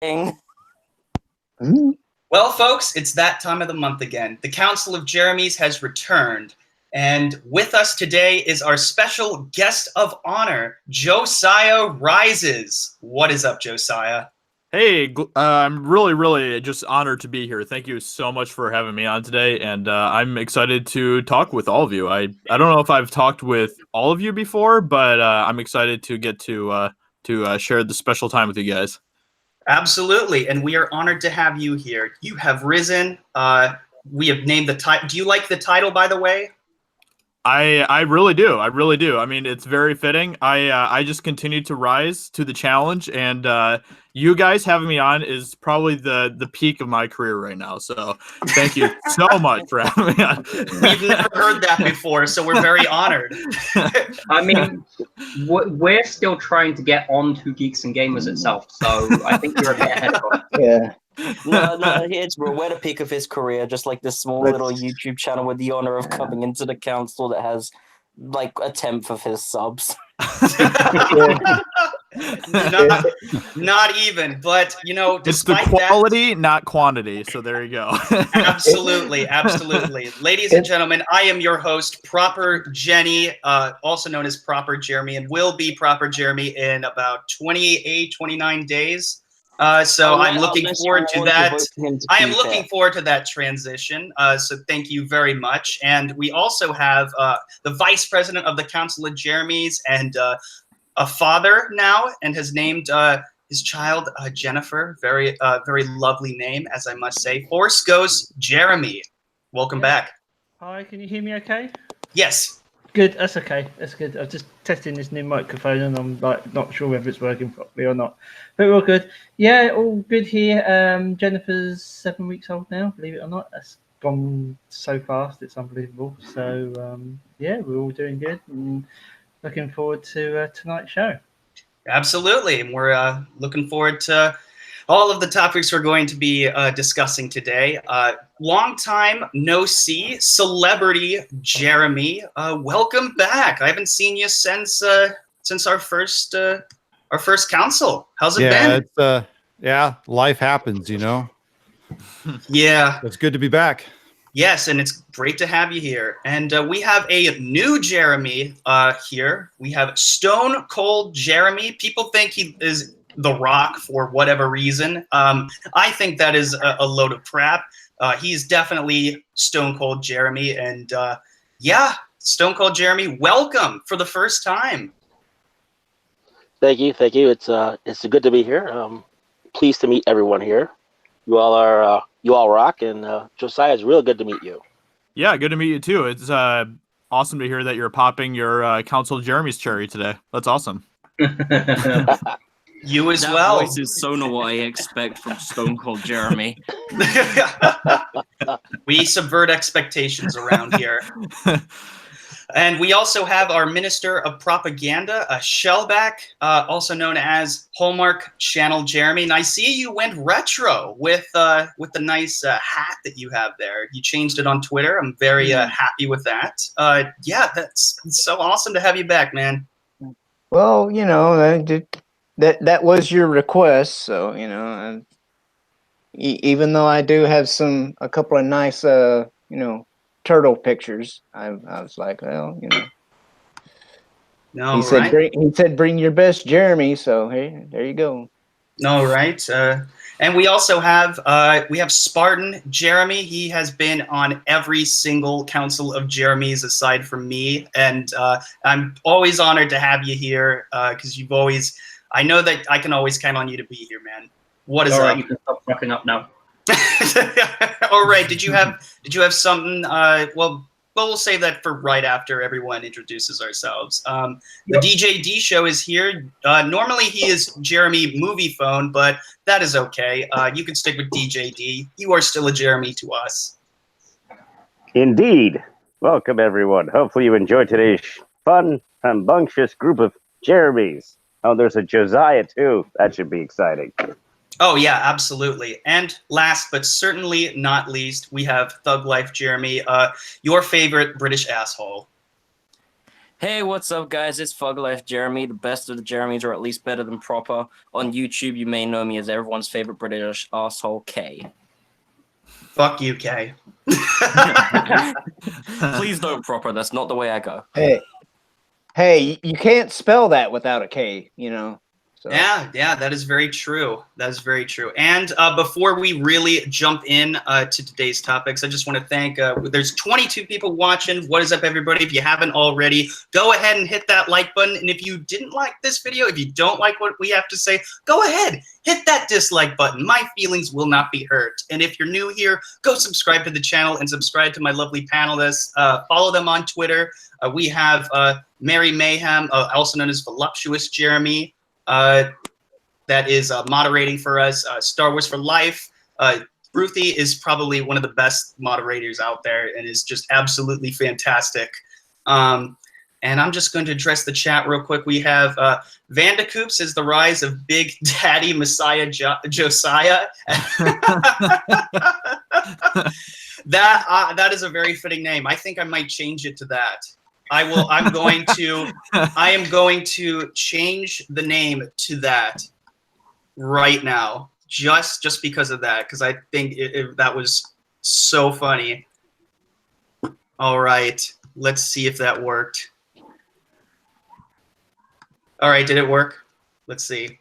Well, folks, it's that time of the month again. The Council of Jeremys has returned. And with us today is our special guest of honor, Josiah Rises. What is up, Josiah? Hey, I'm really just honored to be here. Thank you so much for having me on today, and I'm excited to talk with all of you. I don't know if I've talked with all of you before, but I'm excited to get to share the special time with you guys. Absolutely, and we are honored to have you here. You have risen. We have named the title. Do you like the title, by the way? I really do. I mean, it's very fitting. I just continue to rise to the challenge, and you guys having me on is probably the peak of my career right now. So thank you so much for having me on. We've never heard that before, so we're very honored. I mean, we're still trying to get on to Geeks and Gamers itself, so I think you're a bit ahead of us. Yeah. No, we're the peak of his career, just like this small little YouTube channel with the honor of coming into the council that has like a tenth of his subs. not even, but you know, it's the quality, not quantity. So there you go. Absolutely. Ladies and gentlemen, I am your host, Proper Jenny, also known as Proper Jeremy, and will be Proper Jeremy in about 29 days. So I'm looking forward to that. I am looking forward to that transition. So thank you very much. And we also have the vice president of the Council of Jeremys and a father now, and has named his child Jennifer. Very lovely name, as I must say. ForceGhost Jeremy. Welcome back. Hi, can you hear me okay? Yes. Good, that's okay. That's good. I was just testing this new microphone and I'm like not sure whether it's working properly or not. But we're all good. Yeah, all good here. Jennifer's 7 weeks old now, believe it or not. That's gone so fast, it's unbelievable. So yeah, we're all doing good and looking forward to tonight's show. Absolutely. And we're looking forward to all of the topics we're going to be discussing today. Long time no see, celebrity Jeremy. Welcome back. I haven't seen you since our first council. How's it been? It's life happens, you know. Yeah, it's good to be back. Yes, and it's great to have you here. And we have a new Jeremy here. We have Stone Cold Jeremy. People think he is The Rock for whatever reason. I think that is a load of crap. He's definitely Stone Cold Jeremy, and yeah, Stone Cold Jeremy, welcome for the first time. Thank you. It's good to be here. Pleased to meet everyone here. You all rock, and Josiah, it's real good to meet you. Yeah, good to meet you too. It's awesome to hear that you're popping your Council of Jeremy's cherry today. That's awesome. You as that well. Voice is so not what I expect from Stone Cold Jeremy. We subvert expectations around here. And we also have our Minister of Propaganda, Shellback, also known as Hallmark Channel Jeremy. And I see you went retro with the nice hat that you have there. You changed it on Twitter. I'm very happy with that. Yeah, that's so awesome to have you back, man. Well, you know, that was your request, so you know, even though I do have a couple of nice turtle pictures, I was like, well, you know. No, he said bring your best Jeremy, so hey, there you go. No, right. And we also have Spartan Jeremy. He has been on every single Council of Jeremys aside from me, and I'm always honored to have you here because you've always. I know that I can always count on you to be here, man. What is up? You can stop fucking up now. All right. Did you have something? Well, we'll save that for right after everyone introduces ourselves. The DJD Show is here. Normally he is Jeremy Movie Phone, but that is okay. You can stick with DJD. You are still a Jeremy to us. Indeed. Welcome, everyone. Hopefully you enjoyed today's fun, rambunctious group of Jeremys. Oh, there's a Josiah, too. That should be exciting. Oh, yeah, absolutely. And last but certainly not least, we have Thug Life Jeremy, your favorite British asshole. Hey, what's up, guys? It's ForceGhost Jeremy, the best of the Jeremys, or at least better than proper. On YouTube, you may know me as everyone's favorite British asshole, K. Fuck you, Kay. Please don't proper. That's not the way I go. Hey, you can't spell that without a K, you know. So. Yeah, that is very true. That is very true. And before we really jump in to today's topics, I just want to thank, there's 22 people watching. What is up, everybody? If you haven't already, go ahead and hit that like button. And if you didn't like this video, if you don't like what we have to say, go ahead, hit that dislike button. My feelings will not be hurt. And if you're new here, go subscribe to the channel and subscribe to my lovely panelists. Follow them on Twitter. We have Mary Mayhem, also known as Voluptuous Jeremy. That is moderating for us. Star Wars for Life. Ruthie is probably one of the best moderators out there and is just absolutely fantastic. And I'm just going to address the chat real quick. We have Vandacoops is the rise of Big Daddy Messiah Josiah. That is a very fitting name. I think I might change it to that. I am going to change the name to that right now, just because of that, because I think that was so funny. All right, let's see if that worked. All right, did it work? Let's see.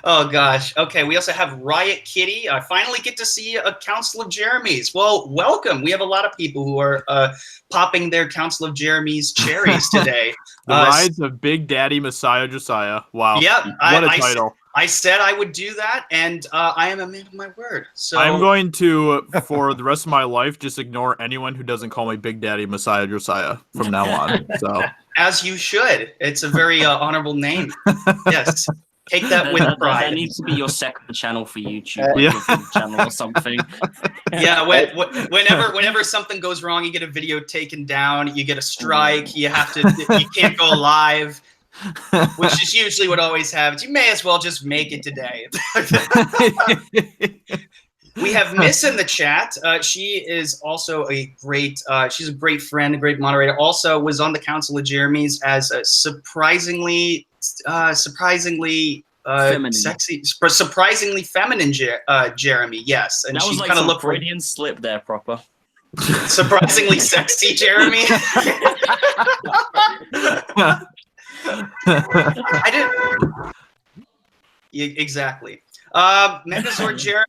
Oh gosh. Okay, we also have Riot Kitty. I finally get to see a Council of Jeremys. Well, welcome. We have a lot of people who are popping their Council of Jeremys cherries today. The rise of Big Daddy Messiah Josiah. Wow. Yep. What a title. I said I would do that, and I am a man of my word. So I'm going to, for the rest of my life, just ignore anyone who doesn't call me Big Daddy Messiah Josiah from now on. So as you should. It's a very honorable name. Yes. Take that with pride. That needs to be your second channel for YouTube, like your third channel or something. Yeah, whenever something goes wrong, you get a video taken down, you get a strike, you can't go live, which is usually what always happens. You may as well just make it today. We have Miss in the chat. She is also a great, she's a great friend, a great moderator. Also was on the Council of Jeremys as a surprisingly feminine. Sexy, surprisingly feminine Jeremy. Yes, and that she was like kind of some looked Freudian slip there, proper. Surprisingly sexy Jeremy. I didn't. Yeah, exactly. Megazord Jeremy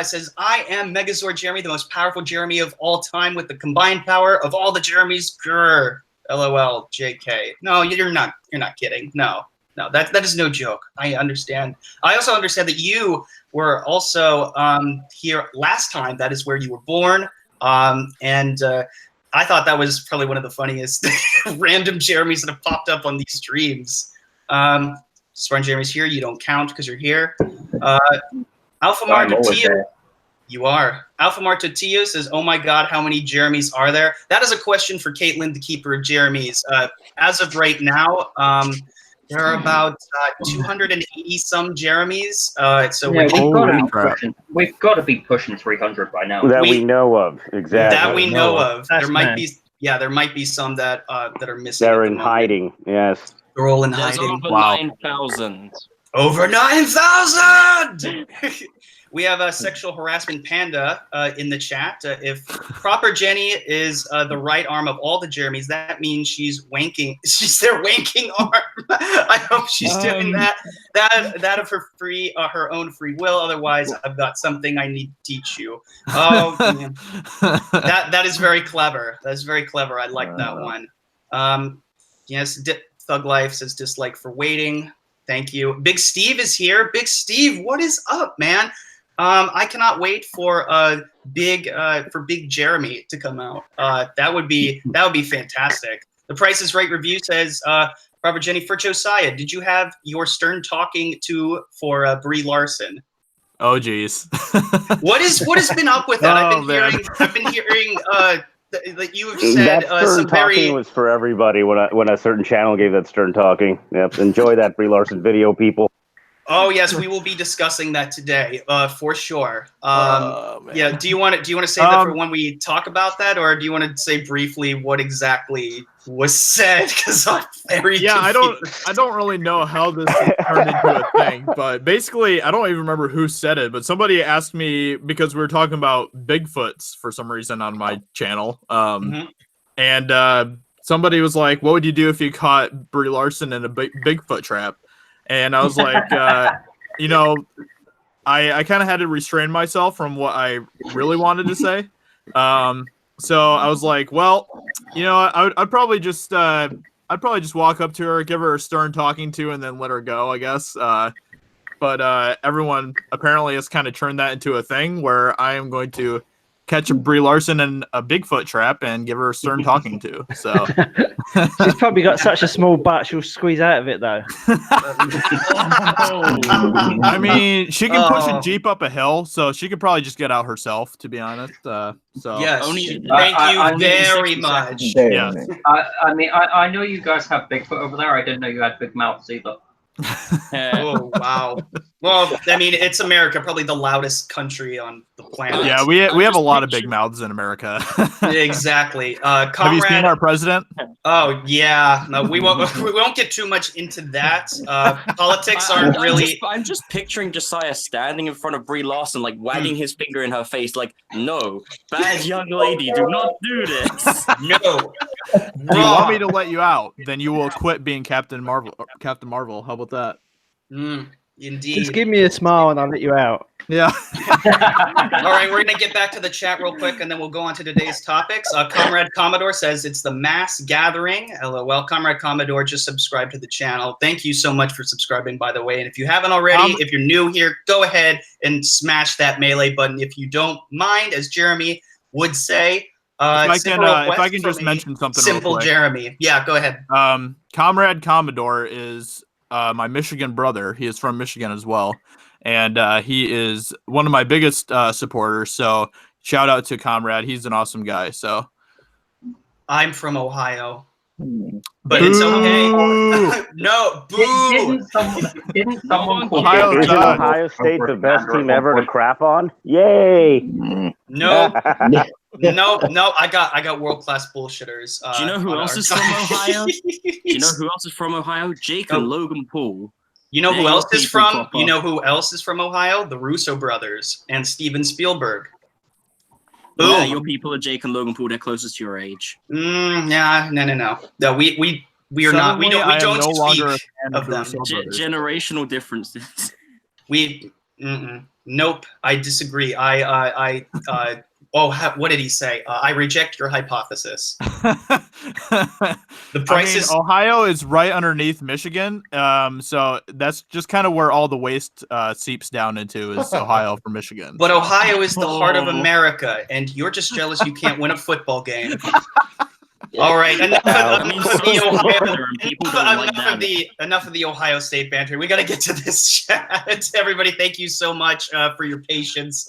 says, "I am Megazord Jeremy, the most powerful Jeremy of all time, with the combined power of all the Jeremys." Grr. LOL. JK. No, you're not. You're not kidding. No, that is no joke. I understand. I also understand that you were also here last time. That is where you were born. And I thought that was probably one of the funniest random Jeremys that have popped up on these streams. Spartan Jeremy's here. You don't count because you're here. Alpha Martortillo. You are. Alpha Martortillo says, "Oh my God, how many Jeremys are there?" That is a question for Caitlin, the keeper of Jeremys. As of right now, there are about 280 some Jeremys. So yeah, we've got to be pushing 300 by now. That we know of, exactly. That we know of. That's there might be some that are missing. They're in hiding. Yes. They're all in There's hiding. over 9,000. Over 9,000! We have a sexual harassment panda in the chat. If proper Jenny is the right arm of all the Jeremys, that means she's wanking. She's their wanking arm. I hope she's doing that of her her own free will. Otherwise, I've got something I need to teach you. Oh, man. That is very clever. That's very clever. I like that one. Yes, Thug Life says dislike for waiting. Thank you. Big Steve is here. Big Steve, what is up, man? I cannot wait for Big Jeremy to come out. That would be fantastic. The Price is Right review says, Robert Jenny, for Josiah, did you have your stern talking to for Brie Larson? Oh geez. What has been up with that? I've been hearing that you have said that stern talking was for everybody when a certain channel gave that stern talking. Yep, enjoy that Brie Larson video, people. Oh yes, we will be discussing that today, for sure. Man. Yeah. Do you want to say that for when we talk about that, or do you want to say briefly what exactly was said? Because I'm very confused. I don't really know how this has turned into a thing, but basically, I don't even remember who said it, but somebody asked me because we were talking about Bigfoots for some reason on my channel, and somebody was like, "What would you do if you caught Brie Larson in a Bigfoot trap?" And I was like, you know, I kind of had to restrain myself from what I really wanted to say. So I was like, well, you know, I'd probably just walk up to her, give her a stern talking to, and then let her go, I guess. But everyone apparently has kind of turned that into a thing where I am going to catch a Brie Larson in a Bigfoot trap and give her a stern talking to. So she's probably got such a small butt she'll squeeze out of it though. I mean, she can push a Jeep up a hill, so she could probably just get out herself, to be honest. So yes, Only- thank you I need very 60 much. yeah. I mean, I know you guys have Bigfoot over there. I didn't know you had big mouths either. Oh wow. Well, I mean, it's America, probably the loudest country on the planet. Yeah, we have a lot of big mouths in America. Exactly. Comrade, Have you seen our president? Oh yeah, no, we won't get too much into that. Politics aren't really. I'm just picturing Josiah standing in front of Brie Larson, like wagging his finger in her face, like, "No, bad young lady, do not do this." No. If you want me to let you out, then you will quit being Captain Marvel. Captain Marvel. How about that? Indeed. Just give me a smile and I'll let you out. Yeah. All right, we're gonna get back to the chat real quick, and then we'll go on to today's topics. Comrade Commodore says it's the mass gathering. LOL. Comrade Commodore just subscribed to the channel. Thank you so much for subscribing, by the way. And if you haven't already, if you're new here, go ahead and smash that melee button if you don't mind, as Jeremy would say. If I can just mention something real simple quick. Jeremy. Yeah, go ahead. Comrade Commodore is my Michigan brother. He is from Michigan as well. And he is one of my biggest supporters. So shout out to Comrade. He's an awesome guy. So I'm from Ohio. But it's okay. No, boo! Didn't someone call Isn't Ohio State the best team ever to crap on? Yay! No, no, I got world-class bullshitters. Do you know who else is from Ohio? Do you know who else is from Ohio? Jake and Logan Paul. You know who else is from? You know who else is from Ohio? The Russo brothers and Steven Spielberg. Boom. Yeah, your people are Jake and Logan Paul. They're closest to your age. Yeah, no. No, we are not. We don't no longer speak of them. Generational differences. Nope. I disagree. What did he say? I reject your hypothesis. The price Ohio is right underneath Michigan, so that's just kind of where all the waste seeps down into is Ohio for Michigan. But Ohio is the heart of America, and you're just jealous you can't win a football game. All right, enough of the Ohio State banter. We got to get to this chat. Everybody, thank you so much for your patience.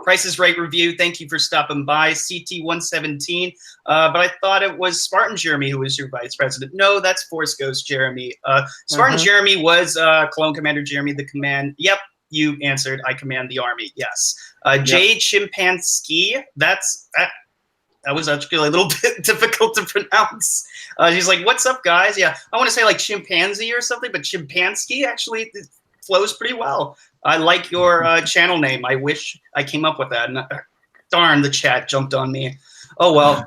Price is Right review. Thank you for stopping by. CT117. But I thought it was Spartan Jeremy who was your vice president. No, that's ForceGhost Jeremy. Spartan Jeremy was Clone Commander Jeremy, the command. Yep, you answered. I command the army. Yes. Jade Chimpansky. That was actually a little bit difficult to pronounce. She's like, "What's up, guys?" Yeah, I want to say like chimpanzee or something, but Chimpansky actually flows pretty well. I like your channel name. I wish I came up with that. Darn, the chat jumped on me. Oh well,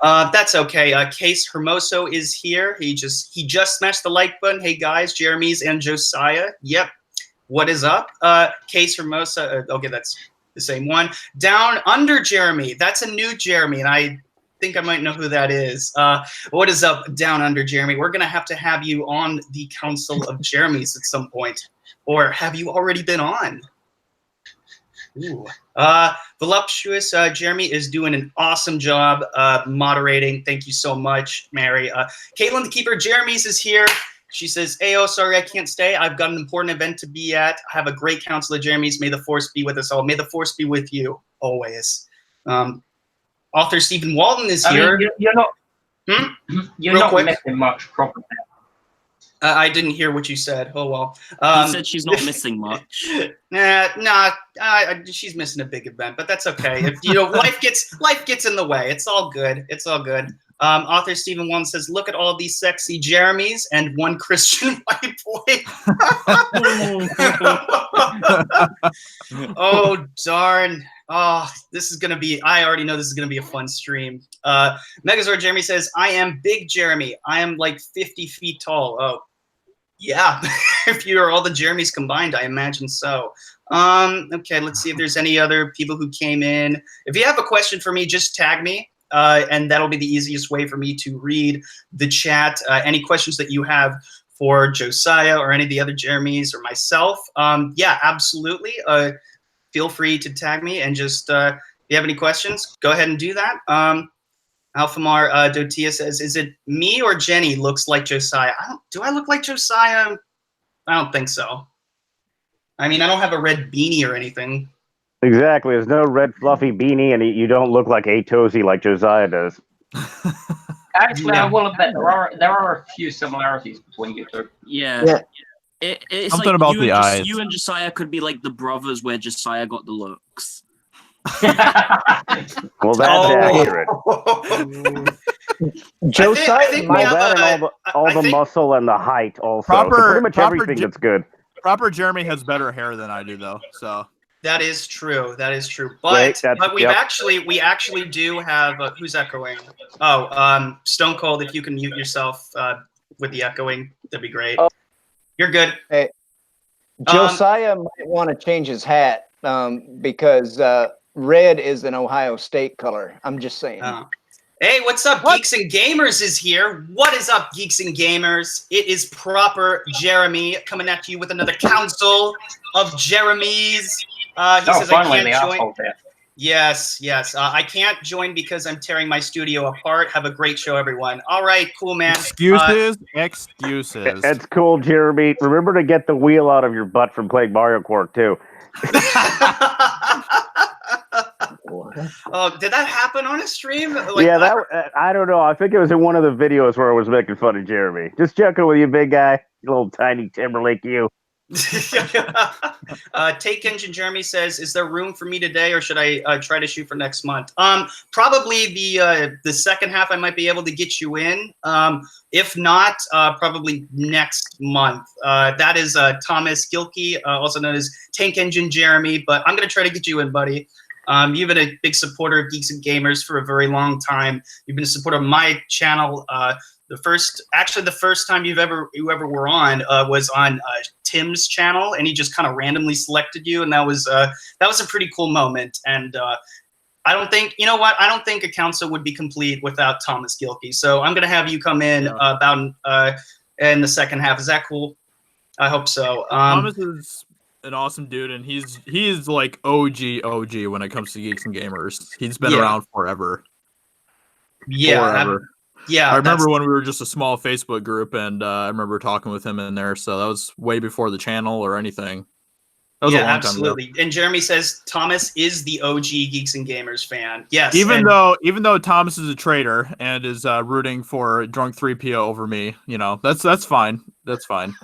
that's okay. Case Hermoso is here. He just smashed the like button. Hey guys, Jeremy's and Josiah. Yep. What is up? Case Hermosa. Okay, that's the same one. Down Under Jeremy. That's a new Jeremy, and I think I might know who that is. What is up, Down Under Jeremy? We're going to have you on the Council of Jeremys at some point. Or have you already been on? Ooh. Voluptuous Jeremy is doing an awesome job moderating. Thank you so much, Mary. Caitlin, the Keeper Jeremys, is here. She says, "Ayo, sorry I can't stay. I've got an important event to be at. I have a great Council of Jeremys. May the Force be with us all. May the Force be with you always." Author Stephen Walton is here. You're not missing much proper. I didn't hear what you said. Oh well. He said she's not missing much. She's missing a big event, but that's okay. If life gets in the way. It's all good. It's all good. Author Stephen Wong says, "Look at all these sexy Jeremys and one Christian white boy." Oh darn. Oh, this is gonna be. I already know this is gonna be a fun stream. Megazord Jeremy says, "I am big Jeremy. I am like 50 feet tall." Oh, yeah. If you are all the Jeremys combined, I imagine so. Okay, let's see if there's any other people who came in. If you have a question for me, just tag me, and that'll be the easiest way for me to read the chat. Any questions that you have for Josiah or any of the other Jeremys or myself, yeah, absolutely. Feel free to tag me and just, if you have any questions, go ahead and do that. Alphamar Dotia says, "Is it me or Jenny looks like Josiah?" Do I look like Josiah? I don't think so. I mean, I don't have a red beanie or anything. Exactly. There's no red fluffy beanie, and you don't look like Atozy like Josiah does. Actually, I will admit there are a few similarities between you two. Yeah. It's Something like about the eyes. you and Josiah could be like the brothers where Josiah got the looks. Well, that's accurate. Josiah, I think we Well, have that and all the muscle and the height also. So pretty much everything that's good. Proper Jeremy has better hair than I do, though. So That is true. That is true. Wait, But we yep. actually do have who's echoing? Oh, Stone Cold. If you can mute yourself with the echoing, that'd be great. Oh. You're good. Hey, Josiah might want to change his hat because red is an Ohio State color. I'm just saying. Hey, what's up? Geeks and Gamers is here. What is up, Geeks and Gamers? It is Proper Jeremy coming at you with another council of Jeremys. He says finally, I the can't join. asshole there. Yes. I can't join because I'm tearing my studio apart. Have a great show, everyone. All right, cool, man. excuses. That's cool, Jeremy. Remember to get the wheel out of your butt from playing Mario Kart, too. Oh, did that happen on a stream? Yeah, I don't know. I think it was in one of the videos where I was making fun of Jeremy. Just joking with you, big guy. You little tiny Timberlake, you. Take Engine Jeremy says, "Is there room for me today, or should I try to shoot for next month?" Probably the second half. I might be able to get you in. If not, probably next month. That is Thomas Gilkey, also known as Tank Engine Jeremy. But I'm gonna try to get you in, buddy. You've been a big supporter of Geeks and Gamers for a very long time. You've been a supporter of my channel. The first time you ever were on was on Tim's channel, and he just kind of randomly selected you, and that was a pretty cool moment. And I don't think a council would be complete without Thomas Gilkey. So I'm gonna have you come in about in the second half. Is that cool? I hope so. Thomas is an awesome dude, and he's like OG when it comes to Geeks and Gamers. He's been around forever. Yeah. Forever. Yeah, I remember when we were just a small Facebook group, and I remember talking with him in there. So that was way before the channel or anything. That was a long absolutely. time ago. And Jeremy says Thomas is the OG Geeks and Gamers fan. Yes. Even though Thomas is a traitor and is rooting for Drunk 3PO over me, that's fine. That's fine.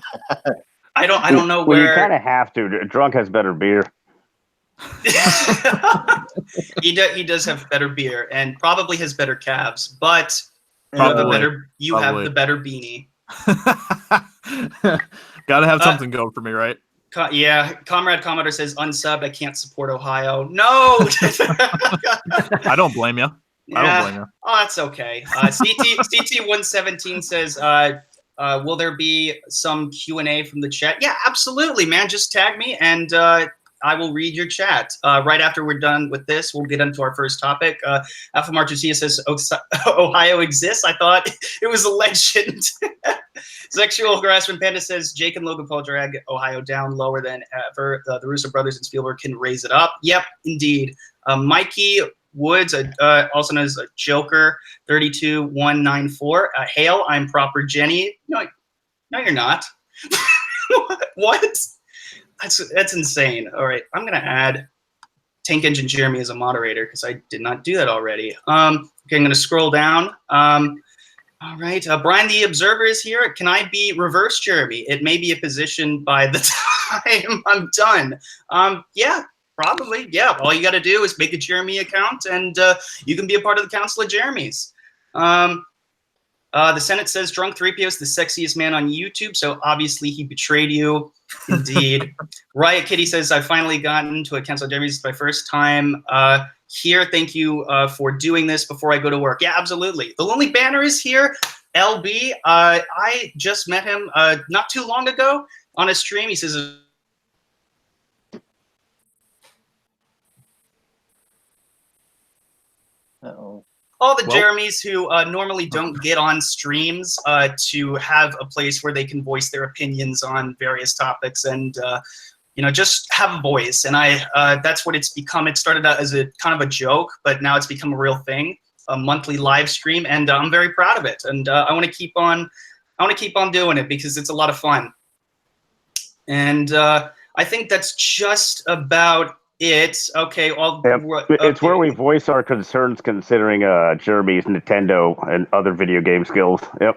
I don't know where. Well, you kind of have to. Drunk has better beer. He does have better beer and probably has better calves, but you have the better beanie. Gotta have something going for me, right? Yeah, Comrade Commodore says unsubbed. I can't support Ohio. No. I don't blame you. I don't blame you. Oh, that's okay. CT 117 says, will there be some Q&A from the chat? Yeah, absolutely, man. Just tag me and I will read your chat. Right after we're done with this, we'll get into our first topic. Alpha Martusia says, Ohio exists. I thought it was a legend. Sexual Harassment Panda says, Jake and Logan Paul drag Ohio down lower than ever. The Russo brothers and Spielberg can raise it up. Yep, indeed. Mikey Woods, also known as Joker, 32194. Hail, I'm Proper Jenny. No, you're not. What? That's insane. All right, I'm gonna add Tank Engine Jeremy as a moderator because I did not do that already. Okay, I'm gonna scroll down. All right. Brian the Observer is here. Can I be reverse Jeremy? It may be a position by the time I'm done. Yeah, probably. Yeah. All you got to do is make a Jeremy account and you can be a part of the Council of Jeremys. The Senate says Drunk 3PO is the sexiest man on YouTube, so obviously he betrayed you. Indeed. Riot Kitty says, I've finally gotten to a Council of Jeremys. It's my first time here. Thank you for doing this before I go to work. Yeah, absolutely. The Lonely Banner is here. LB, I just met him not too long ago on a stream. He says, Uh-oh. all the Jeremys who normally don't get on streams to have a place where they can voice their opinions on various topics and just have a voice. And that's what it's become. It started out as a kind of a joke, but now it's become a real thing, a monthly live stream, and I'm very proud of it. And I want to keep on doing it because it's a lot of fun. And I think that's just about it. Okay. It's where we voice our concerns considering Jeremy's Nintendo and other video game skills. Yep.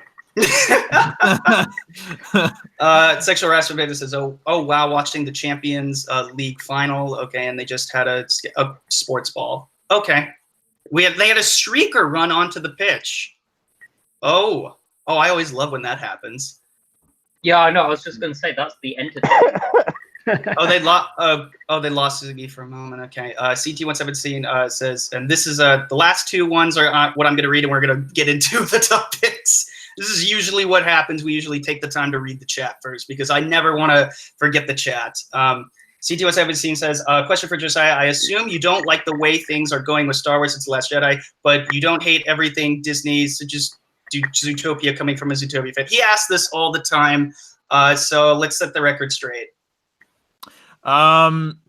Sexual harassment says, oh wow, watching the Champions League final. Okay, and they just had a sports ball. Okay, they had a streaker run onto the pitch. Oh, I always love when that happens. Yeah, I know. I was just going to say that's the entertainment. They lost Ziggy for a moment. Okay. CT117 says, and this is the last two ones are what I'm going to read, and we're going to get into the topics. This is usually what happens. We usually take the time to read the chat first because I never want to forget the chat. CT117 says, question for Josiah. I assume you don't like the way things are going with Star Wars It's The Last Jedi, but you don't hate everything Disney, so just do Zootopia coming from a Zootopia fan. He asks this all the time, so let's set the record straight.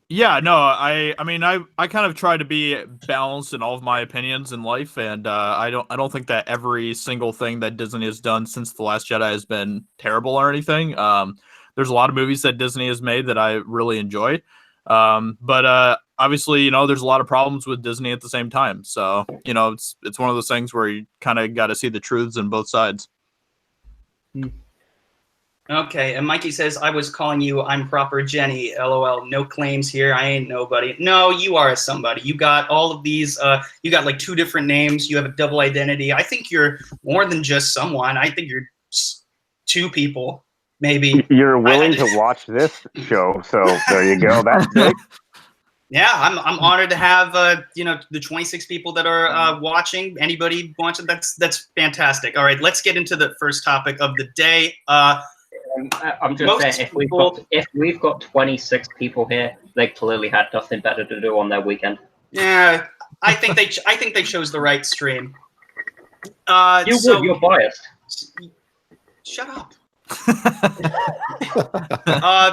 Yeah, no, I mean, I kind of try to be balanced in all of my opinions in life, and I don't think that every single thing that Disney has done since The Last Jedi has been terrible or anything. There's a lot of movies that Disney has made that I really enjoy, but obviously, there's a lot of problems with Disney at the same time. So, it's one of those things where you kind of got to see the truths in both sides. Okay, and Mikey says, I was calling you I'm Proper Jenny, LOL, no claims here, I ain't nobody. No, you are somebody. You got all of these, you got like 2 different names, you have a double identity. I think you're more than just someone. I think you're 2 people, maybe. You're willing to watch this show, so there you go. That's big. Yeah, I'm honored to have the 26 people that are watching. Anybody watching? That's fantastic. All right, let's get into the first topic of the day. I'm just saying, if we've got 26 people here, they clearly had nothing better to do on their weekend. Yeah, I think they chose the right stream. You're biased. Shut up.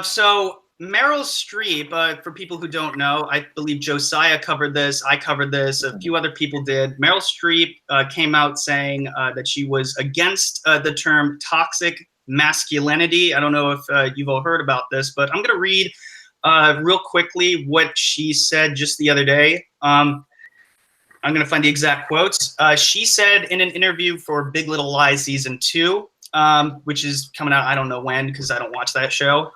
So Meryl Streep, for people who don't know, I believe Josiah covered this. I covered this. A few other people did. Meryl Streep came out saying that she was against the term toxic masculinity. I don't know if you've all heard about this, but I'm going to read real quickly what she said just the other day. I'm going to find the exact quotes. She said in an interview for Big Little Lies Season 2, which is coming out, I don't know when, because I don't watch that show.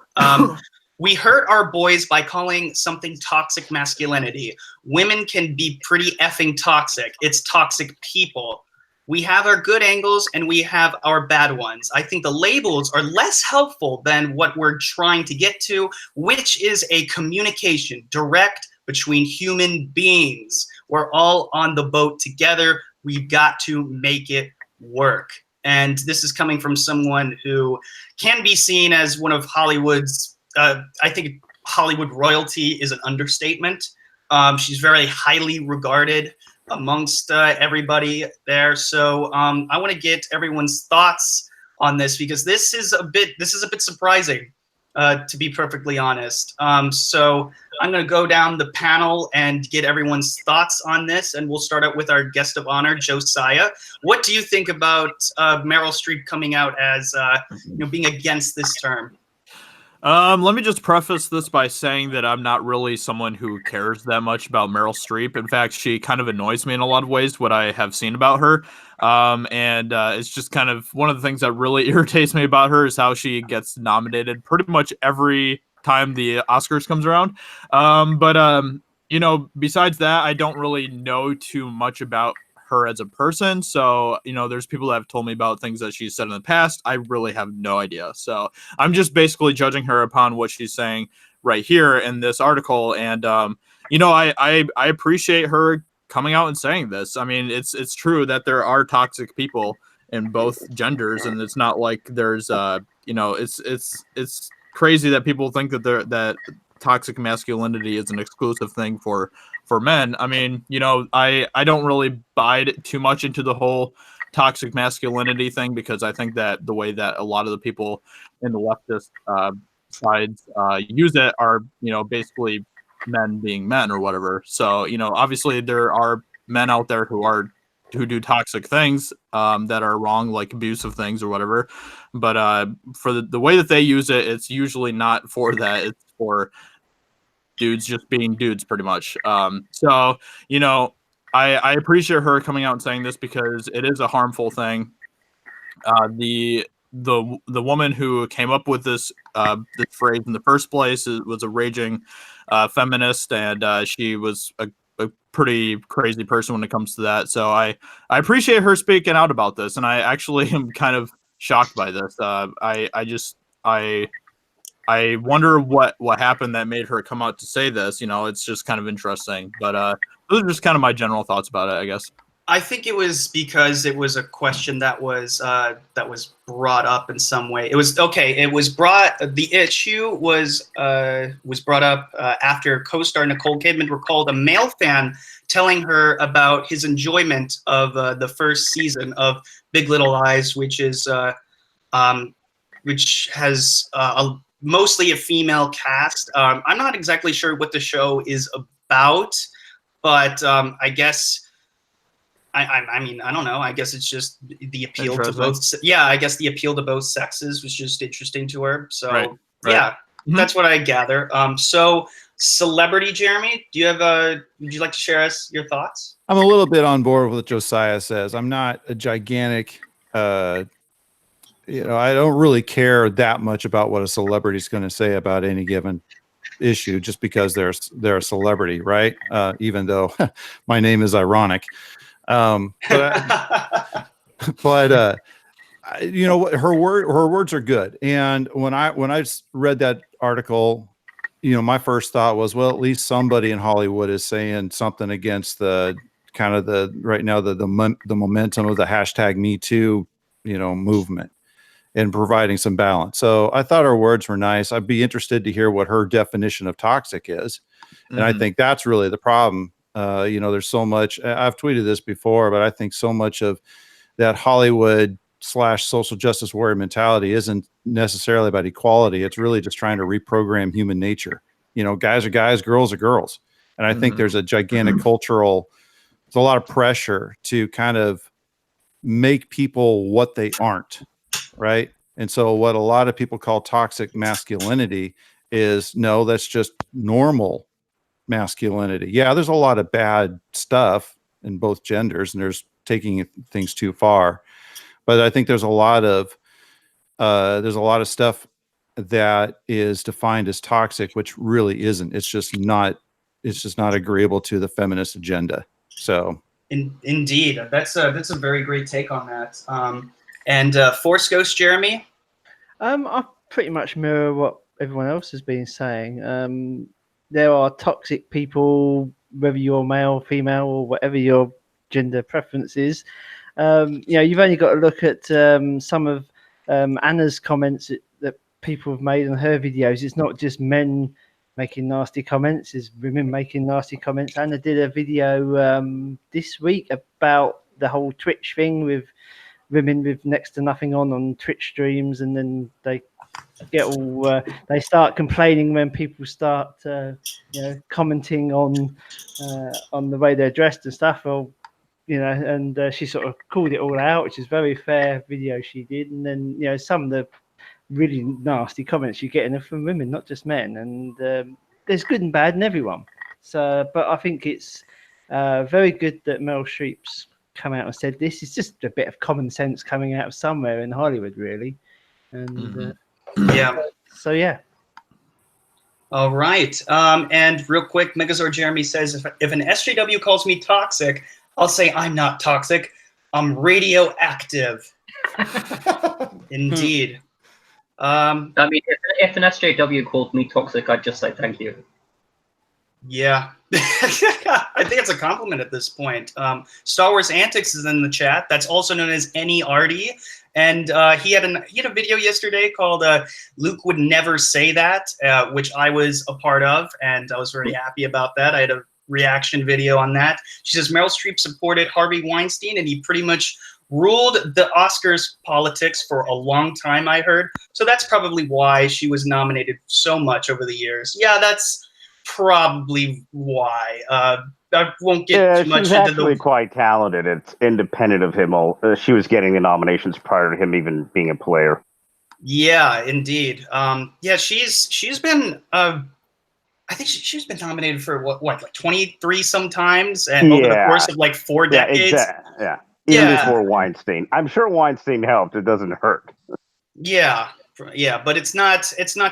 We hurt our boys by calling something toxic masculinity. Women can be pretty effing toxic. It's toxic people. We have our good angles and we have our bad ones. I think the labels are less helpful than what we're trying to get to, which is a communication direct between human beings. We're all on the boat together. We've got to make it work. And this is coming from someone who can be seen as one of Hollywood's, I think Hollywood royalty is an understatement. She's very highly regarded amongst everybody there. So I want to get everyone's thoughts on this because this is a bit surprising, to be perfectly honest. So I'm going to go down the panel and get everyone's thoughts on this, and we'll start out with our guest of honor, Josiah. What do you think about Meryl Streep coming out as being against this term? Let me just preface this by saying that I'm not really someone who cares that much about Meryl Streep. In fact, she kind of annoys me in a lot of ways, what I have seen about her. It's just kind of one of the things that really irritates me about her is how she gets nominated pretty much every time the Oscars comes around. Besides that, I don't really know too much about her as a person. So, there's people that have told me about things that she's said in the past. I really have no idea. So I'm just basically judging her upon what she's saying right here in this article. And, I appreciate her coming out and saying this. I mean, it's true that there are toxic people in both genders, and it's not like there's, it's crazy that people think that toxic masculinity is an exclusive thing for men. I mean, I don't really buy too much into the whole toxic masculinity thing, because I think that the way that a lot of the people in the leftist sides use it are, basically men being men or whatever. So, obviously there are men out there who do toxic things that are wrong, like abusive things or whatever. But for the way that they use it, it's usually not for that. It's for dudes just being dudes, pretty much. I appreciate her coming out and saying this, because it is a harmful thing. The woman who came up with this phrase in the first place was a raging feminist, and she was a pretty crazy person when it comes to that. So I appreciate her speaking out about this, and I actually am kind of shocked by this. I wonder what happened that made her come out to say this. It's just kind of interesting. But those are just kind of my general thoughts about it, I guess. I think it was because it was a question that was brought up in some way. It was okay. The issue was brought up after co-star Nicole Kidman recalled a male fan telling her about his enjoyment of the first season of Big Little Lies, which has mostly a female cast. I'm not exactly sure what the show is about, but I guess. I mean, I don't know. I guess it's just the appeal to both. Yeah, I guess the appeal to both sexes was just interesting to her. So right. Yeah, that's what I gather. So celebrity Jeremy, would you like to share us your thoughts? I'm a little bit on board with what Josiah says. I'm not a gigantic, I don't really care that much about what a celebrity is going to say about any given issue, just because they're a celebrity, right? Even though my name is ironic. But her words are good. And when I read that article, my first thought was, well, at least somebody in Hollywood is saying something against the kind of right now the momentum of the hashtag Me Too, movement, and providing some balance. So I thought her words were nice. I'd be interested to hear what her definition of toxic is. And I think that's really the problem. There's so much, I've tweeted this before, but I think so much of that Hollywood / social justice warrior mentality isn't necessarily about equality. It's really just trying to reprogram human nature. Guys are guys, girls are girls. And I think there's a gigantic there's a lot of pressure to kind of make people what they aren't. Right. And so what a lot of people call toxic masculinity is, no, that's just normal masculinity. Yeah, there's a lot of bad stuff in both genders, and there's taking things too far. But I think there's a lot of stuff that is defined as toxic, which really isn't. It's just not agreeable to the feminist agenda. So indeed, that's a very great take on that. And ForceGhost Jeremy, I pretty much mirror what everyone else has been saying. There are toxic people, whether you're male, female, or whatever your gender preference is. You've only got to look at some of Anna's comments that people have made on her videos. It's not just men making nasty comments, it's women making nasty comments. Anna did a video this week about the whole Twitch thing with women with next to nothing on Twitch streams, and then they get all they start complaining when people start commenting on the way they're dressed and stuff, or and she sort of called it all out, which is very fair video she did. And then some of the really nasty comments you're getting from women, not just men. And there's good and bad in everyone. So, but I think it's very good that Meryl Streep's come out and said this is just a bit of common sense coming out of somewhere in Hollywood, really. And yeah. So yeah. All right. And real quick, Megazord Jeremy says, if an SJW calls me toxic, I'll say I'm not toxic. I'm radioactive. Indeed. I mean, if an SJW called me toxic, I'd just say thank you. Yeah. I think it's a compliment at this point. Star Wars Antics is in the chat. That's also known as Any Artie. And he had a video yesterday called Luke Would Never Say That, which I was a part of, and I was very happy about that. I had a reaction video on that. She says Meryl Streep supported Harvey Weinstein, and he pretty much ruled the Oscars politics for a long time, I heard. So that's probably why she was nominated so much over the years. Yeah, that's probably why. I won't get too much she's into actually quite talented. It's independent of him. She was getting the nominations prior to him even being a player. Yeah, indeed. Yeah, she's been. I think she's been nominated for what like 23 sometimes, and over the course of like 4 decades. Yeah, even before Weinstein. I'm sure Weinstein helped. It doesn't hurt. Yeah, but it's not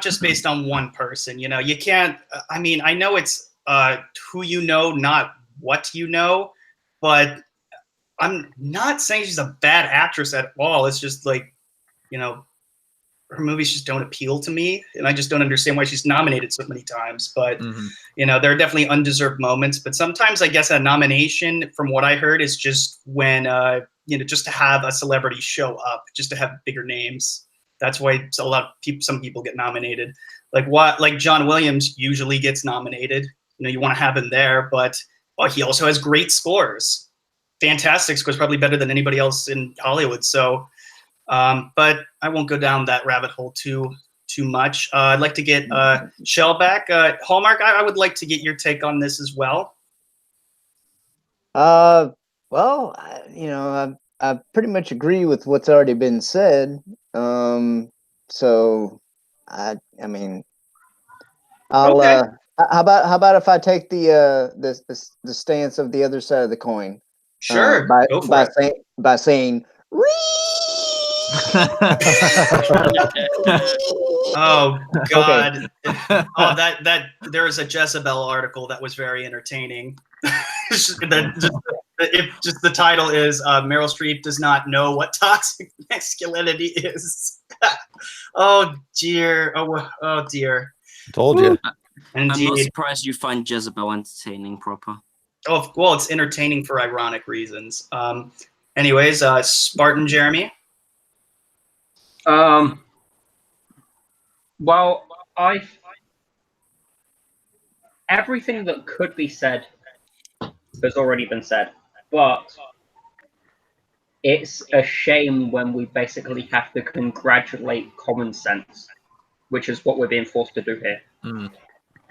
just based on one person. You know, you can't. I mean, I know it's who you know, not what you know, but I'm not saying she's a bad actress at all. It's just like, you know, her movies just don't appeal to me, and I just don't understand why she's nominated so many times. But you know, there are definitely undeserved moments. But sometimes I guess a nomination, from what I heard, is just when you know, just to have a celebrity show up, just to have bigger names. That's why a lot of people, some people get nominated. Like John Williams usually gets nominated. You know, you want to have him there, but he also has great scores, fantastic scores, probably better than anybody else in Hollywood. So, but I won't go down that rabbit hole too much. I'd like to get Shellback, Hallmark. I would like to get your take on this as well. Well, you know, I pretty much agree with what's already been said. So I mean, I'll Okay. how about if I take the stance of the other side of the coin? Sure. Go for it. By saying Oh God! Okay. Oh, that there was a Jezebel article that was very entertaining. If the title is Meryl Streep does not know what toxic masculinity is. Oh dear! Oh dear! Told you. Indeed. I'm not surprised you find Jezebel entertaining, proper. Oh well, it's entertaining for ironic reasons. Anyways, Spartan Jeremy. Well, everything that could be said has already been said, but it's a shame when we basically have to congratulate common sense, which is what we're being forced to do here.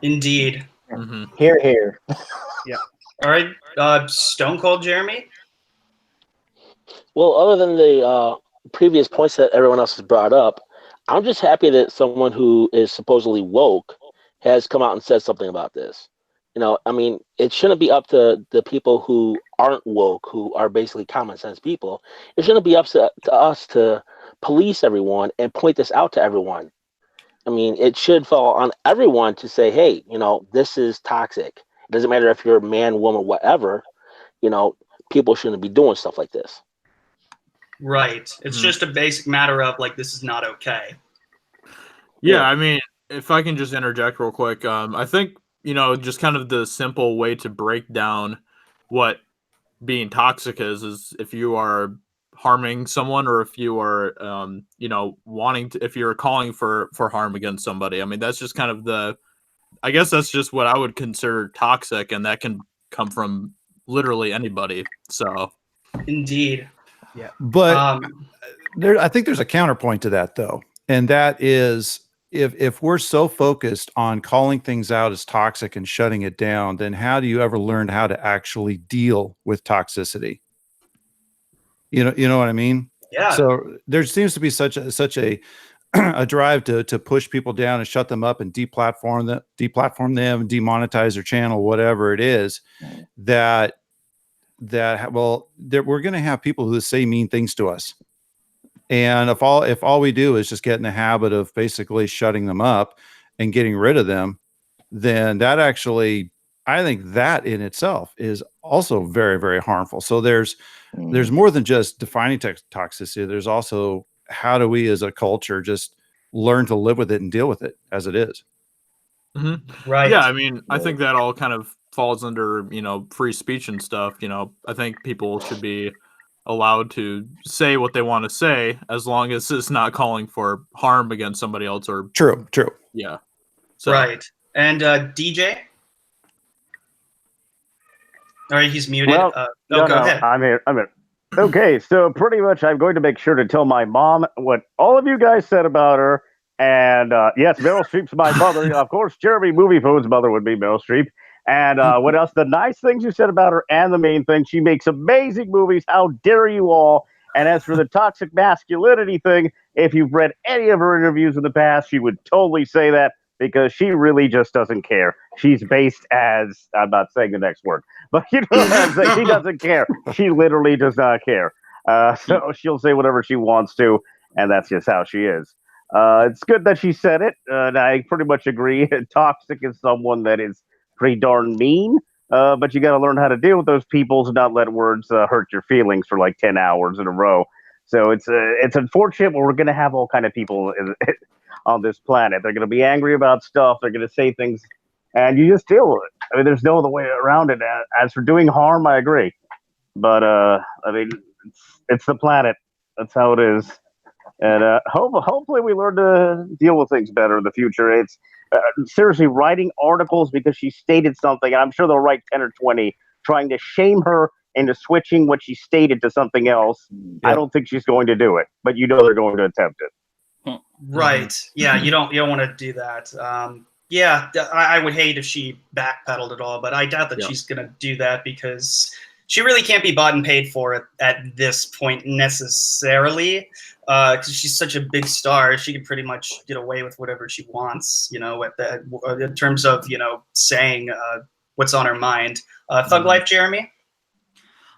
Indeed. Hear, hear. Yeah. All right, Stone Cold Jeremy. Well, other than the previous points that everyone else has brought up, I'm just happy that someone who is supposedly woke has come out and said something about this. You know, I mean, it shouldn't be up to the people who aren't woke, who are basically common sense people. It shouldn't be up to us to police everyone and point this out to everyone. I mean, it should fall on everyone to say, hey, you know, this is toxic. It doesn't matter if you're a man, woman, whatever. You know, people shouldn't be doing stuff like this. Right. It's just a basic matter of like, this is not okay. Yeah, I mean, if I can just interject real quick, I think, you know, just kind of the simple way to break down what being toxic is if you are harming someone or if you are, you know, if you're calling for harm against somebody. I mean, that's just kind of I guess that's just what I would consider toxic, and that can come from literally anybody. So, indeed. Yeah. But I think there's a counterpoint to that, though. And that is, if we're so focused on calling things out as toxic and shutting it down, then how do you ever learn how to actually deal with toxicity? You know what I mean? Yeah. So there seems to be such a a drive to push people down and shut them up and deplatform them, demonetize their channel, whatever it is, that we're going to have people who say mean things to us. And if all we do is just get in the habit of basically shutting them up and getting rid of them, then that actually, I think that in itself is also very, very harmful. So there's more than just defining toxicity. There's also, how do we as a culture just learn to live with it and deal with it as it is? Right. Yeah, I mean, I think that all kind of falls under, free speech and stuff. I think people should be allowed to say what they want to say, as long as it's not calling for harm against somebody else or True. Yeah. So, Right. And DJ? All right, he's muted. Well, go ahead. I'm here. Okay, so pretty much I'm going to make sure to tell my mom what all of you guys said about her. And yes, Meryl Streep's my mother. Of course, Jeremy Movie Phone's mother would be Meryl Streep. And what else? The nice things you said about her, and the main thing, she makes amazing movies. How dare you all? And as for the toxic masculinity thing, if you've read any of her interviews in the past, she would totally say that, because she really just doesn't care. She's based as, I'm not saying the next word, but you know what I'm saying? She doesn't care. She literally does not care. So she'll say whatever she wants to, and that's just how she is. It's good that she said it, and I pretty much agree. Toxic is someone that is pretty darn mean, but you got to learn how to deal with those people and not let words hurt your feelings for like 10 hours in a row. So it's unfortunate, but we're going to have all kind of people on this planet. They're going to be angry about stuff. They're going to say things, and you just deal with it. I mean, there's no other way around it. As for doing harm, I agree. But, I mean, it's the planet. That's how it is. And hopefully we learn to deal with things better in the future. It's seriously writing articles because she stated something, and I'm sure they'll write 10 or 20 trying to shame her into switching what she stated to something else. Yep. I don't think she's going to do it, but they're going to attempt it. Right. Yeah, you don't want to do that. Yeah, I would hate if she backpedaled at all, but I doubt that she's going to do that, because she really can't be bought and paid for it at this point necessarily, because she's such a big star. She can pretty much get away with whatever she wants, in terms of, saying what's on her mind. Thug Life, Jeremy?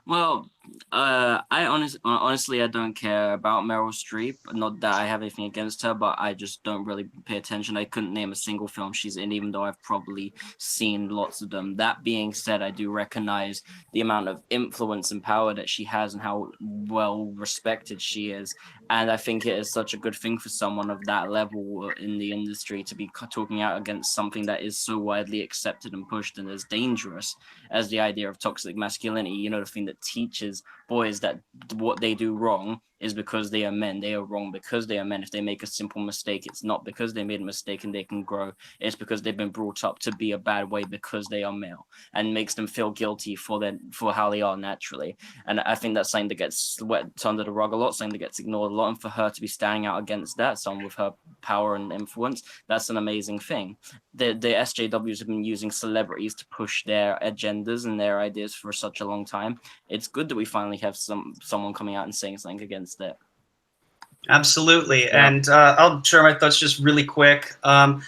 Well, honestly, I don't care about Meryl Streep. Not that I have anything against her, but I just don't really pay attention. I couldn't name a single film she's in, even though I've probably seen lots of them. That being said, I do recognize the amount of influence and power that she has and how well respected she is. And I think it is such a good thing for someone of that level in the industry to be talking out against something that is so widely accepted and pushed and as dangerous as the idea of toxic masculinity. The thing that teaches boys that what they do wrong is because they are men. They are wrong because they are men. If they make a simple mistake, it's not because they made a mistake and they can grow. It's because they've been brought up to be a bad way because they are male, and makes them feel guilty for how they are naturally. And I think that's something that gets swept under the rug a lot, something that gets ignored a lot. And for her to be standing out against that, someone with her power and influence, that's an amazing thing. The SJWs have been using celebrities to push their agendas and their ideas for such a long time. It's good that we finally have someone coming out and saying something against it. Absolutely. Yeah. And I'll share my thoughts just really quick. My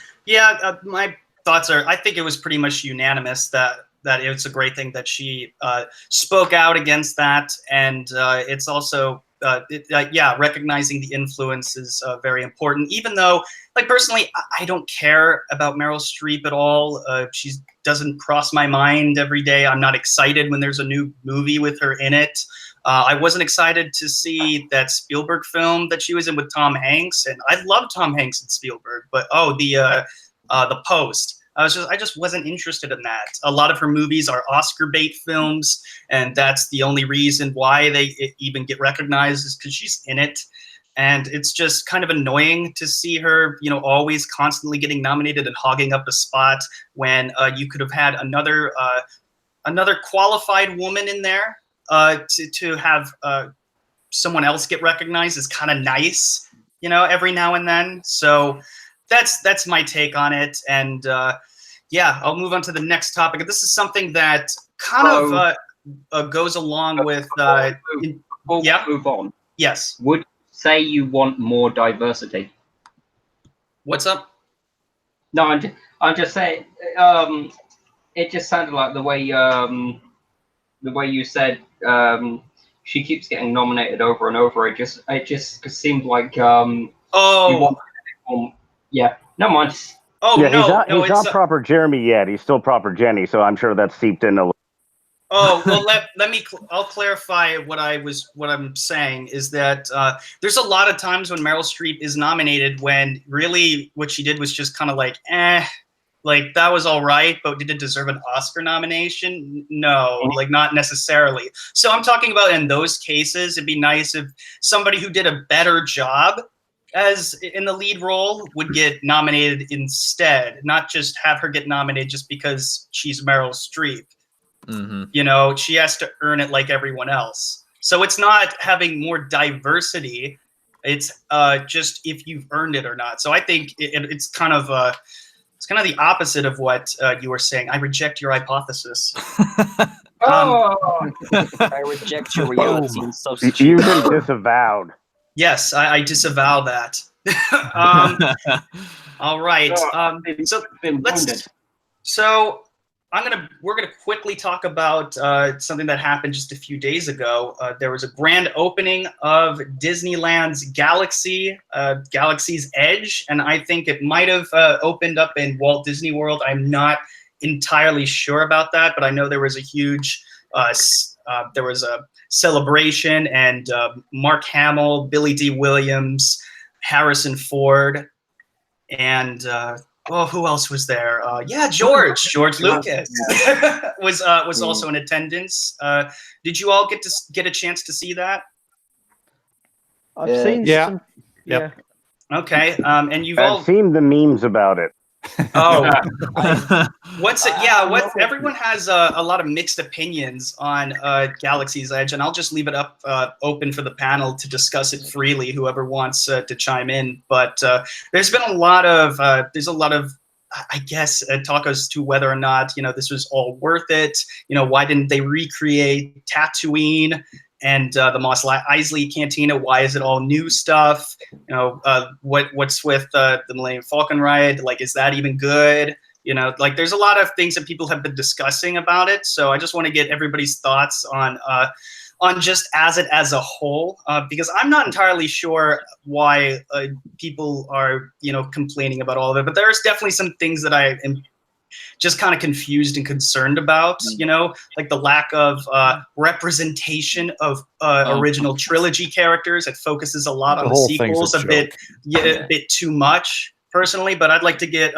thoughts are, I think it was pretty much unanimous that it's a great thing that she spoke out against that. And it's also, recognizing the influence is very important, even though, like, personally, I don't care about Meryl Streep at all. She doesn't cross my mind every day. I'm not excited when there's a new movie with her in it. I wasn't excited to see that Spielberg film that she was in with Tom Hanks, and I love Tom Hanks and Spielberg, but the Post. I just wasn't interested in that. A lot of her movies are Oscar bait films, and that's the only reason why they even get recognized is because she's in it. And it's just kind of annoying to see her, always constantly getting nominated and hogging up a spot when you could have had another qualified woman in there. To have someone else get recognized is kind of nice, every now and then. So that's my take on it. And I'll move on to the next topic. This is something that kind of goes along with. Move on. Yes. Would say you want more diversity? What's up? No, I'm just saying. It just sounded like the way you said she keeps getting nominated over and over. It just seemed like you want, yeah. No mind. Oh yeah, no, he's not proper Jeremy yet. He's still proper Jenny, so I'm sure that's seeped in a little. Oh well, I'll clarify what I'm saying is that there's a lot of times when Meryl Streep is nominated when really what she did was just kind of like like that was all right, but did it deserve an Oscar nomination? No, like not necessarily. So I'm talking about in those cases, it'd be nice if somebody who did a better job as in the lead role would get nominated instead, not just have her get nominated just because she's Meryl Streep. Mm-hmm. You know, she has to earn it like everyone else. So it's not having more diversity. It's just if you've earned it or not. So I think it's kind of the opposite of what you were saying. I reject your hypothesis. I reject your reality and substitute. You've been disavowed. Yes, I disavow that. All right. So we're gonna quickly talk about something that happened just a few days ago. There was a grand opening of Disneyland's Galaxy's Edge, and I think it might have opened up in Walt Disney World. I'm not entirely sure about that, but I know there was a huge celebration, and Mark Hamill, Billy D. Williams, Harrison Ford, and who else was there? George Lucas was also in attendance. Did you all get a chance to see that? I've seen some. Yeah. Okay. And you've all seen the memes about it. Oh, what's it? Yeah, everyone has a lot of mixed opinions on Galaxy's Edge, and I'll just leave it up open for the panel to discuss it freely. Whoever wants to chime in, but there's been a lot of I guess talk as to whether or not this was all worth it. Why didn't they recreate Tatooine and the Mos Eisley Cantina? Why is it all new stuff? What's with the Millennium Falcon ride? Like, is that even good? Like there's a lot of things that people have been discussing about it. So I just want to get everybody's thoughts on just as a whole, because I'm not entirely sure why people are complaining about all of it. But there's definitely some things that I am just kind of confused and concerned about, like the lack of representation of original trilogy characters. It focuses a lot on the sequels a bit too much, personally. But I'd like to get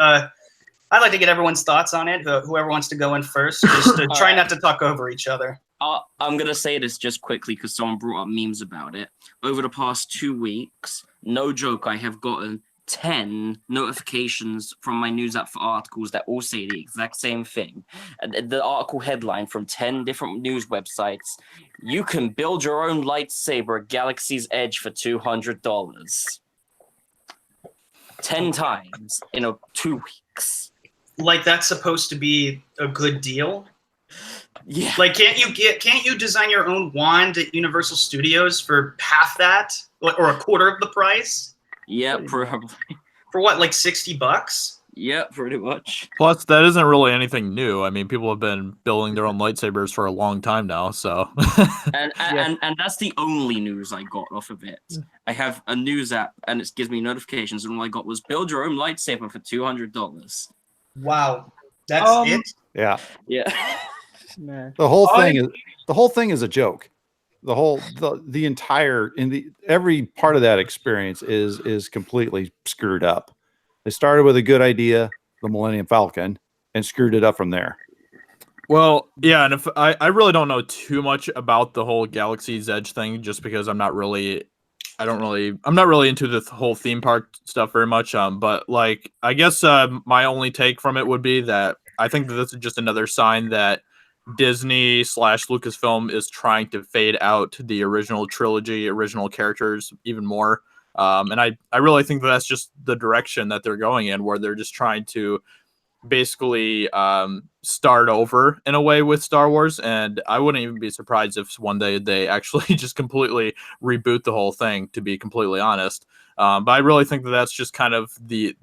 everyone's thoughts on it. Whoever wants to go in first, just to try not to talk over each other. I'm going to say this just quickly because someone brought up memes about it. Over the past 2 weeks, no joke, I have gotten 10 notifications from my news app for articles that all say the exact same thing. The article headline from 10 different news websites: you can build your own lightsaber at Galaxy's Edge for $200. 10 times in 2 weeks. Like that's supposed to be a good deal? Yeah. Like can't you design your own wand at Universal Studios for half that or a quarter of the price? Yeah, probably. For what, like $60? Yeah, pretty much. Plus, that isn't really anything new. I mean, people have been building their own lightsabers for a long time now, so. and that's the only news I got off of it. I have a news app, and it gives me notifications, and all I got was build your own lightsaber for $200. Wow, that's it. Yeah. Yeah. Man. The whole thing is a joke. The entire every part of that experience is completely screwed up. They started with a good idea, the Millennium Falcon, and screwed it up from there. Well, yeah, and if I really don't know too much about the whole Galaxy's Edge thing, just because I'm not really into the whole theme park stuff very much. But like, I guess my only take from it would be that I think that this is just another sign that Disney / Lucasfilm is trying to fade out the original trilogy, original characters even more. And I really think that's just the direction that they're going in, where they're just trying to basically start over in a way with Star Wars. And I wouldn't even be surprised if one day they actually just completely reboot the whole thing, to be completely honest. But I really think that that's just kind of this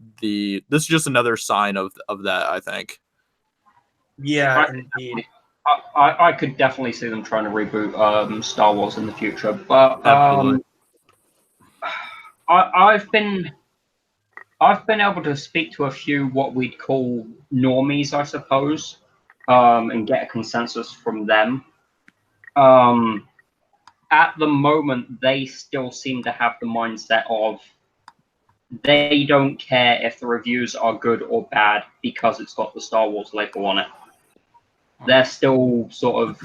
is just another sign of that, I think. Yeah, indeed. I could definitely see them trying to reboot Star Wars in the future, but I've been able to speak to a few what we'd call normies, I suppose, and get a consensus from them. At the moment, they still seem to have the mindset of they don't care if the reviews are good or bad because it's got the Star Wars label on it. They're still sort of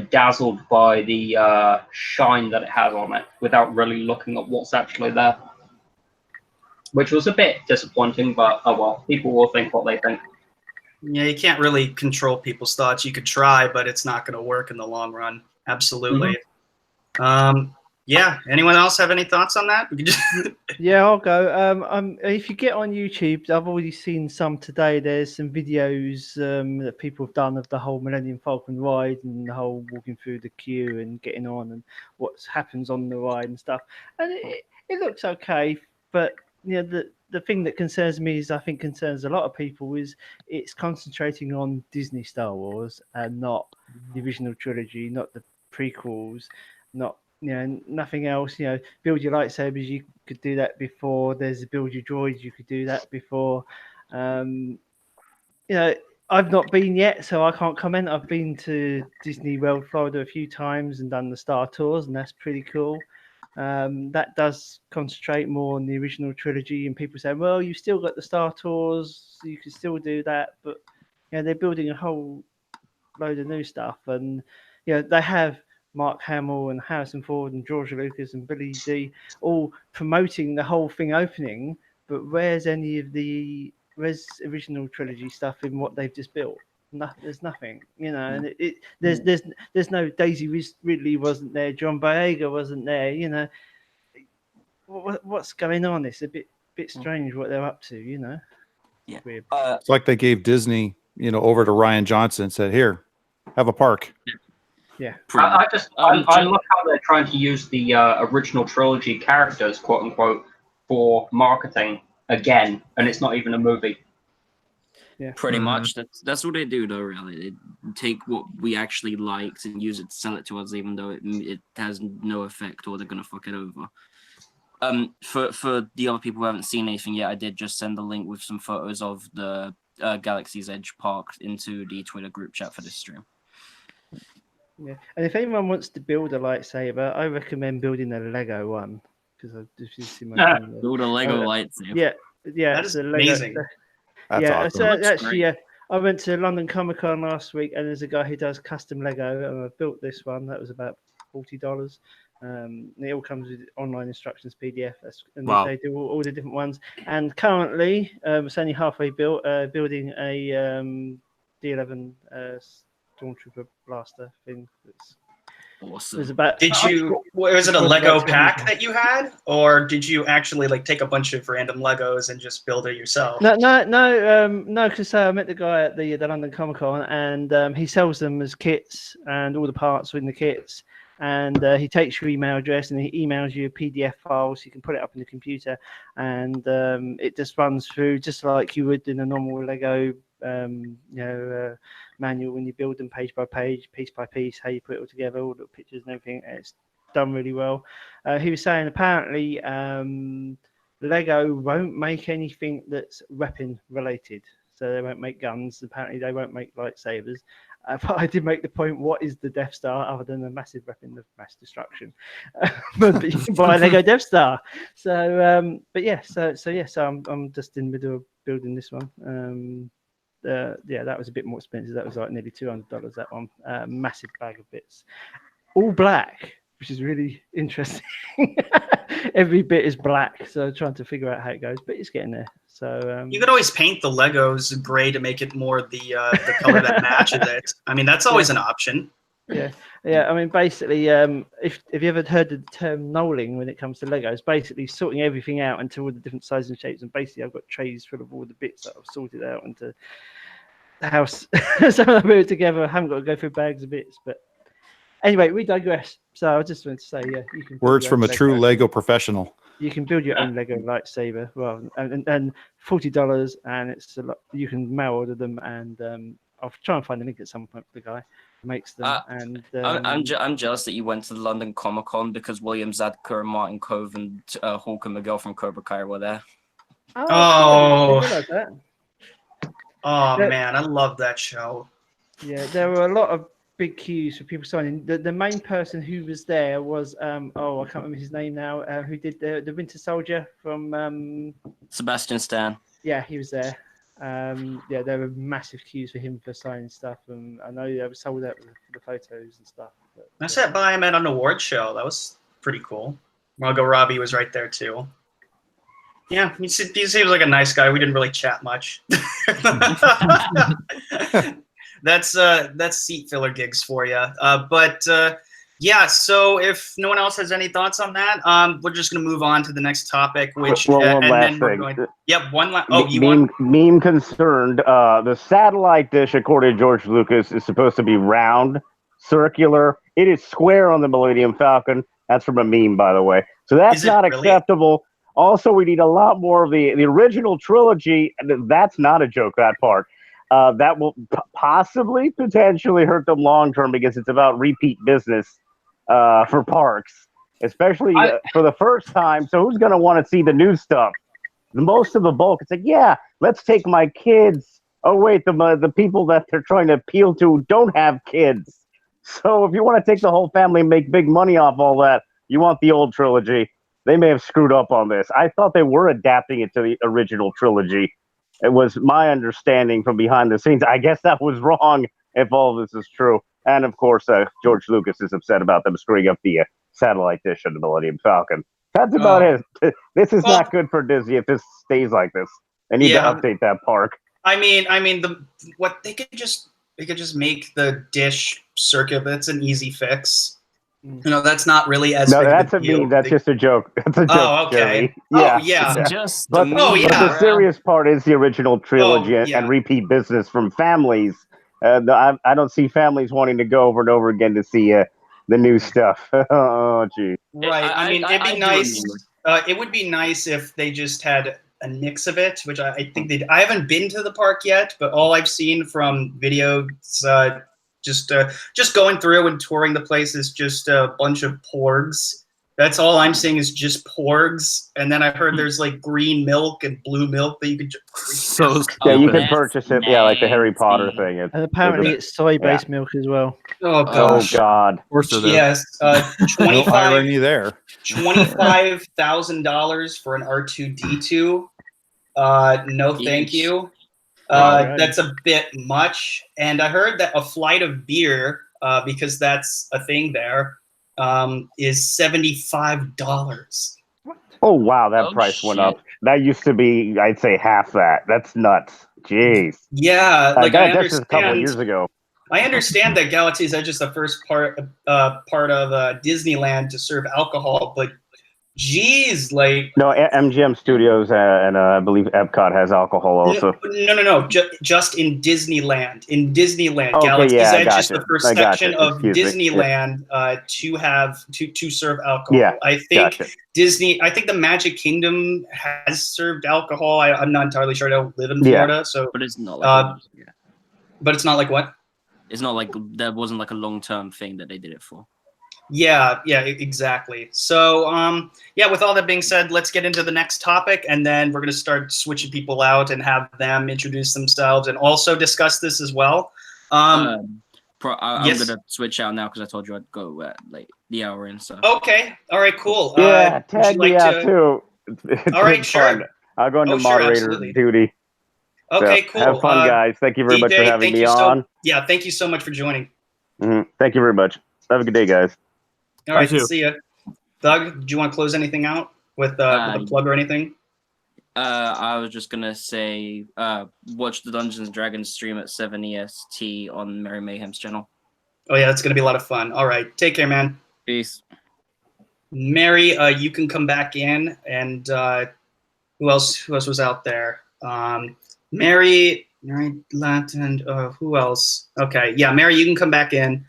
dazzled by the shine that it has on it without really looking at what's actually there, which was a bit disappointing. But oh well, people will think what they think. Yeah, you can't really control people's thoughts. You could try, but it's not going to work in the long run. Absolutely. Yeah. Anyone else have any thoughts on that? Yeah, I'll go. If you get on YouTube, I've already seen some today. There's some videos that people have done of the whole Millennium Falcon ride and the whole walking through the queue and getting on and what happens on the ride and stuff. And it looks okay, but you know the thing that concerns me is I think concerns a lot of people is it's concentrating on Disney Star Wars and not the original trilogy, not the prequels, not nothing else. Build your lightsabers, you could do that before. There's build your droids, you could do that before. I've not been yet, so I can't comment. I've been to Disney World Florida a few times and done the Star Tours, and that's pretty cool. That does concentrate more on the original trilogy, and people say, well, you've still got the Star Tours, so you can still do that, but they're building a whole load of new stuff, and they have Mark Hamill and Harrison Ford and George Lucas and Billy D all promoting the whole thing opening, but where's original trilogy stuff in what they've just built? There's nothing, and there's no Daisy Ridley wasn't there, John Boyega wasn't there, what's going on? It's a bit strange what they're up to, Yeah. Weird. It's like they gave Disney, over to Ryan Johnson and said, "Here, have a park." Yeah. I love how they're trying to use the original trilogy characters, quote unquote, for marketing again, and it's not even a movie. Yeah. Pretty much. That's what they do, though. Really, they take what we actually liked and use it to sell it to us, even though it has no effect or they're gonna fuck it over. For the other people who haven't seen anything yet, I did just send a link with some photos of the Galaxy's Edge Park into the Twitter group chat for this stream. Yeah, and if anyone wants to build a lightsaber, I recommend building a Lego one because I've just seen my build a Lego lightsaber. Yeah, that is Lego, amazing. That's awesome. So actually, I went to London Comic Con last week, and there's a guy who does custom Lego, and I built this one. That was about $40. It all comes with online instructions PDF, and wow. They do all the different ones. And currently, it's only halfway built. Building a D11 Stormtrooper blaster thing. Awesome. Was it a Lego pack that you had, or did you actually take a bunch of random Legos and just build it yourself? No. Because I met the guy at the London Comic Con, and he sells them as kits, and all the parts are in the kits. And he takes your email address and he emails you a PDF file, so you can put it up in the computer, and it just runs through just like you would in a normal Lego manual when you build them page by page, piece by piece, how you put it all together, all the pictures and everything. And it's done really well. He was saying apparently Lego won't make anything that's weapon related, so they won't make guns. Apparently they won't make lightsabers. But I did make the point, what is the Death Star other than a massive weapon of mass destruction? But you can buy a Lego Death Star. So I'm just in the middle of building this one. That was a bit more expensive. That was like nearly $200, that one. Massive bag of bits. All black, which is really interesting. Every bit is black, so trying to figure out how it goes, but it's getting there. So you could always paint the Legos gray to make it more the color that matches it. I mean, that's always an option. Yeah. I mean, basically, if you ever heard the term knolling when it comes to Legos, basically sorting everything out into all the different sizes and shapes, and basically I've got trays full of all the bits that I've sorted out into the house. So I put it together. I haven't got to go through bags of bits, but Anyway, we digress. So I just wanted to say, yeah, you can. Words from a true Lego professional. You can build your own Lego lightsaber, and $40, and it's a lot. You can mail order them, and I'll try and find a link at some point for the guy who makes them. I'm jealous that you went to the London Comic Con because William Zadka and Martin Cove and Hawk and Miguel from Cobra Kai were there. Oh, man, I love that show. Yeah, there were a lot of big queues for people signing. The main person who was there was I can't remember his name now. Who did the Winter Soldier from Sebastian Stan. Yeah, he was there. Yeah, there were massive queues for him for signing stuff, and I know they were sold out for the photos and stuff. But, I sat by him at an award show. That was pretty cool. Margot Robbie was right there too. Yeah, he seems like a nice guy. We didn't really chat much. That's seat filler gigs for you. Yeah. So if no one else has any thoughts on that, we're just gonna move on to the next topic, which one last thing. One last. Meme concerned. The satellite dish, according to George Lucas, is supposed to be round, circular. It is square on the Millennium Falcon. That's from a meme, by the way. So that's not acceptable. Also, we need a lot more of the original trilogy. That's not a joke, that part. That will possibly, potentially hurt them long term because it's about repeat business for parks, especially for the first time. So who's going to want to see the new stuff? Most of the bulk, it's like, yeah, let's take my kids. Oh, wait, the people that they're trying to appeal to don't have kids. So if you want to take the whole family and make big money off all that, you want the old trilogy. They may have screwed up on this. I thought they were adapting it to the original trilogy. It was my understanding from behind the scenes. I guess that was wrong if all of this is true. And of course, George Lucas is upset about them screwing up the satellite dish of the Millennium Falcon. That's about it. This is not good for Disney if this stays like this. They need to update that park. I mean, they could just make the dish circular. That's an easy fix. You know, that's not really as. No, that's a meme. That's just a joke. That's a joke. Oh, okay. Jerry. Yeah. Oh, yeah. It's just but the serious part is the original trilogy and repeat business from families. I don't see families wanting to go over and over again to see the new stuff. Oh, gee. Right. I mean, it'd be nice. It would be nice if they just had a mix of it, which I think they. I haven't been to the park yet, but all I've seen from videos. Just going through and touring the place is just a bunch of porgs. That's all I'm seeing is just porgs. And then I heard there's like green milk and blue milk that you could just you can purchase it. Yeah, like the Harry Potter thing. And apparently it's soy-based milk as well. Oh gosh. Oh God. Of course it is. Yes. No irony there. $25,000 for an R2D2. No, thank you. That's a bit much. And I heard that a flight of beer, because that's a thing there, is $75. Oh, wow. That price went up. That used to be, I'd say, half that. That's nuts. Jeez. Yeah. Like that's just a couple of years ago. I understand that Galaxy's Edge is the first part of Disneyland to serve alcohol, but geez, like no, MGM Studios and I believe Epcot has alcohol also. No. Just in Disneyland. In Disneyland, okay, Galaxy's Edge is you. the first section of Disneyland to serve alcohol. Yeah, I think Disney. I think the Magic Kingdom has served alcohol. I'm not entirely sure. I don't live in Florida, so. But it's not like. But it's not like what? It's not like there wasn't like a long-term thing that they did it for. Yeah, exactly. So, with all that being said, let's get into the next topic, and then we're going to start switching people out and have them introduce themselves and also discuss this as well. I'm going to switch out now because I told you I'd go at like the hour in. So. Okay. All right, cool. Yeah, tag me out too. All right, sure. I'll go into moderator duty. Okay, so, cool. Have fun, guys. Thank you very much for having me on. Thank you so much for joining. Mm-hmm. Thank you very much. Have a good day, guys. All right, see ya. Doug, do you want to close anything out with a plug or anything? I was just gonna say, watch the Dungeons and Dragons stream at 7 EST on Merry Mayhem's channel. Oh yeah, that's gonna be a lot of fun. All right, take care, man. Peace. Mary, you can come back in, and who else was out there? Mary Latin. Who else? Okay, yeah, Mary, you can come back in.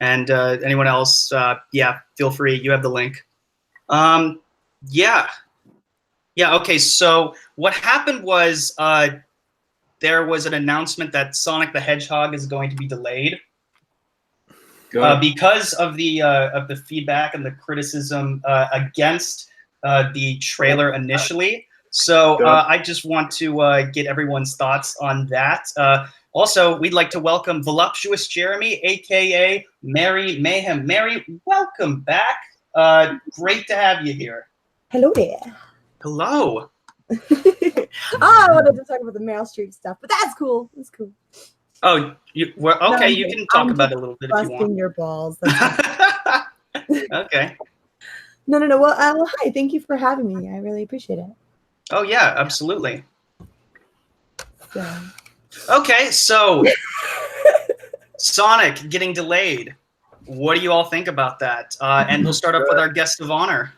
And anyone else, yeah, feel free. You have the link. Yeah. Okay. So what happened was there was an announcement that Sonic the Hedgehog is going to be delayed because of the feedback and the criticism against the trailer initially. So I just want to get everyone's thoughts on that. Also, we'd like to welcome Voluptuous Jeremy, aka Mary Mayhem. Mary, welcome back. Great to have you here. Hello there. Hello. I wanted to talk about the Meryl Streep stuff, but that's cool. That's cool. Oh, well, okay. No, You can talk about it a little bit if you busting want. your balls. Okay. No. Well, hi. Thank you for having me. I really appreciate it. Oh yeah, absolutely. So. Okay, so Sonic getting delayed. What do you all think about that? And we'll start up with our guest of honor.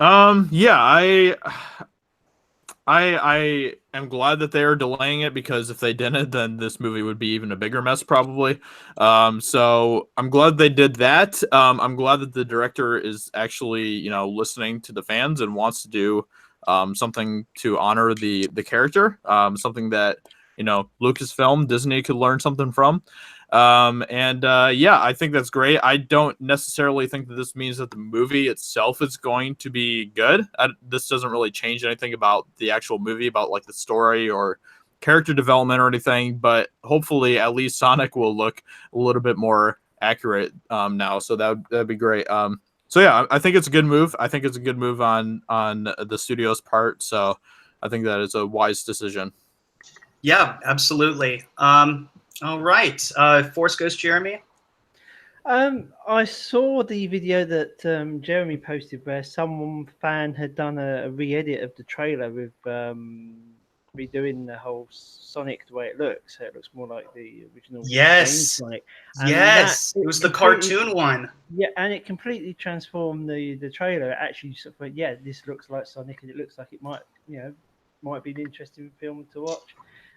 Yeah, I am glad that they are delaying it, because if they didn't, then this movie would be even a bigger mess probably. So I'm glad they did that. I'm glad that the director is actually, listening to the fans and wants to do something to honor the character, something that, Lucasfilm, Disney could learn something from. Yeah, I think that's great. I don't necessarily think that this means that the movie itself is going to be good. This doesn't really change anything about the actual movie, about like the story or character development or anything, but hopefully at least Sonic will look a little bit more accurate now. So that'd be great. So yeah, I think it's a good move. I think it's a good move on the studio's part. So I think that is a wise decision. Yeah, absolutely. All right, ForceGhost Jeremy. I saw the video that Jeremy posted where some fan had done a re-edit of the trailer with redoing the whole Sonic the way it looks, so it looks more like the original. Yes, Sonic. And yes, it was the cartoon one. Yeah, and it completely transformed the trailer. It actually sort of went, yeah, this looks like Sonic, and it looks like it might be an interesting film to watch.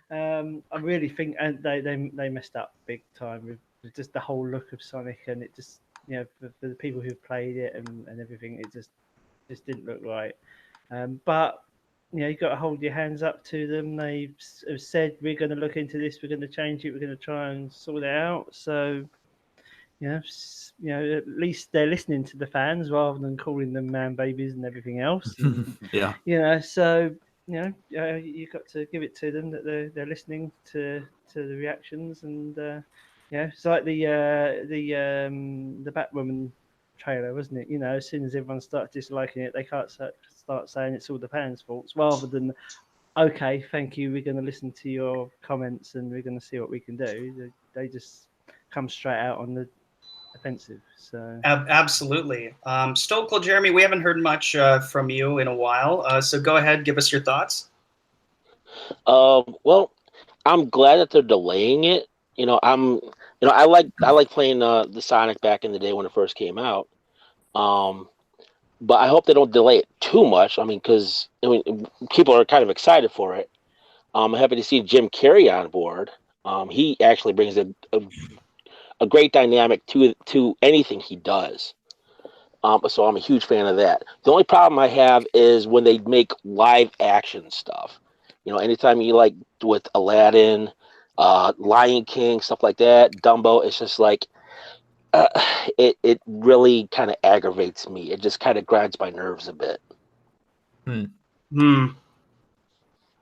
I really think, and they messed up big time with just the whole look of Sonic, and it just, for the people who've played it and everything, it just didn't look right. But you've got to hold your hands up to them. They've said, we're going to look into this, we're going to change it, we're going to try and sort it out. So at least they're listening to the fans rather than calling them man babies and everything else. And, yeah. So you've got to give it to them that they're listening to the reactions, and it's like the Batwoman trailer, wasn't it? As soon as everyone started disliking it, they can't start saying it's all the fans' faults, rather than, okay, thank you, we're going to listen to your comments and we're going to see what we can do. They just come straight out on the offensive. So absolutely. Stokel Jeremy, we haven't heard much from you in a while, so go ahead, give us your thoughts. Well, I'm glad that they're delaying it. I like playing the Sonic back in the day when it first came out. But I hope they don't delay it too much. Because people are kind of excited for it. I'm happy to see Jim Carrey on board. He actually brings a great dynamic to anything he does. So I'm a huge fan of that. The only problem I have is when they make live action stuff. Anytime you like with Aladdin, Lion King, stuff like that, Dumbo, it's just like it really kind of aggravates me. It just kind of grinds my nerves a bit.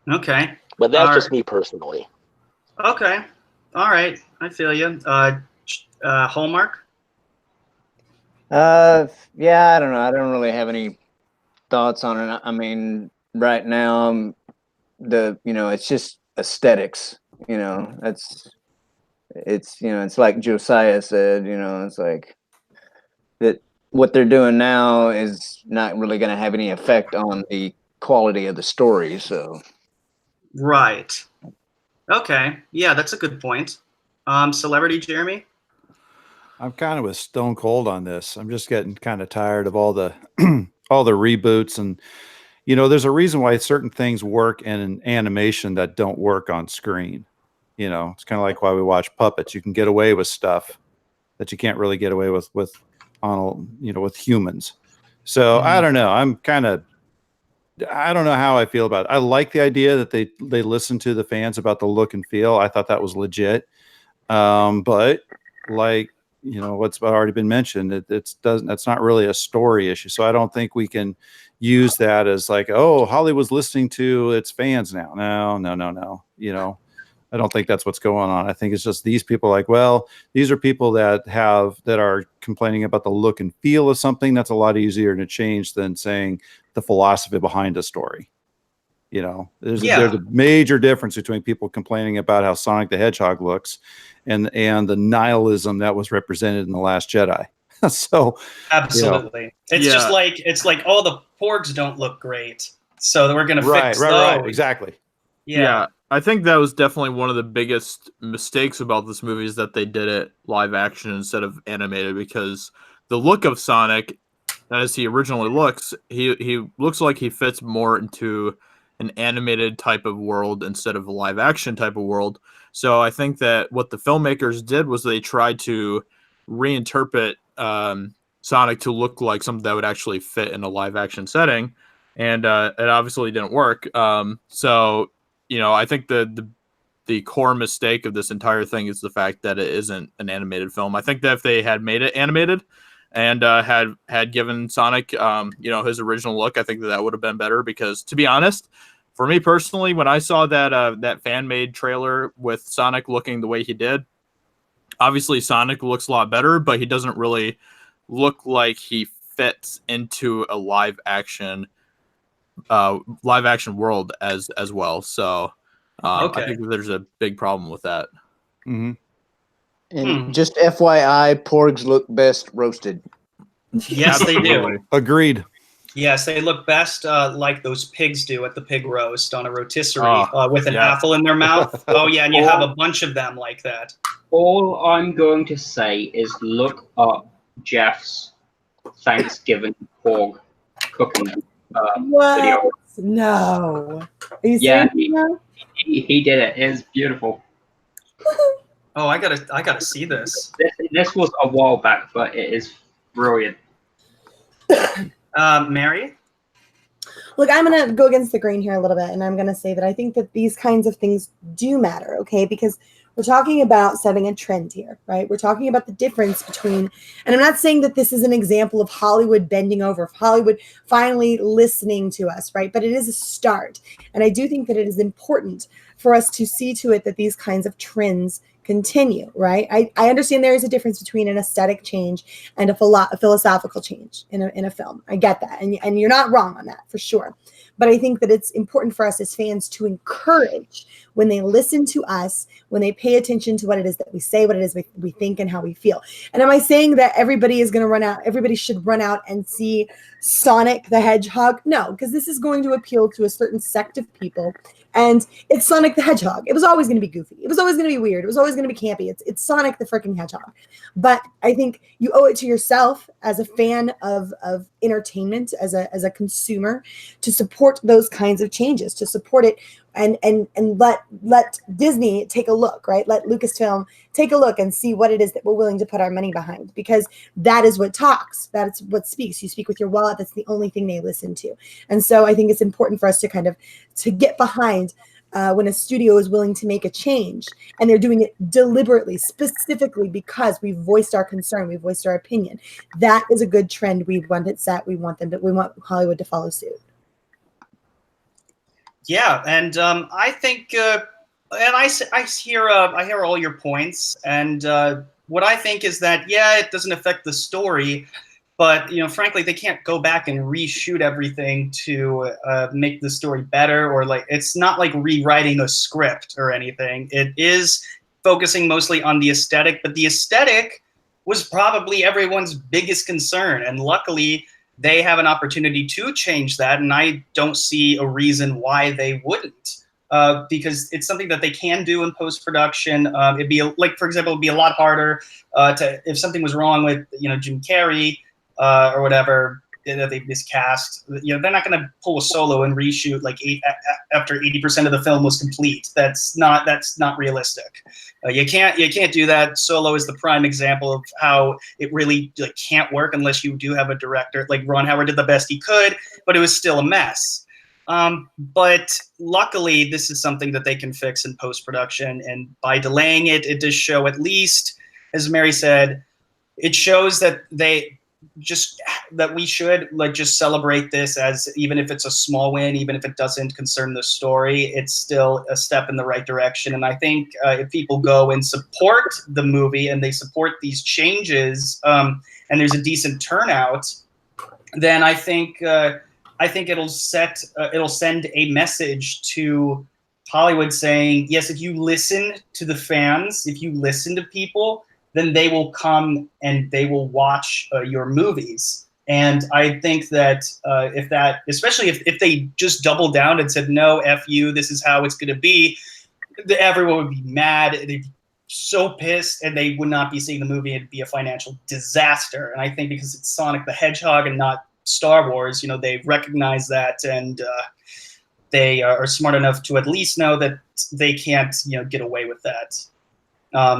Okay. But that's just me personally. Okay. All right. I feel you. Hallmark? Yeah, I don't know. I don't really have any thoughts on it. Right now, it's just aesthetics. It's like Josiah said. It's like that. What they're doing now is not really going to have any effect on the quality of the story. So, right. Okay. Yeah, that's a good point. Celebrity Jeremy? I'm kind of with Stone Cold on this. I'm just getting kind of tired of all the all the reboots, and there's a reason why certain things work in an animation that don't work on screen. It's kind of like why we watch puppets. You can get away with stuff that you can't really get away with on, you know, with humans. So I don't know. I don't know how I feel about it. I like the idea that they listen to the fans about the look and feel. I thought that was legit. But like, you know, what's already been mentioned, that's not really a story issue. So I don't think we can use that as like, oh, Hollywood's listening to its fans now. No. You know, I don't think that's what's going on. I think it's just these people like, well, these are people that are complaining about the look and feel of something. That's a lot easier to change than saying the philosophy behind a story. You know, there's a major difference between people complaining about how Sonic the Hedgehog looks and the nihilism that was represented in The Last Jedi. So absolutely, you know, it's like oh, the porgs don't look great, so we're gonna fix those. Right, exactly. Yeah, I think that was definitely one of the biggest mistakes about this movie, is that they did it live action instead of animated, because the look of Sonic, as he originally looks, he looks like he fits more into an animated type of world instead of a live action type of world. So I think that what the filmmakers did was they tried to reinterpret Sonic to look like something that would actually fit in a live action setting, and it obviously didn't work. So you know, I think the core mistake of this entire thing is the fact that it isn't an animated film. I think that if they had made it animated and had given Sonic you know, his original look, I think that would have been better, because to be honest, for me personally, when I saw that fan-made trailer with Sonic looking the way he did, obviously Sonic looks a lot better, but he doesn't really look like he fits into a live action world as well. So I think that there's a big problem with that. Mm-hmm. And just FYI, porgs look best roasted. Yes, they do. Agreed. Yes, they look best like those pigs do at the pig roast on a rotisserie with an apple in their mouth. Oh, yeah, and you have a bunch of them like that. All I'm going to say is look up Jeff's Thanksgiving porg cooking video. No. Are you Yeah, serious? he did it. It was beautiful. Oh, I gotta see this. This was a while back, but it is brilliant. Mary? Look, I'm going to go against the grain here a little bit, and I'm going to say that I think that these kinds of things do matter, okay? Because we're talking about setting a trend here, right? We're talking about the difference between, and I'm not saying that this is an example of Hollywood bending over, Hollywood finally listening to us, right? But it is a start. And I do think that it is important for us to see to it that these kinds of trends continue, right? I understand there is a difference between an aesthetic change and a philosophical change in a film. I get that. And you're not wrong on that, for sure. But I think that it's important for us as fans to encourage, when they listen to us, when they pay attention to what it is that we say, what it is we think, and how we feel. And am I saying that everybody is going to run out, everybody should run out and see Sonic the Hedgehog? No, because this is going to appeal to a certain sect of people. And it's Sonic the Hedgehog. It was always going to be goofy. It was always going to be weird. It was always going to be campy. It's Sonic the freaking Hedgehog. But I think you owe it to yourself as a fan of entertainment, as a consumer, to support those kinds of changes, to support it and let Disney take a look, right? Let Lucasfilm take a look and see what it is that we're willing to put our money behind, because that is what talks. That's what speaks. You speak with your wallet. That's the only thing they listen to. And so I think it's important for us to get behind when a studio is willing to make a change, and they're doing it deliberately, specifically because we voiced our concern, we voiced our opinion. That is a good trend. We want it set. We want Hollywood to follow suit. Yeah, and I think, and I hear all your points, and what I think is that it doesn't affect the story, but frankly, they can't go back and reshoot everything to make the story better, or it's not like rewriting a script or anything. It is focusing mostly on the aesthetic, but the aesthetic was probably everyone's biggest concern, and luckily they have an opportunity to change that, and I don't see a reason why they wouldn't, because it's something that they can do in post-production. It'd be for example, it'd be a lot harder if something was wrong with Jim Carrey or whatever. they've miscast. You know, they're not going to pull a Solo and reshoot like after 80% of the film was complete. That's not realistic. You can't do that. Solo is the prime example of how it really like can't work unless you do have a director. Like Ron Howard did the best he could, but it was still a mess. But luckily, this is something that they can fix in post-production, and by delaying it, it does show, at least, as Mary said, it shows that we should like just celebrate this as, even if it's a small win, even if it doesn't concern the story, it's still a step in the right direction. And I think if people go and support the movie and they support these changes, and there's a decent turnout, then I think it'll send a message to Hollywood saying, yes, if you listen to the fans, if you listen to people, then they will come and they will watch your movies. And I think that especially if they just doubled down and said, no, F you, this is how it's going to be, everyone would be mad. They'd be so pissed, and they would not be seeing the movie. It'd be a financial disaster. And I think because it's Sonic the Hedgehog and not Star Wars, you know, they recognize that, and they are smart enough to at least know that they can't, you know, get away with that.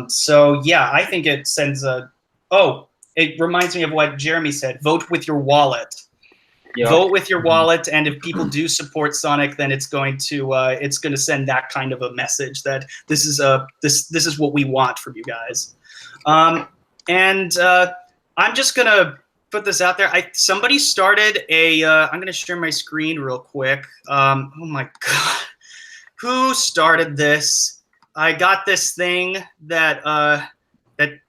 So yeah, I think it sends it reminds me of what Jeremy said, vote with your wallet. Yeah. Vote with your wallet, and if people do support Sonic, then it's going to send that kind of a message that this is what we want from you guys. I'm just gonna put this out there. Somebody started I'm gonna share my screen real quick. Oh my God, who started this? I got this thing that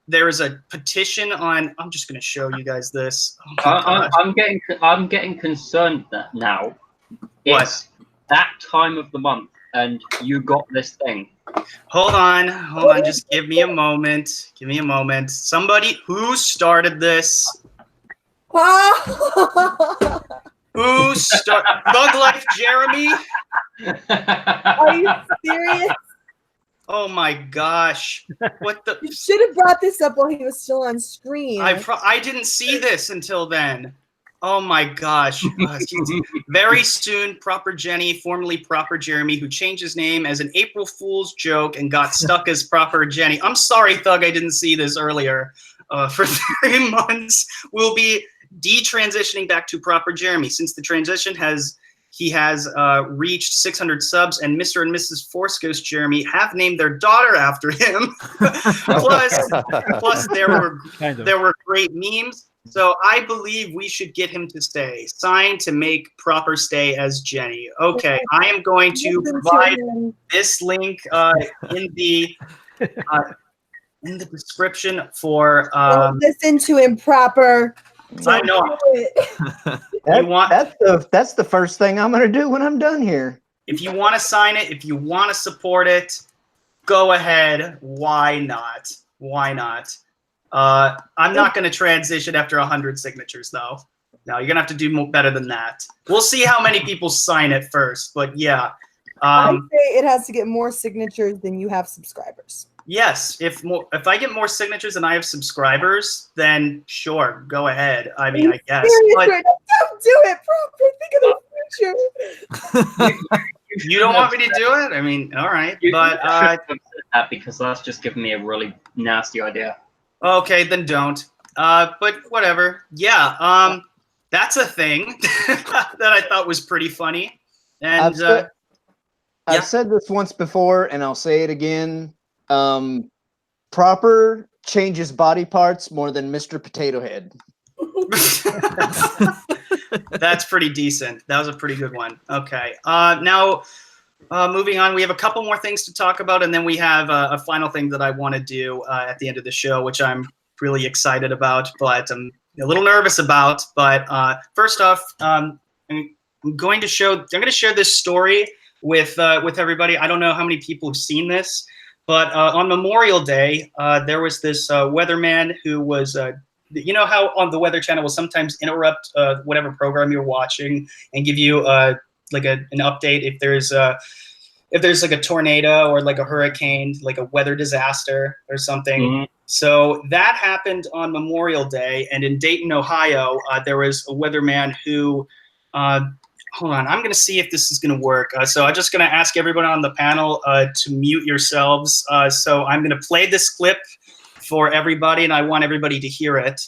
there is a petition on. I'm just going to show you guys this. Oh I'm getting concerned that now. It's that time of the month, and you got this thing. Hold on. Just give me a moment. Somebody who started this. Who started Thug Life Jeremy? Are you serious? Oh my gosh! What the? You should have brought this up while he was still on screen. I didn't see this until then. Oh my gosh! Very soon, Proper Jenny, formerly Proper Jeremy, who changed his name as an April Fool's joke and got stuck as Proper Jenny. I'm sorry, Thug, I didn't see this earlier. For 3 months, will be detransitioning back to Proper Jeremy since the transition he has reached 600 subs, and Mr. and Mrs. ForceGhost Jeremy have named their daughter after him. plus there were great memes. So I believe we should get him to stay. Sign to make Proper stay as Jenny. Okay, I am going to provide this link in the description for. Listen to him, Proper. I know. That's the first thing I'm going to do when I'm done here. If you want to sign it, if you want to support it, go ahead. Why not? I'm not going to transition after 100 signatures, though. No, you're going to have to do better than that. We'll see how many people sign it first, but yeah. I say it has to get more signatures than you have subscribers. Yes, if I get more signatures than I have subscribers, then sure, go ahead. I mean, I guess. But right? Don't do it, Proper. Think of the future. You don't want me to do it? I mean, all right. But that because that's just given me a really nasty idea. Okay, then don't. But whatever. Yeah. That's a thing that I thought was pretty funny. And I've said this once before, and I'll say it again. Proper changes body parts more than Mr. Potato Head. That's pretty decent. That was a pretty good one. Okay. Now, moving on, we have a couple more things to talk about, and then we have a final thing that I want to do at the end of the show, which I'm really excited about, but I'm a little nervous about. But first off, I'm going to share this story with everybody. I don't know how many people have seen this. But on Memorial Day, there was this weatherman who was, you know how on the Weather Channel will sometimes interrupt whatever program you're watching and give you like an update if there's if there's like a tornado or like a hurricane, like a weather disaster or something. Mm-hmm. So that happened on Memorial Day, and in Dayton, Ohio, there was a weatherman who. Hold on, I'm going to see if this is going to work. So I'm just going to ask everyone on the panel to mute yourselves. So I'm going to play this clip for everybody, and I want everybody to hear it.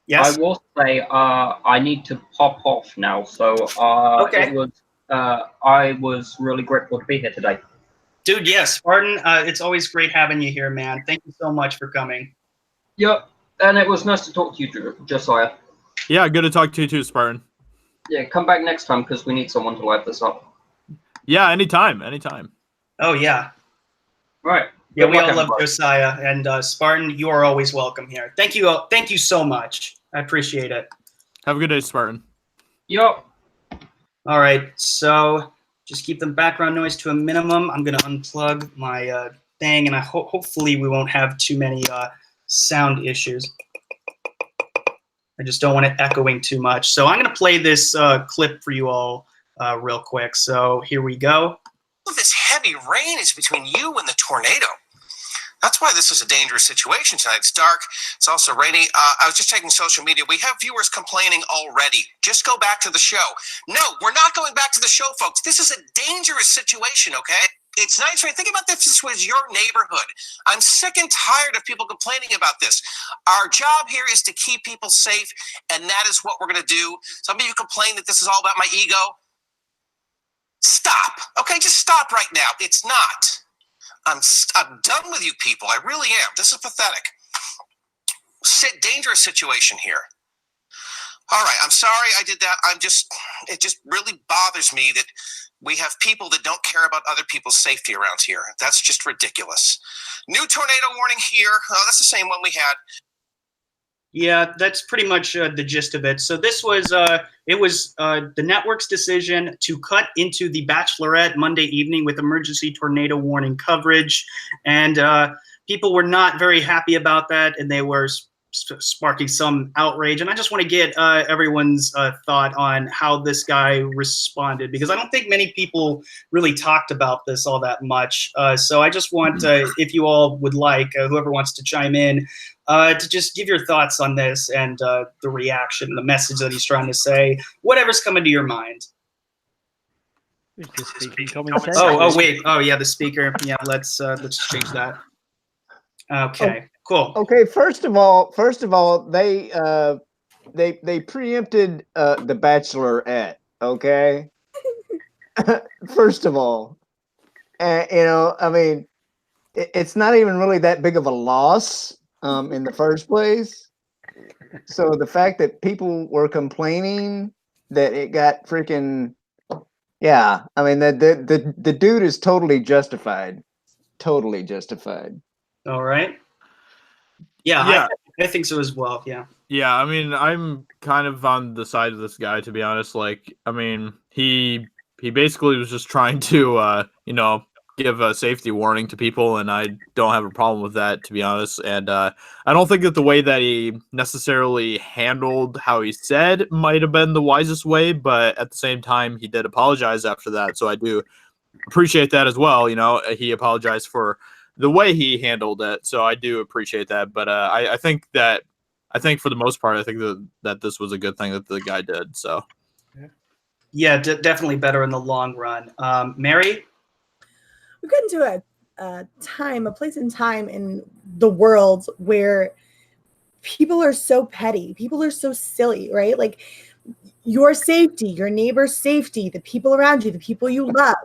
Yes? I will say I need to pop off now. So okay. I was really grateful to be here today. Dude, yes, Spartan, it's always great having you here, man. Thank you so much for coming. Yep, and it was nice to talk to you, Josiah. Yeah, good to talk to you too, Spartan. Yeah, come back next time because we need someone to light this up. Yeah, anytime. Oh, yeah. All right. Yeah, we all love Josiah, and Spartan, you are always welcome here. Thank you so much. I appreciate it. Have a good day, Spartan. Yup. All right, so just keep the background noise to a minimum. I'm going to unplug my thing, and hopefully we won't have too many sound issues. I just don't want it echoing too much. So I'm going to play this clip for you all real quick. So here we go. This heavy rain is between you and the tornado. That's why this is a dangerous situation tonight. It's dark. It's also rainy. I was just checking social media. We have viewers complaining already. Just go back to the show. No, we're not going back to the show, folks. This is a dangerous situation, okay? It's nice, right? Think about this was your neighborhood. I'm sick and tired of people complaining about this. Our job here is to keep people safe, and that is what we're going to do. Some of you complain that this is all about my ego. Stop, okay? Just stop right now. It's not. I'm done with you people. I really am. This is pathetic. Dangerous situation here. All right, I'm sorry I did that. It just really bothers me that we have people that don't care about other people's safety around here. That's just ridiculous. New tornado warning here. Oh, that's the same one we had. Yeah, that's pretty much the gist of it. So this was, the network's decision to cut into The Bachelorette Monday evening with emergency tornado warning coverage. And people were not very happy about that, and they were sparking some outrage. And I just want to get everyone's thought on how this guy responded, because I don't think many people really talked about this all that much. So I just want, if you all would like, whoever wants to chime in, to just give your thoughts on this and the reaction, the message that he's trying to say, whatever's coming to your mind. Oh, wait. Oh, yeah, the speaker. Yeah, let's change that. Okay. Cool. Okay. First of all, they preempted the Bachelorette. Okay. First of all, I mean, it's not even really that big of a loss in the first place. So the fact that people were complaining that it got freaking, yeah, I mean, the dude is totally justified. Totally justified. All right. Yeah. I think so as well. Yeah. Yeah, I mean, I'm kind of on the side of this guy, to be honest. Like, I mean, he basically was just trying to, give a safety warning to people, and I don't have a problem with that, to be honest. And I don't think that the way that he necessarily handled how he said might have been the wisest way, but at the same time, he did apologize after that, so I do appreciate that as well. He apologized for the way he handled it, so I do appreciate that. But I think for the most part, I think that this was a good thing that the guy did. So, yeah, definitely better in the long run. Mary, we got into a place in time in the world where people are so petty, people are so silly, right? Like your safety, your neighbor's safety, the people around you, the people you love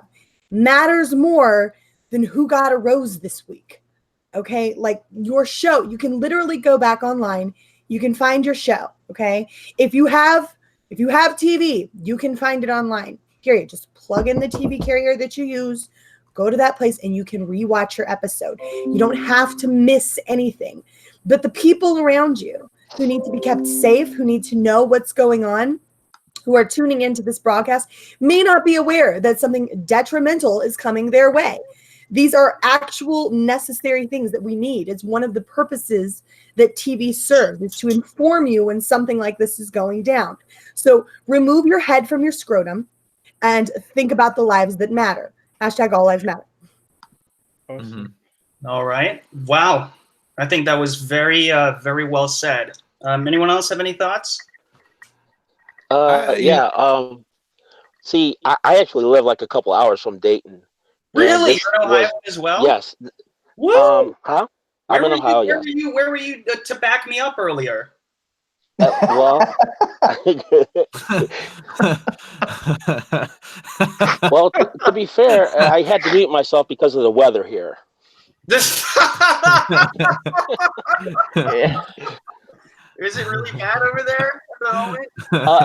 matters more than who got a rose this week. Okay. Like your show, you can literally go back online. You can find your show. Okay. If you have TV, you can find it online. Here, just plug in the TV carrier that you use, go to that place, and you can rewatch your episode. You don't have to miss anything. But the people around you who need to be kept safe, who need to know what's going on, who are tuning into this broadcast, may not be aware that something detrimental is coming their way. These are actual necessary things that we need. It's one of the purposes that TV serves, is to inform you when something like this is going down. So remove your head from your scrotum and think about the lives that matter. Hashtag all lives matter. All right. Wow. I think that was very, very well said. Anyone else have any thoughts? See, I actually live like a couple hours from Dayton. Really? You're in Ohio as well? Yes. Woo! Huh? I'm in Ohio, yes. Where were you to back me up earlier? Well, well, to be fair, I had to mute myself because of the weather here. Is it really bad over there at the moment?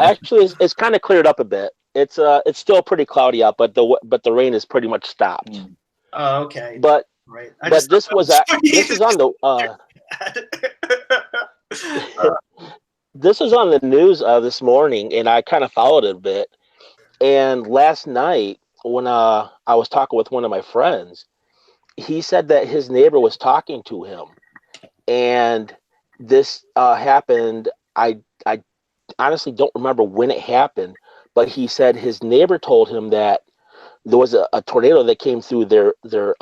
Actually, it's kind of cleared up a bit. It's still pretty cloudy out, but the rain is pretty much stopped. Oh, okay. But right. This is on the this is on the news this morning, and I kind of followed it a bit. And last night, when I was talking with one of my friends, he said that his neighbor was talking to him, and this happened. I honestly don't remember when it happened, but he said his neighbor told him that there was a tornado that came through their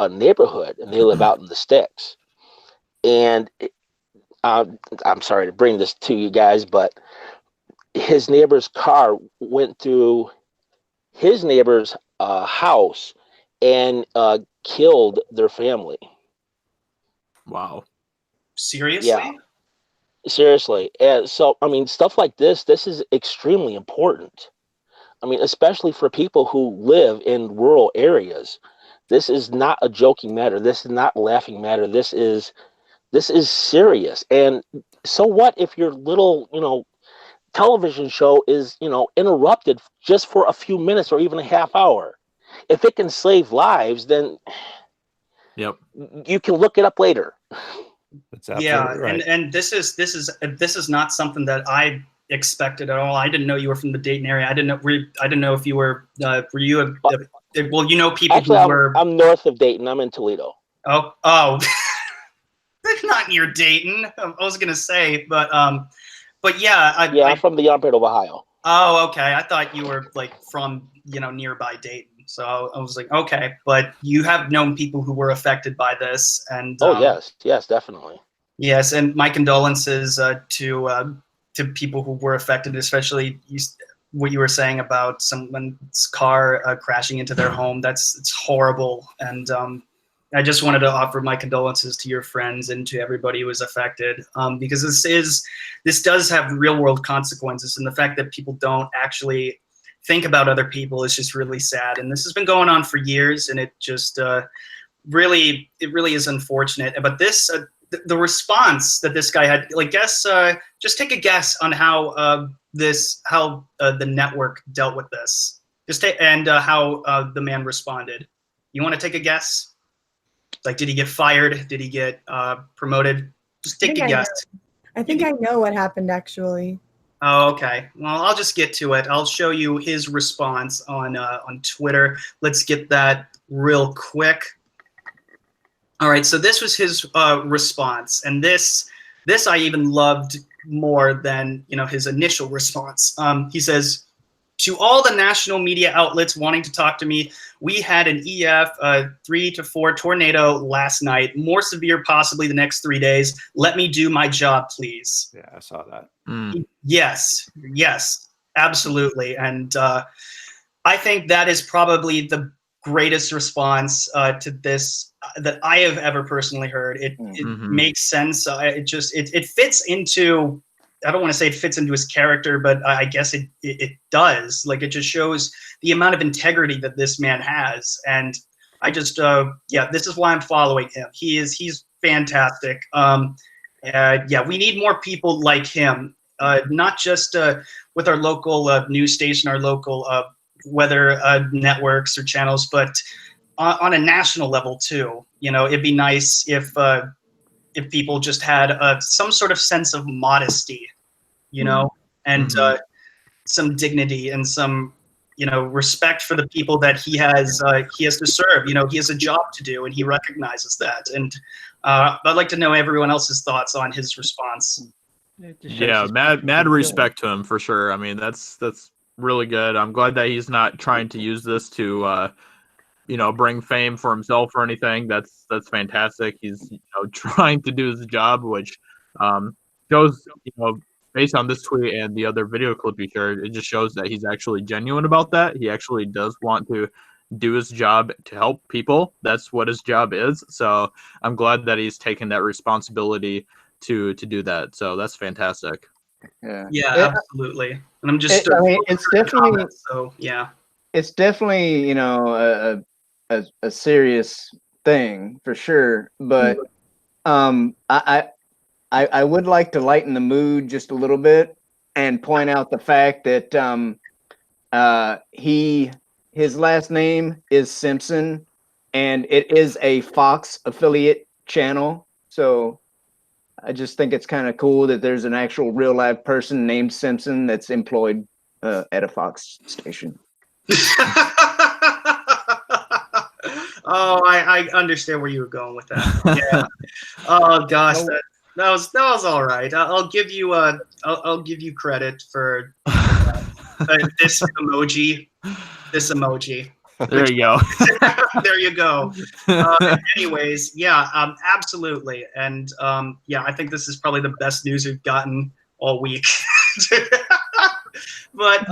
neighborhood, and they live out in the sticks. And I'm sorry to bring this to you guys, but his neighbor's car went through his neighbor's house and killed their family. Wow. Seriously? Yeah. Seriously. And so, I mean, stuff like this is extremely important. I mean, especially for people who live in rural areas. This is not a joking matter. This is not a laughing matter. This is serious. And so what if your little, television show is, interrupted just for a few minutes or even a half hour? If it can save lives, then you can look it up later. That's absolutely right. And this is not something that I expected at all. I didn't know you were from the Dayton area. I didn't know if you were were you people Actually, who were. I'm north of Dayton. I'm in Toledo. Oh. That's not near Dayton. I was gonna say, but yeah. I'm from the armpit of Ohio. Oh, okay. I thought you were like from nearby Dayton. So I was like, okay, but you have known people who were affected by this, and yes, definitely. Yes, and my condolences to people who were affected, especially what you were saying about someone's car crashing into their home. It's horrible, and I just wanted to offer my condolences to your friends and to everybody who was affected, because this does have real world consequences, and the fact that people don't actually think about other people is just really sad. And this has been going on for years, and it just really is unfortunate. But this the response that this guy had, just take a guess on how the network dealt with this. How the man responded. You want to take a guess? Like, did he get fired? Did he get promoted? Just take a guess. I think I know what happened, actually. Oh, okay. Well, I'll just get to it. I'll show you his response on Twitter. Let's get that real quick. All right. So this was his response, and this I even loved more than his initial response. He says, "To all the national media outlets wanting to talk to me, we had an EF 3 to 4 tornado last night, more severe possibly the next 3 days. Let me do my job, please." Yeah, I saw that. Yes, absolutely. And I think that is probably the greatest response to this that I have ever personally heard. It makes sense. It fits into, I don't want to say it fits into his character, but I guess it does. Like, it just shows the amount of integrity that this man has. And I just, this is why I'm following him. He's fantastic. We need more people like him, not just with our local news station, our local weather networks or channels, but on a national level too. It'd be nice if people just had some sort of sense of modesty, and some dignity and some, respect for the people that he has to serve. He has a job to do, and he recognizes that. And I'd like to know everyone else's thoughts on his response. Yeah, mad respect to him for sure. I mean, that's really good. I'm glad that he's not trying to use this to bring fame for himself or anything. That's fantastic. He's trying to do his job, which shows, based on this tweet and the other video clip you shared, it just shows that he's actually genuine about that. He actually does want to do his job to help people. That's what his job is. So I'm glad that he's taken that responsibility to do that. So that's fantastic. Yeah, absolutely. And I'm just it's definitely comments, so yeah. It's definitely, a serious thing for sure. But I would like to lighten the mood just a little bit and point out the fact that his last name is Simpson, and it is a Fox affiliate channel. So I just think it's kind of cool that there's an actual real live person named Simpson that's employed at a Fox station. Oh, I understand where you were going with that. Yeah. Oh gosh, that was all right. I'll give you credit for this emoji. This emoji. There you go. There you go. Anyways, yeah, absolutely, and I think this is probably the best news we've gotten all week. But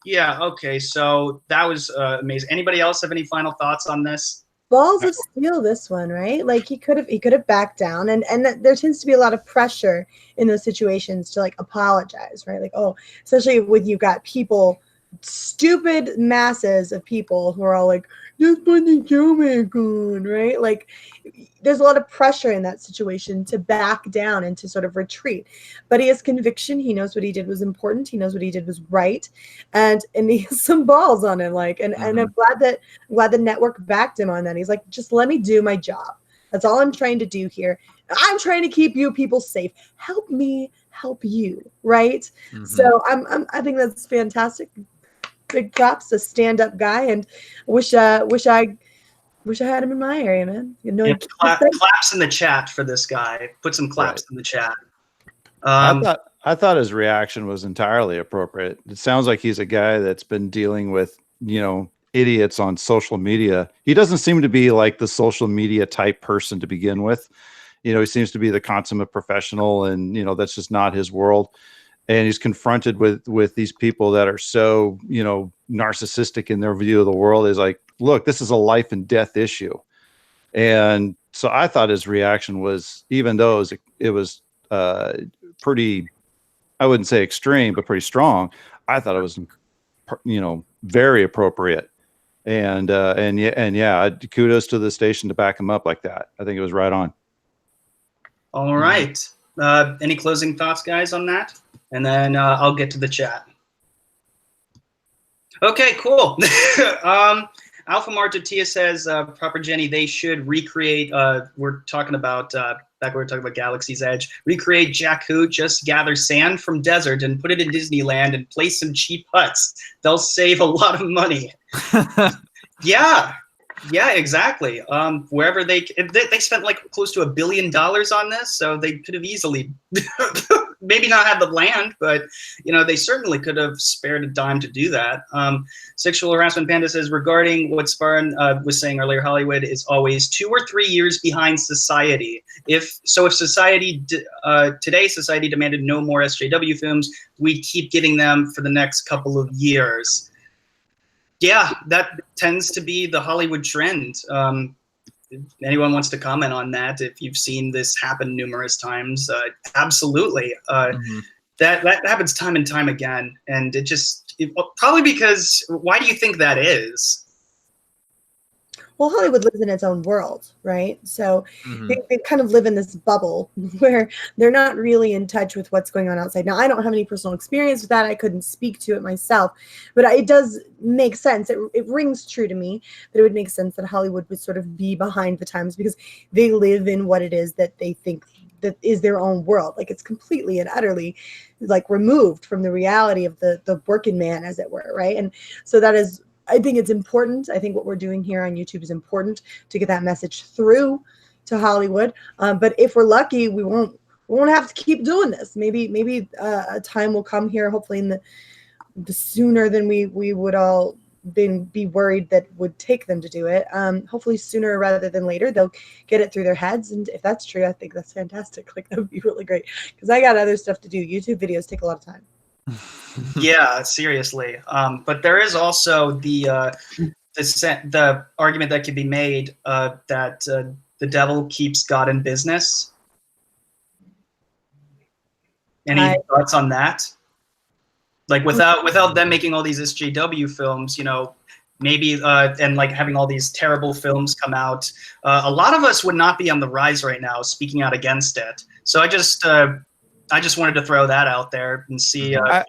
yeah, okay, so that was amazing. Anybody else have any final thoughts on this? Balls of steel, this one, right? Like he could have backed down, and there tends to be a lot of pressure in those situations to like apologize, right? Like, oh, especially when you've got people, stupid masses of people who are all like, just put the Shellback on, right? Like, there's a lot of pressure in that situation to back down and to sort of retreat. But he has conviction. He knows what he did was important. He knows what he did was right, and he has some balls on him. Like, and I'm glad the network backed him on that. He's like, just let me do my job. That's all I'm trying to do here. I'm trying to keep you people safe. Help me help you, right? So I think that's fantastic. Big props, a stand-up guy, and wish I had him in my area, man. Claps in the chat for this guy. Put some claps in the chat. I thought his reaction was entirely appropriate. It sounds like he's a guy that's been dealing with idiots on social media. He doesn't seem to be like the social media type person to begin with. He seems to be the consummate professional, and that's just not his world. And he's confronted with these people that are so, narcissistic in their view of the world. Is like, look, this is a life and death issue. And so I thought his reaction was, even though it was pretty, I wouldn't say extreme, but pretty strong. I thought it was, very appropriate. And yeah, kudos to the station to back him up like that. I think it was right on. All right. Any closing thoughts, guys, on that? And then I'll get to the chat. Okay, cool. Alpha Martatia says, Proper Jenny, they should recreate, we're talking about, back when we were talking about Galaxy's Edge, recreate Jakku, just gather sand from desert and put it in Disneyland and place some cheap huts. They'll save a lot of money. Yeah, exactly. Wherever they spent like close to $1 billion on this, so they could have easily maybe not had the land, but they certainly could have spared a dime to do that. Sexual Harassment Panda says, regarding what Spartan was saying earlier, Hollywood is always 2 or 3 years behind society. If society today society demanded no more SJW films, we'd keep getting them for the next couple of years. Yeah, that tends to be the Hollywood trend. If anyone wants to comment on that, if you've seen this happen numerous times, absolutely. That happens time and time again. And probably because, why do you think that is? Well, Hollywood lives in its own world, right? So they kind of live in this bubble where they're not really in touch with what's going on outside. Now, I don't have any personal experience with that. I couldn't speak to it myself, but it does make sense. It rings true to me that it would make sense that Hollywood would sort of be behind the times because they live in what it is that they think that is their own world. Like, it's completely and utterly like removed from the reality of the working man, as it were, right? And so that is, I think it's important. I think what we're doing here on YouTube is important to get that message through to Hollywood. But if we're lucky, we won't have to keep doing this. Maybe a time will come here, hopefully in the the sooner than we would all be worried that would take them to do it. Hopefully sooner rather than later, they'll get it through their heads. And if that's true, I think that's fantastic. Like, that would be really great, because I got other stuff to do. YouTube videos take a lot of time. Yeah, seriously. But there is also the argument that can be made that the devil keeps God in business. Any thoughts on that? Like, without them making all these SJW films, you know, maybe and like having all these terrible films come out, a lot of us would not be on the rise right now, speaking out against it. So I just wanted to throw that out there and see. I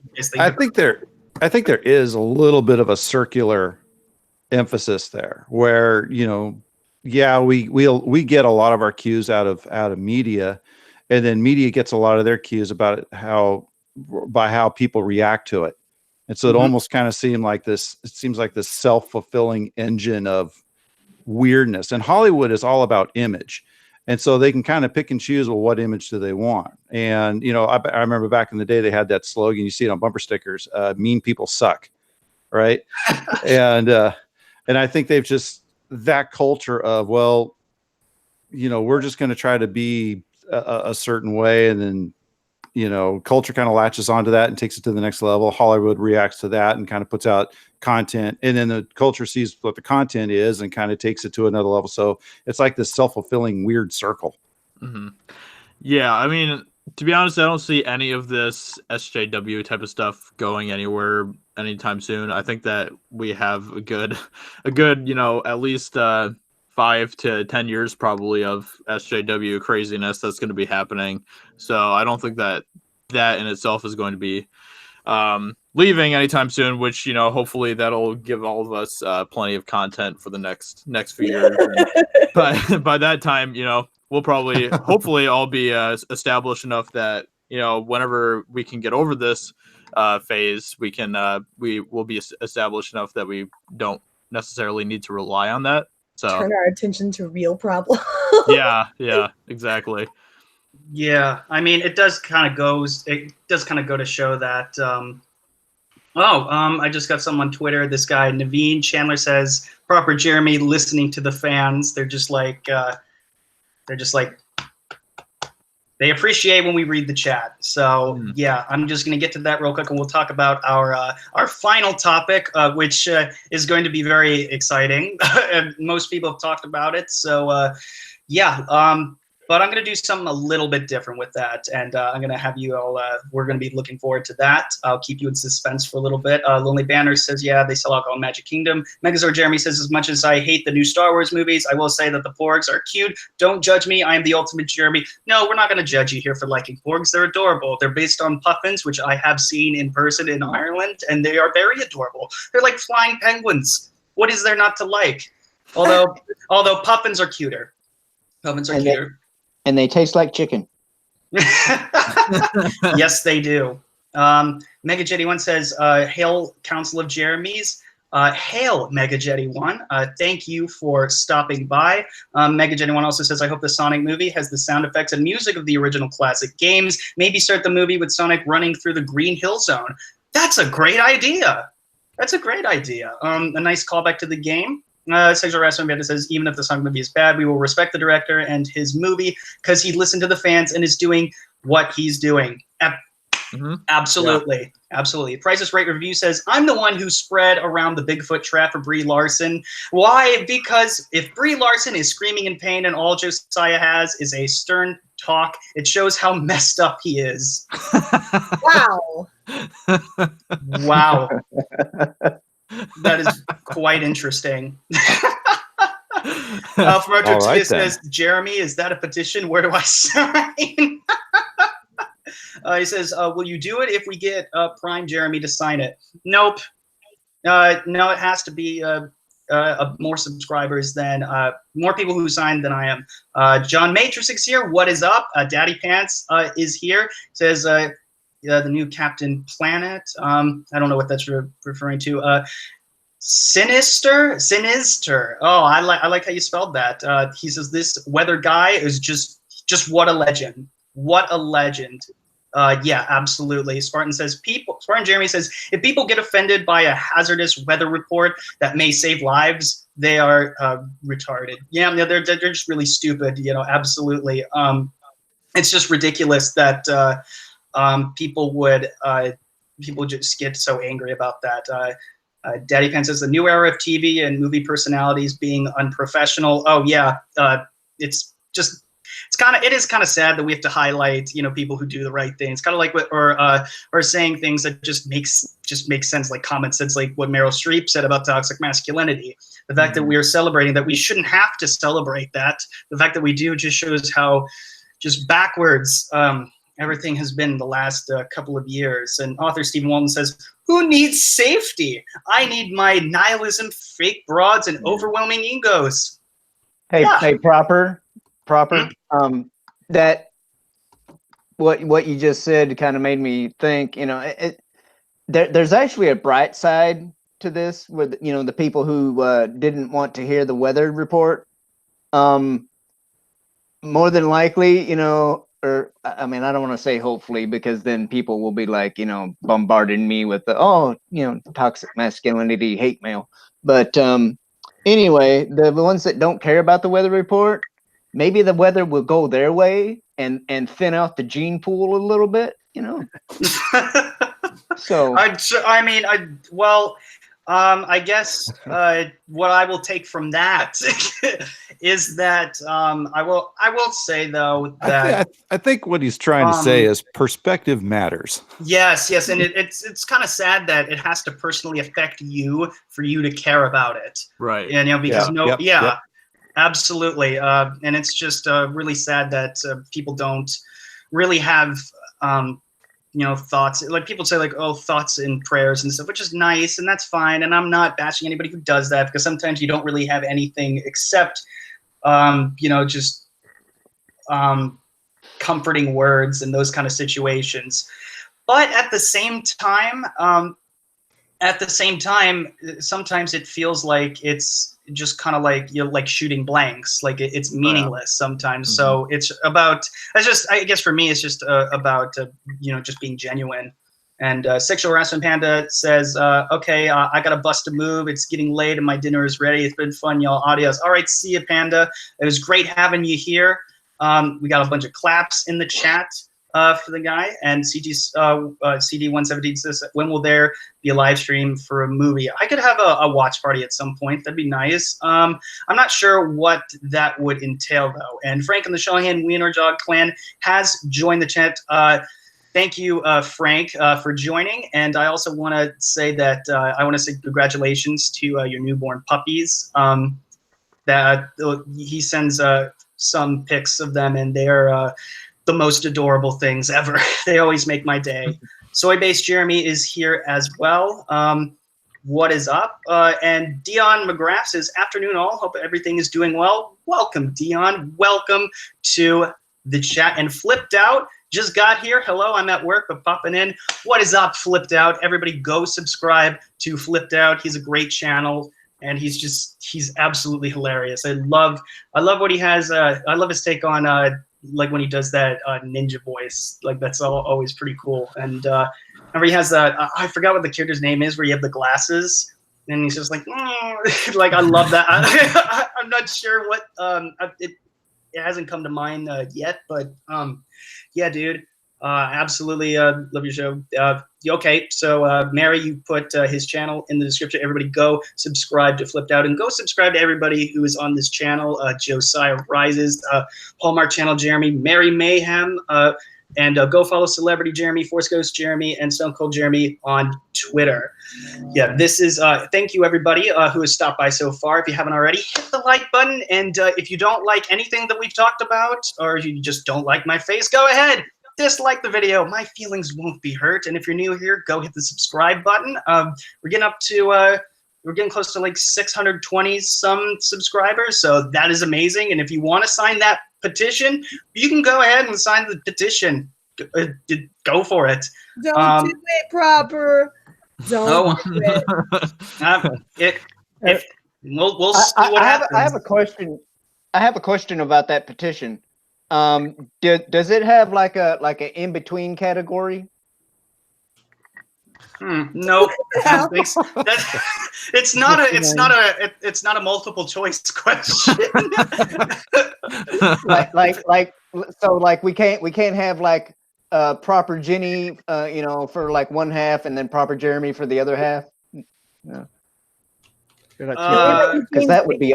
think there is a little bit of a circular emphasis there, where, you know, yeah, we get a lot of our cues out of media, and then media gets a lot of their cues about by how people react to it. And so it almost kind of seems like this self-fulfilling engine of weirdness. And Hollywood is all about image. And so they can kind of pick and choose, well, what image do they want? And, you know, I remember back in the day, they had that slogan, you see it on bumper stickers, mean people suck. Right. And I think they've just, that culture of, well, you know, we're just going to try to be a certain way, and then, you know, culture kind of latches onto that and takes it to the next level. Hollywood reacts to that and kind of puts out content, and then the culture sees what the content is and kind of takes it to another level. So it's like this self-fulfilling weird circle. Mm-hmm. Yeah, I mean, to be honest, I don't see any of this SJW type of stuff going anywhere anytime soon. I think that we have a good, you know, at least 5 to 10 years probably of SJW craziness that's going to be happening. So I don't think that in itself is going to be leaving anytime soon, which, you know, hopefully that'll give all of us plenty of content for the next few years. But by that time, you know, we'll probably hopefully all be established enough that, you know, whenever we can get over this phase, we will be established enough that we don't necessarily need to rely on that. So turn our attention to real problems. yeah, exactly. Yeah, I mean, it does kind of go to show that. I just got some on Twitter. This guy Naveen Chandler says, "Proper Jeremy listening to the fans. They're just like they appreciate when we read the chat." So yeah, I'm just gonna get to that real quick, and we'll talk about our final topic, which is going to be very exciting. And most people have talked about it. So but I'm going to do something a little bit different with that, and I'm going to have you all, we're going to be looking forward to that. I'll keep you in suspense for a little bit. Lonely Banner says, yeah, they sell alcohol in Magic Kingdom. Megazord Jeremy says, as much as I hate the new Star Wars movies, I will say that the Porgs are cute. Don't judge me. I am the ultimate Jeremy. No, we're not going to judge you here for liking Porgs. They're adorable. They're based on puffins, which I have seen in person in Ireland, and they are very adorable. They're like flying penguins. What is there not to like? Although puffins are cuter. Puffins are cuter. And they taste like chicken. Yes, they do. MegaJetty1 says, hail Council of Jeremys. Hail MegaJetty1. Thank you for stopping by. MegaJetty1 also says, I hope the Sonic movie has the sound effects and music of the original classic games. Maybe start the movie with Sonic running through the Green Hill Zone. That's a great idea. A nice callback to the game. Sexual harassment Bandit says, even if the Sonic movie is bad, we will respect the director and his movie because he listened to the fans and is doing what he's doing. Absolutely. Yeah. Absolutely. Price is Right Review says, I'm the one who spread around the Bigfoot trap for Brie Larson. Why? Because if Brie Larson is screaming in pain and all Josiah has is a stern talk, it shows how messed up he is. Wow. Wow. That is quite interesting. Alfredo Tia says, Jeremy, is that a petition? Where do I sign? He says, will you do it if we get Prime Jeremy to sign it? Nope. No, it has to be more subscribers than more people who signed than I am. John Matrix is here. What is up? Daddy Pants is here. Says, the new Captain Planet. I don't know what that's referring to. Sinister. Oh, I like how you spelled that. He says this weather guy is just what a legend. What a legend. Yeah, absolutely. Spartan Jeremy says, if people get offended by a hazardous weather report that may save lives, they are retarded. Yeah, they're just really stupid. Absolutely. It's just ridiculous that people just get so angry about that. Daddy Pen says, the new era of TV and movie personalities being unprofessional. Oh yeah, it is kind of sad that we have to highlight, people who do the right thing. It's kind of like or saying things that just makes sense, like common sense, like what Meryl Streep said about toxic masculinity. The fact that we are celebrating that, we shouldn't have to celebrate that. The fact that we do just shows how just backwards everything has been the last couple of years. And author Stephen Walton says, who needs safety? I need my nihilism, fake broads, and overwhelming egos. Hey, Yeah. hey, proper. That what you just said kind of made me think. There's actually a bright side to this, with the people who didn't want to hear the weather report. More than likely, or I mean, I don't want to say hopefully, because then people will be like, bombarding me with the toxic masculinity hate mail. But anyway, the ones that don't care about the weather report, maybe the weather will go their way and thin out the gene pool a little bit, So I guess what I will take from that is that I will say though that I think what he's trying to say is perspective matters. Yes, and it's kind of sad that it has to personally affect you for you to care about it, Right? Because Yep. Absolutely, and it's just really sad that people don't really have thoughts. Like people say, like, thoughts and prayers and stuff, which is nice, and that's fine. And I'm not bashing anybody who does that, because sometimes you don't really have anything except, just comforting words in those kind of situations. But at the same time, sometimes it feels like it's just kind of like like shooting blanks, like it's meaningless sometimes. So it's about, I guess for me, it's just about just being genuine. And Sexual Harassment Panda says, okay, I gotta bust a move. It's getting late and my dinner is ready. It's been fun, y'all. Adios. All right, see you, Panda. It was great having you here. We got a bunch of claps in the chat for the guy. And CD117 says, when will there be a live stream for a movie? I could have a watch party at some point. That'd be nice. I'm not sure what that would entail though. And Frank and the Shellhan Wiener Jog clan has joined the chat. Thank you, Frank, for joining. And I also want to say that I want to say congratulations to your newborn puppies. That he sends some pics of them, and they're the most adorable things ever. They always make my day. Soy-Based Jeremy is here as well. What is up? And Dion McGrath says, afternoon all. Hope everything is doing well. Welcome, Dion. Welcome to the chat. And Flipped Out just got here. Hello, I'm at work, but popping in. What is up, Flipped Out? Everybody go subscribe to Flipped Out. He's a great channel, and he's absolutely hilarious. I love what he has. I love his take on like when he does that ninja voice. Like that's always pretty cool. And remember he has that, I forgot what the character's name is, where you have the glasses and he's just like, like I love that. I'm not sure what, it hasn't come to mind yet, but yeah, dude, absolutely love your show. Okay, so Mary, you put his channel in the description. Everybody go subscribe to Flipped Out, and go subscribe to everybody who is on this channel. Josiah Rises, Hallmark channel Jeremy, Mary Mayhem, and go follow Celebrity Jeremy, ForceGhost Jeremy, and Stone Cold Jeremy on Twitter. Yeah, this is, thank you everybody who has stopped by so far. If you haven't already, hit the like button, and if you don't like anything that we've talked about, or you just don't like my face, go ahead. Dislike the video. My feelings won't be hurt. And if you're new here, go hit the subscribe button. We're getting up to we're getting close to like 620 some subscribers, so that is amazing. And if you want to sign that petition, you can go ahead and sign the petition. Go for it. Don't do it, Proper. Don't do it. We'll see what happens. I have a question. I have a question about that petition. Does it have like an in between category? Nope. I don't think so. It's not a multiple choice question. like we can't have like proper Jenny, for like one half, and then proper Jeremy for the other half. No. Because that would be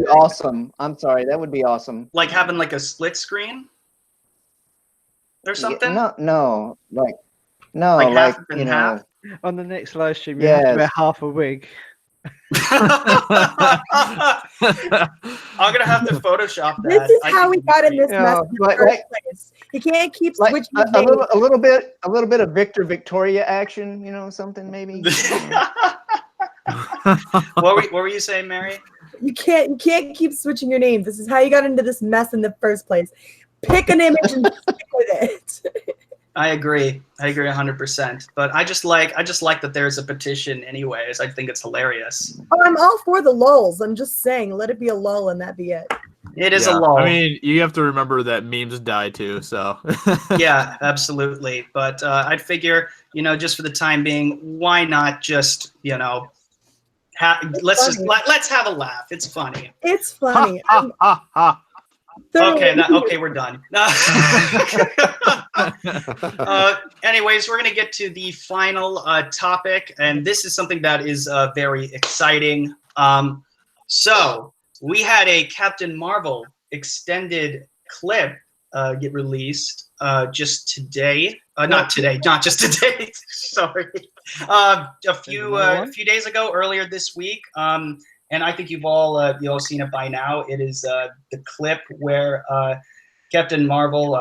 awesome. I'm sorry, that would be awesome. Like having like a split screen or something. No, like half and half. On the next live stream, you have to wear half a wig. I'm gonna have to Photoshop that. This is how we got in this mess in the first place. He can't keep switching. A little bit of Victor Victoria action, something maybe. What were you saying, Mary? You can't keep switching your name. This is how you got into this mess in the first place. Pick an image and stick with it. I agree 100%. But I just like that there's a petition anyways. I think it's hilarious. Oh, I'm all for the lulls. I'm just saying, let it be a lull and that be it. It is a lull. I mean, you have to remember that memes die too, so. Yeah, absolutely. But I'd figure, just for the time being, why not just, let's have a laugh. It's funny. It's funny. Okay, we're done. Anyways, we're gonna get to the final topic, and this is something that is very exciting. So we had a Captain Marvel extended clip get released just today. Not just today. Sorry. A few days ago, earlier this week. And I think you've all seen it by now. It is the clip where Captain Marvel,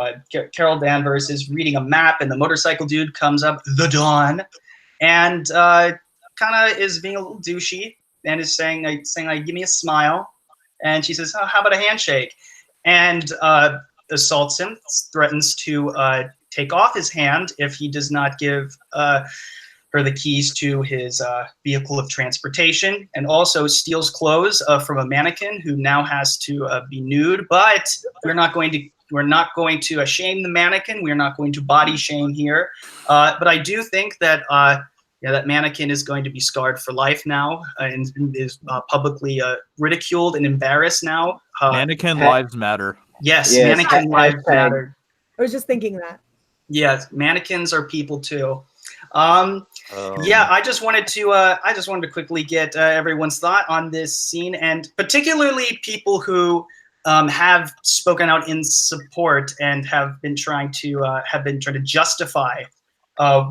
Carol Danvers, is reading a map, and the motorcycle dude comes up, the Dawn, and kind of is being a little douchey and is saying like, give me a smile. And she says, oh, how about a handshake? And assaults him, threatens to take off his hand if he does not give her the keys to his vehicle of transportation, and also steals clothes from a mannequin who now has to be nude. But we're not going to shame the mannequin. We're not going to body shame here. But I do think that that mannequin is going to be scarred for life now, and is publicly ridiculed and embarrassed now. Mannequin lives matter. Yes, mannequin lives matter. I was just thinking that. Yes, mannequins are people too. Yeah, I just wanted to quickly get everyone's thought on this scene, and particularly people who have spoken out in support and have been trying to justify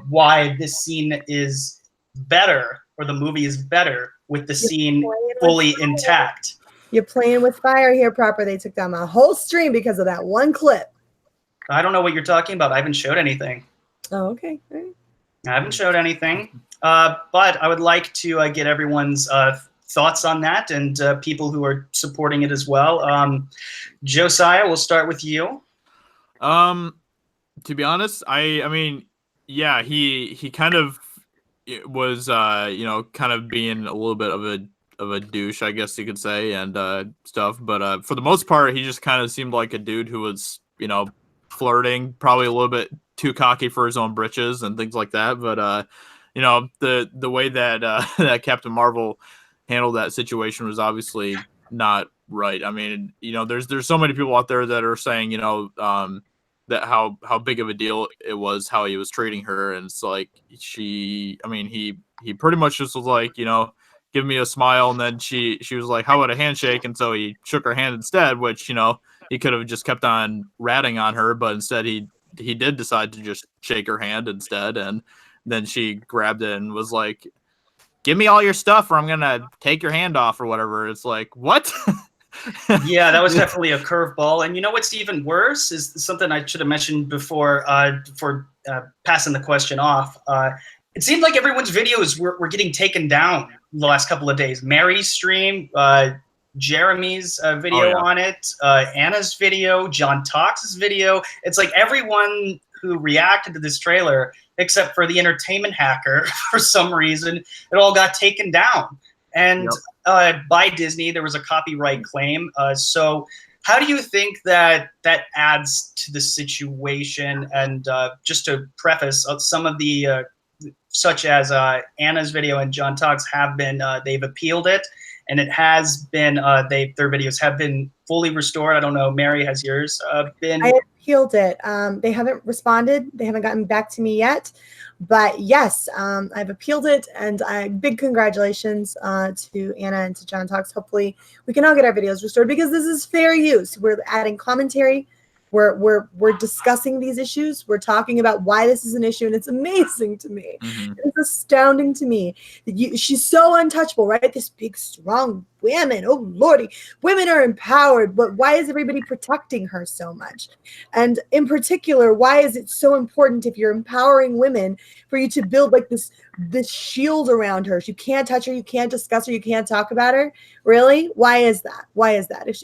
why this scene is better, or the movie is better with the scene fully intact. You're playing with fire here, Proper. They took down my whole stream because of that one clip. I don't know what you're talking about. I haven't showed anything. Oh, okay. All right. I haven't showed anything, but I would like to get everyone's thoughts on that, and people who are supporting it as well. Josiah, we'll start with you. To be honest, I mean, yeah, he kind of was, kind of being a little bit of a douche, I guess you could say, and stuff. But for the most part, he just kind of seemed like a dude who was, flirting, probably a little bit too cocky for his own britches and things like that. But the way that that Captain Marvel handled that situation was obviously not right. I mean, there's so many people out there that are saying, that how big of a deal it was how he was treating her, and it's like he pretty much just was like, give me a smile, and then she was like, how about a handshake? And so he shook her hand instead, which he could have just kept on ratting on her, but instead he did decide to just shake her hand instead, and then she grabbed it and was like, give me all your stuff or I'm gonna take your hand off or whatever. It's like, what? Yeah, that was definitely a curveball. And what's even worse is something I should have mentioned before passing the question off. It seemed like everyone's videos were getting taken down the last couple of days. Mary's stream, Jeremy's video on it, Anna's video, John Tox's video. It's like everyone who reacted to this trailer, except for the entertainment hacker, for some reason, it all got taken down. And by Disney, there was a copyright claim. So How do you think that adds to the situation? And just to preface, some of the such as Anna's video and John Talks have been they've appealed it, and it has been their videos have been fully restored. I don't know, Mary, has yours been? I appealed it. They haven't responded. They haven't gotten back to me yet. But yes, I've appealed it, and big congratulations to Anna and to John Talks. Hopefully, we can all get our videos restored because this is fair use. We're adding commentary. We're discussing these issues. We're talking about why this is an issue, and it's amazing to me. Mhm. It's astounding to me that she's so untouchable, right? This big, strong women. Oh lordy, women are empowered, but why is everybody protecting her so much? And in particular, why is it so important if you're empowering women for you to build like this shield around her? You can't touch her, you can't discuss her, you can't talk about her. Really? Why is that? Why is that? If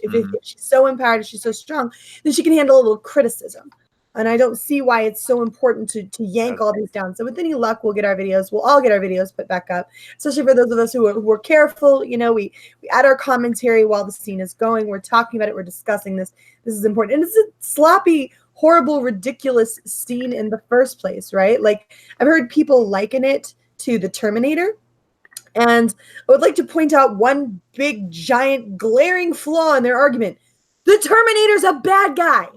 she's so empowered, if she's so strong, then she can handle a little criticism. And I don't see why it's so important to yank all these down. So with any luck, we'll all get our videos put back up, especially for those of us who are careful. You know, we add our commentary while the scene is going. We're talking about it. We're discussing this. This is important. And it's a sloppy, horrible, ridiculous scene in the first place, right? Like, I've heard people liken it to the Terminator. And I would like to point out one big, giant, glaring flaw in their argument. The Terminator's a bad guy.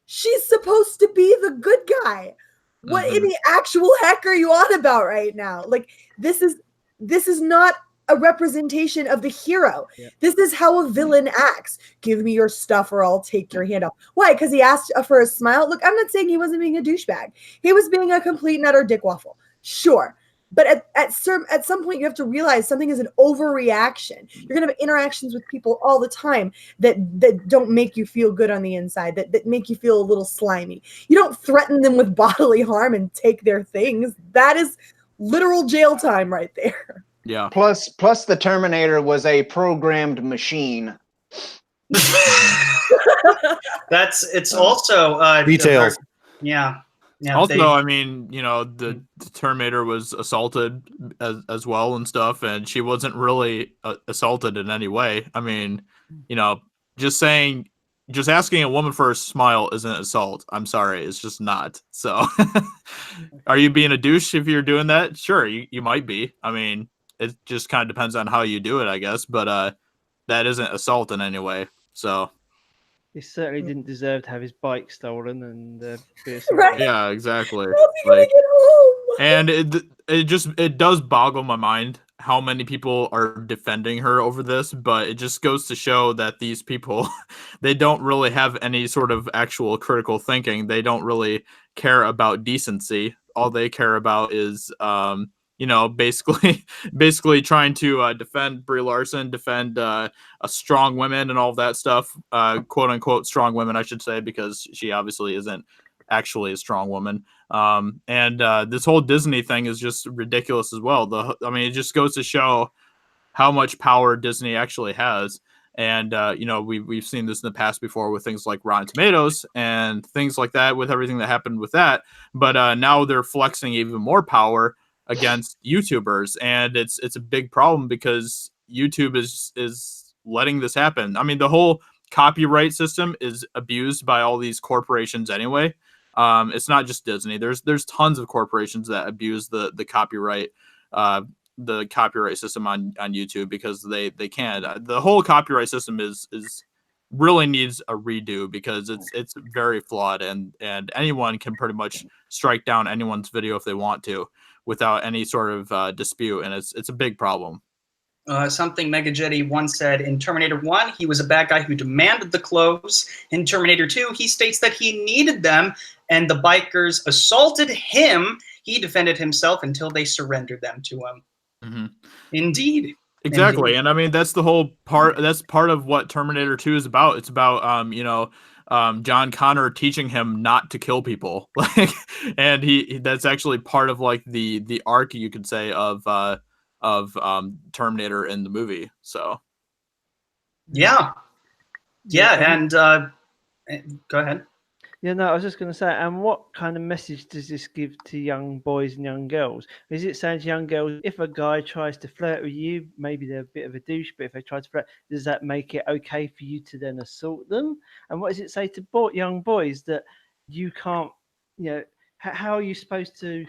She's supposed to be the good guy. What in the actual heck are you on about right now? Like, this is not a representation of the hero. Yeah. This is how a villain acts. Give me your stuff or I'll take your hand off. Why? Because he asked for a smile? Look, I'm not saying he wasn't being a douchebag. He was being a complete and utter dick waffle. Sure. But at some point, you have to realize something is an overreaction. You're going to have interactions with people all the time that don't make you feel good on the inside, that make you feel a little slimy. You don't threaten them with bodily harm and take their things. That is literal jail time right there. Yeah. Plus the Terminator was a programmed machine. It's also details. Yeah. Yeah, also, I mean, you know, the Terminator was assaulted as well and stuff, and she wasn't really assaulted in any way. I mean, you know, just asking a woman for a smile isn't assault. I'm sorry, it's just not. So, are you being a douche if you're doing that? Sure, you might be. I mean, it just kind of depends on how you do it, I guess. But that isn't assault in any way. So. He certainly didn't deserve to have his bike stolen and be Right. Yeah, exactly. Like, get home? And it does boggle my mind how many people are defending her over this, but it just goes to show that these people, they don't really have any sort of actual critical thinking. They don't really care about decency. All they care about is you know, basically trying to defend Brie Larson, defend a strong women and all of that stuff, quote unquote strong women, I should say, because she obviously isn't actually a strong woman. And this whole Disney thing is just ridiculous as well. I mean, it just goes to show how much power Disney actually has. And you know, we've seen this in the past before with things like Rotten Tomatoes and things like that, with everything that happened with that. But now they're flexing even more power against YouTubers, and it's a big problem because YouTube is letting this happen. I mean, the whole copyright system is abused by all these corporations anyway. It's not just Disney. There's tons of corporations that abuse the copyright system on YouTube because they can. The whole copyright system is really needs a redo because it's very flawed, and anyone can pretty much strike down anyone's video if they want to, without any sort of dispute, and it's a big problem. Something Mega Jetty once said in Terminator 1, he was a bad guy who demanded the clothes. In Terminator 2, he states that he needed them, and the bikers assaulted him. He defended himself until they surrendered them to him. Mm-hmm. Indeed. Exactly. Indeed. And I mean, that's the whole part. That's part of what Terminator 2 is about. It's about, you know, John Connor teaching him not to kill people. Like, and that's actually part of like the arc, you could say, of Terminator in the movie. So. Yeah. Yeah. And go ahead. Yeah, no, I was just going to say, and what kind of message does this give to young boys and young girls? Is it saying to young girls, if a guy tries to flirt with you, maybe they're a bit of a douche, but if they try to flirt, does that make it okay for you to then assault them? And what does it say to young boys that you can't, how are you supposed to,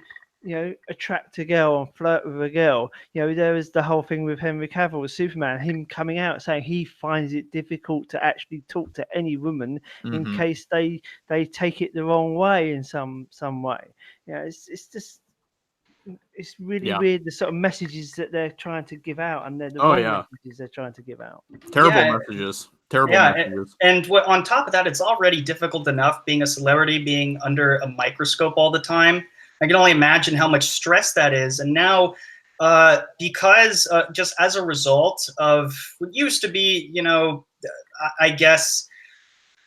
attract a girl and flirt with a girl? There was the whole thing with Henry Cavill with Superman, him coming out saying he finds it difficult to actually talk to any woman in case they take it the wrong way in some way. It's really weird, the sort of messages that they're trying to give out, and they're the wrong messages they're trying to give out. Terrible messages. Messages. And on top of that, it's already difficult enough being a celebrity, being under a microscope all the time. I can only imagine how much stress that is. And now, because just as a result of what used to be, I guess,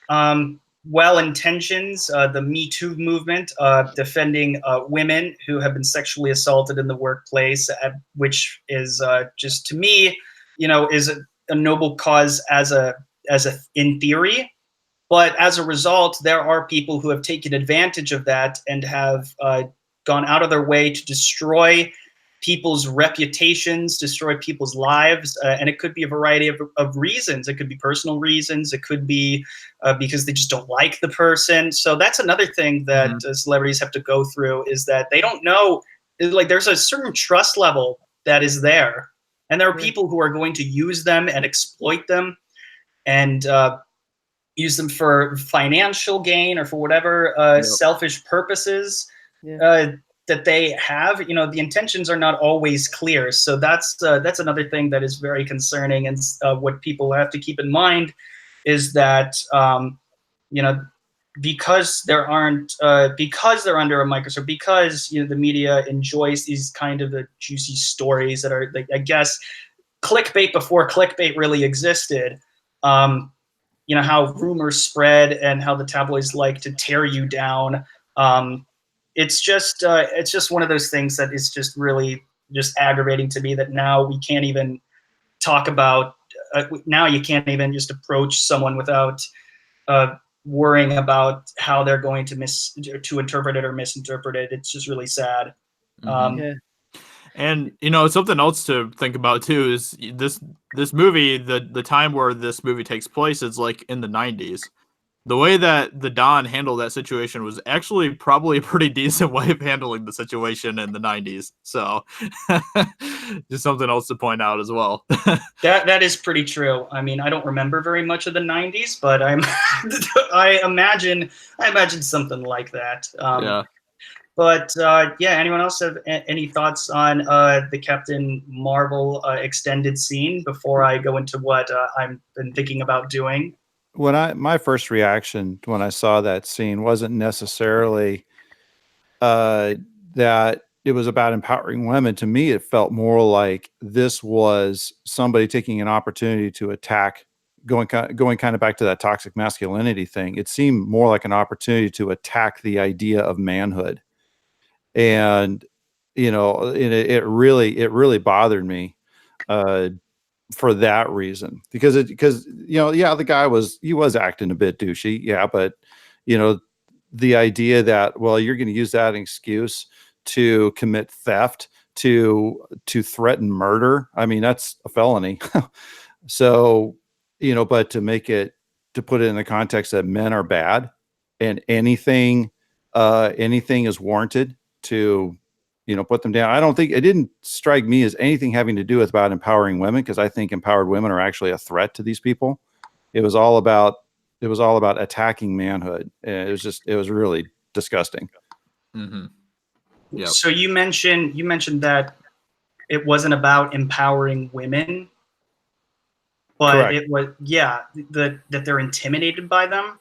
well-intentions, the Me Too movement, defending women who have been sexually assaulted in the workplace, which is just, to me, is a noble cause in theory. But as a result, there are people who have taken advantage of that and have gone out of their way to destroy people's reputations, destroy people's lives, and it could be a variety of reasons. It could be personal reasons. It could be because they just don't like the person. So that's another thing that celebrities have to go through, is that they don't know, like, there's a certain trust level that is there, and there are people who are going to use them and exploit them and use them for financial gain or for whatever selfish purposes that they have. The intentions are not always clear. So that's another thing that is very concerning. And what people have to keep in mind is that, because they're under a microscope, because the media enjoys these kind of juicy stories that are, like, I guess, clickbait before clickbait really existed. How rumors spread and how the tabloids like to tear you down. It's just one of those things that is just really just aggravating to me, that now we can't even talk about. Now you can't even just approach someone without worrying about how they're going to interpret it or misinterpret it. It's just really sad. And something else to think about too is this movie, the time where this movie takes place is like in the 90s. The way that the Don handled that situation was actually probably a pretty decent way of handling the situation in the 90s. So just something else to point out as well. That is pretty true. I mean, I don't remember very much of the 90s, but I imagine something like that. But anyone else have any thoughts on the Captain Marvel extended scene before I go into what I've been thinking about doing? My first reaction when I saw that scene wasn't necessarily that it was about empowering women. To me, it felt more like this was somebody taking an opportunity to attack, going kind of back to that toxic masculinity thing. It seemed more like an opportunity to attack the idea of manhood. And, it really bothered me for that reason, because the guy was acting a bit douchey. But, the idea that, well, you're going to use that excuse to commit theft, to threaten murder. I mean, that's a felony. So, but to put it in the context that men are bad and anything is warranted to, put them down. I don't think, it didn't strike me as anything having to do with about empowering women, because I think empowered women are actually a threat to these people. It was all about attacking manhood. It was really disgusting. Yep. So you mentioned that it wasn't about empowering women, but correct. It was that they're intimidated by them.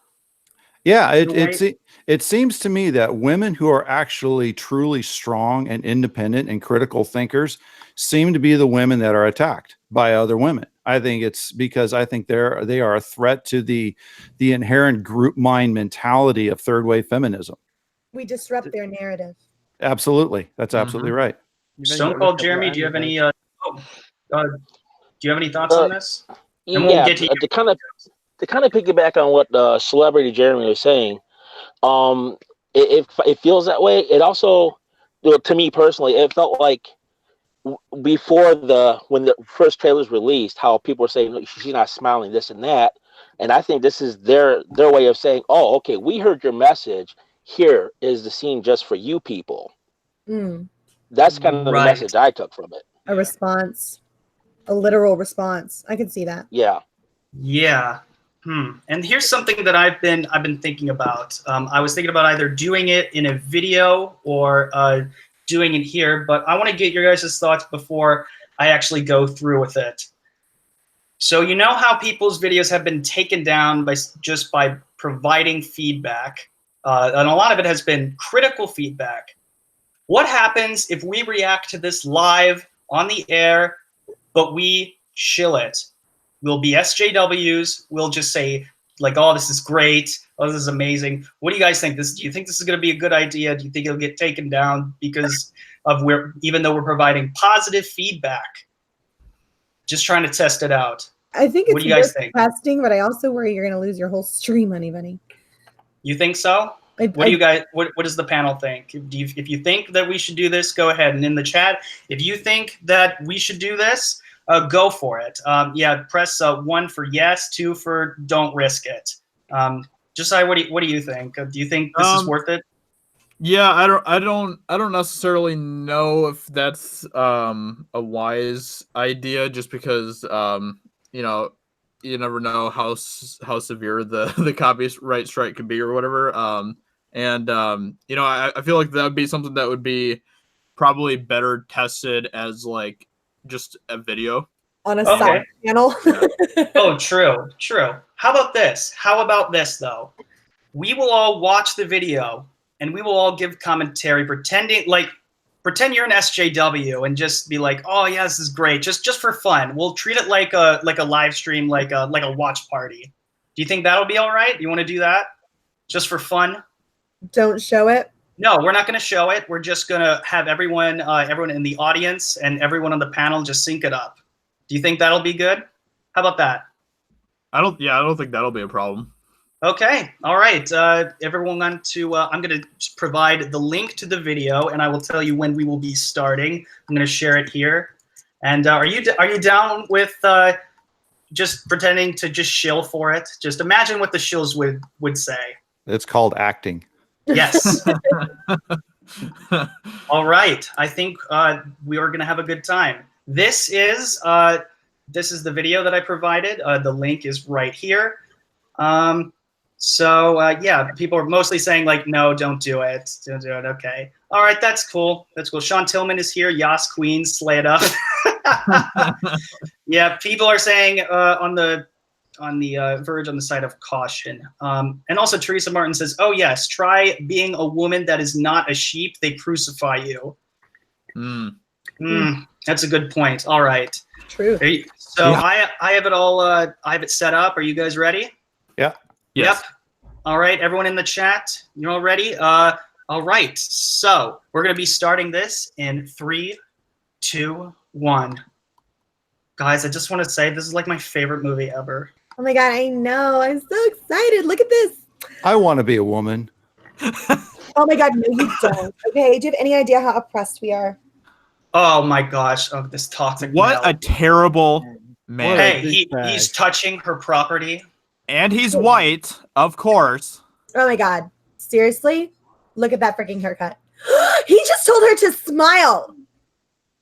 Yeah, it seems to me that women who are actually truly strong and independent and critical thinkers seem to be the women that are attacked by other women. I think it's because I think they are a threat to the inherent group mind mentality of third wave feminism. We disrupt their narrative. Absolutely, that's absolutely right. Stone Cold Jeremy, do you have any? Do you have any thoughts on this? And to kind of piggyback on what Celebrity Jeremy was saying, It feels that way. It also, to me personally, it felt like before when the first trailer was released, how people were saying she's not smiling, this and that, and I think this is their way of saying, oh, okay, we heard your message. Here is the scene just for you people. That's kind of the message I took from it. A response, a literal response. I can see that. Yeah. Yeah. And here's something that I've been thinking about. I was thinking about either doing it in a video or doing it here, but I want to get your guys' thoughts before I actually go through with it. So you know how people's videos have been taken down by providing feedback, and a lot of it has been critical feedback. What happens if we react to this live on the air, but we shill it? We'll be SJWs. We'll just say like, "Oh, this is great. Oh, this is amazing." What do you guys think? Do you think this is going to be a good idea? Do you think it'll get taken down because of even though we're providing positive feedback? Just trying to test it out. I think What do you guys think? testing, but I also worry you're going to lose your whole stream, Honey Bunny. You think so? What do you guys? What does the panel think? If you think that we should do this, go ahead. And in the chat, if you think that we should do this, go for it. Yeah, press 1 for yes, 2 for don't risk it. Josiah, what do you think? Do you think this is worth it? Yeah, I don't necessarily know if that's a wise idea, just because you know, you never know how severe the copyright strike could be or whatever. And you know, I feel like that would be something that would be probably better tested as like just a video on a side channel. Oh, true. How about this though? We will all watch the video and we will all give commentary, pretend you're an SJW and just be like, "Oh yeah, this is great," just for fun. We'll treat it like a live stream, like a watch party. Do you think that'll be all right? You want to do that just for fun? Don't show it. No, we're not going to show it. We're just going to have everyone in the audience and everyone on the panel just sync it up. Do you think that'll be good? How about that? I don't think that'll be a problem. Okay. All right. Everyone on to, I'm going to provide the link to the video and I will tell you when we will be starting. I'm going to share it here. And are you down with just pretending to just shill for it? Just imagine what the shills would say. It's called acting. Yes. All right. I think we are going to have a good time. This is the video that I provided. The link is right here. So yeah, people are mostly saying like, no, don't do it. Don't do it. Okay. All right. That's cool. That's cool. Sean Tillman is here. Yas Queen, slay it up. Yeah. People are saying on the verge, on the side of caution. And also Teresa Martin says, "Oh yes, try being a woman that is not a sheep. They crucify you." That's a good point. All right. True. So yeah. I have it all. I have it set up. Are you guys ready? Yeah. Yes. Yep. All right. Everyone in the chat, you're all ready? All right. So we're gonna be starting this in 3, 2, 1. Guys, I just want to say this is like my favorite movie ever. Oh my God, I know. I'm so excited. Look at this. I want to be a woman. Oh my God, no, you don't. Okay, do you have any idea how oppressed we are? Oh my gosh, this toxic. What a terrible man. Hey, he's touching her property. And he's white, of course. Oh my God. Seriously? Look at that freaking haircut. He just told her to smile.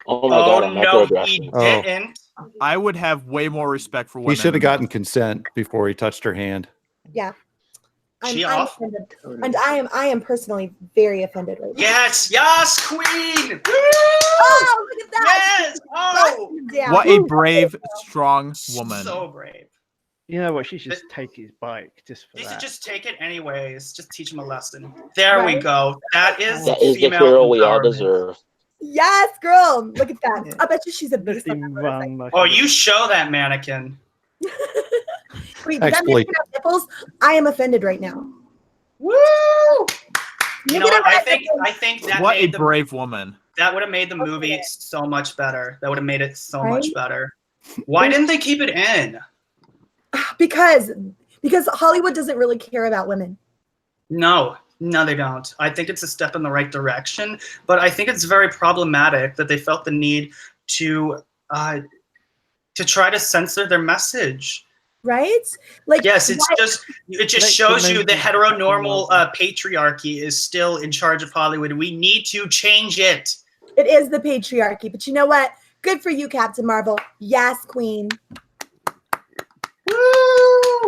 Oh my God, I'm no, he didn't. I would have way more respect for women. He should have gotten consent before he touched her hand. Yeah. I'm off? offended. And I am personally very offended right now. Yes, queen! Oh, look at that! Yes! Oh! What a brave, strong woman. So brave. You know what? She should just take his bike just for He that. should just take it anyways. Just teach him a lesson. There we go. That is the female hero we all empowerment. deserve. Yes, girl. Look at that. I bet you she's a beast. Oh, you show that mannequin. Wait, did that mannequin have nipples? I am offended right now. Woo! You know what? I think that what a made brave woman. That would have made the movie so much better. That would have made it so much better. Why didn't they keep it in? Because Hollywood doesn't really care about women. No, No, they don't. I think it's a step in the right direction, but I think it's very problematic that they felt the need to try to censor their message. Right? Like, yes, it just Let shows the you the movie heteronormal happen. patriarchy is still in charge of Hollywood. We need to change it. It is the patriarchy, but you know what? Good for you, Captain Marvel. Yes, Queen. Woo!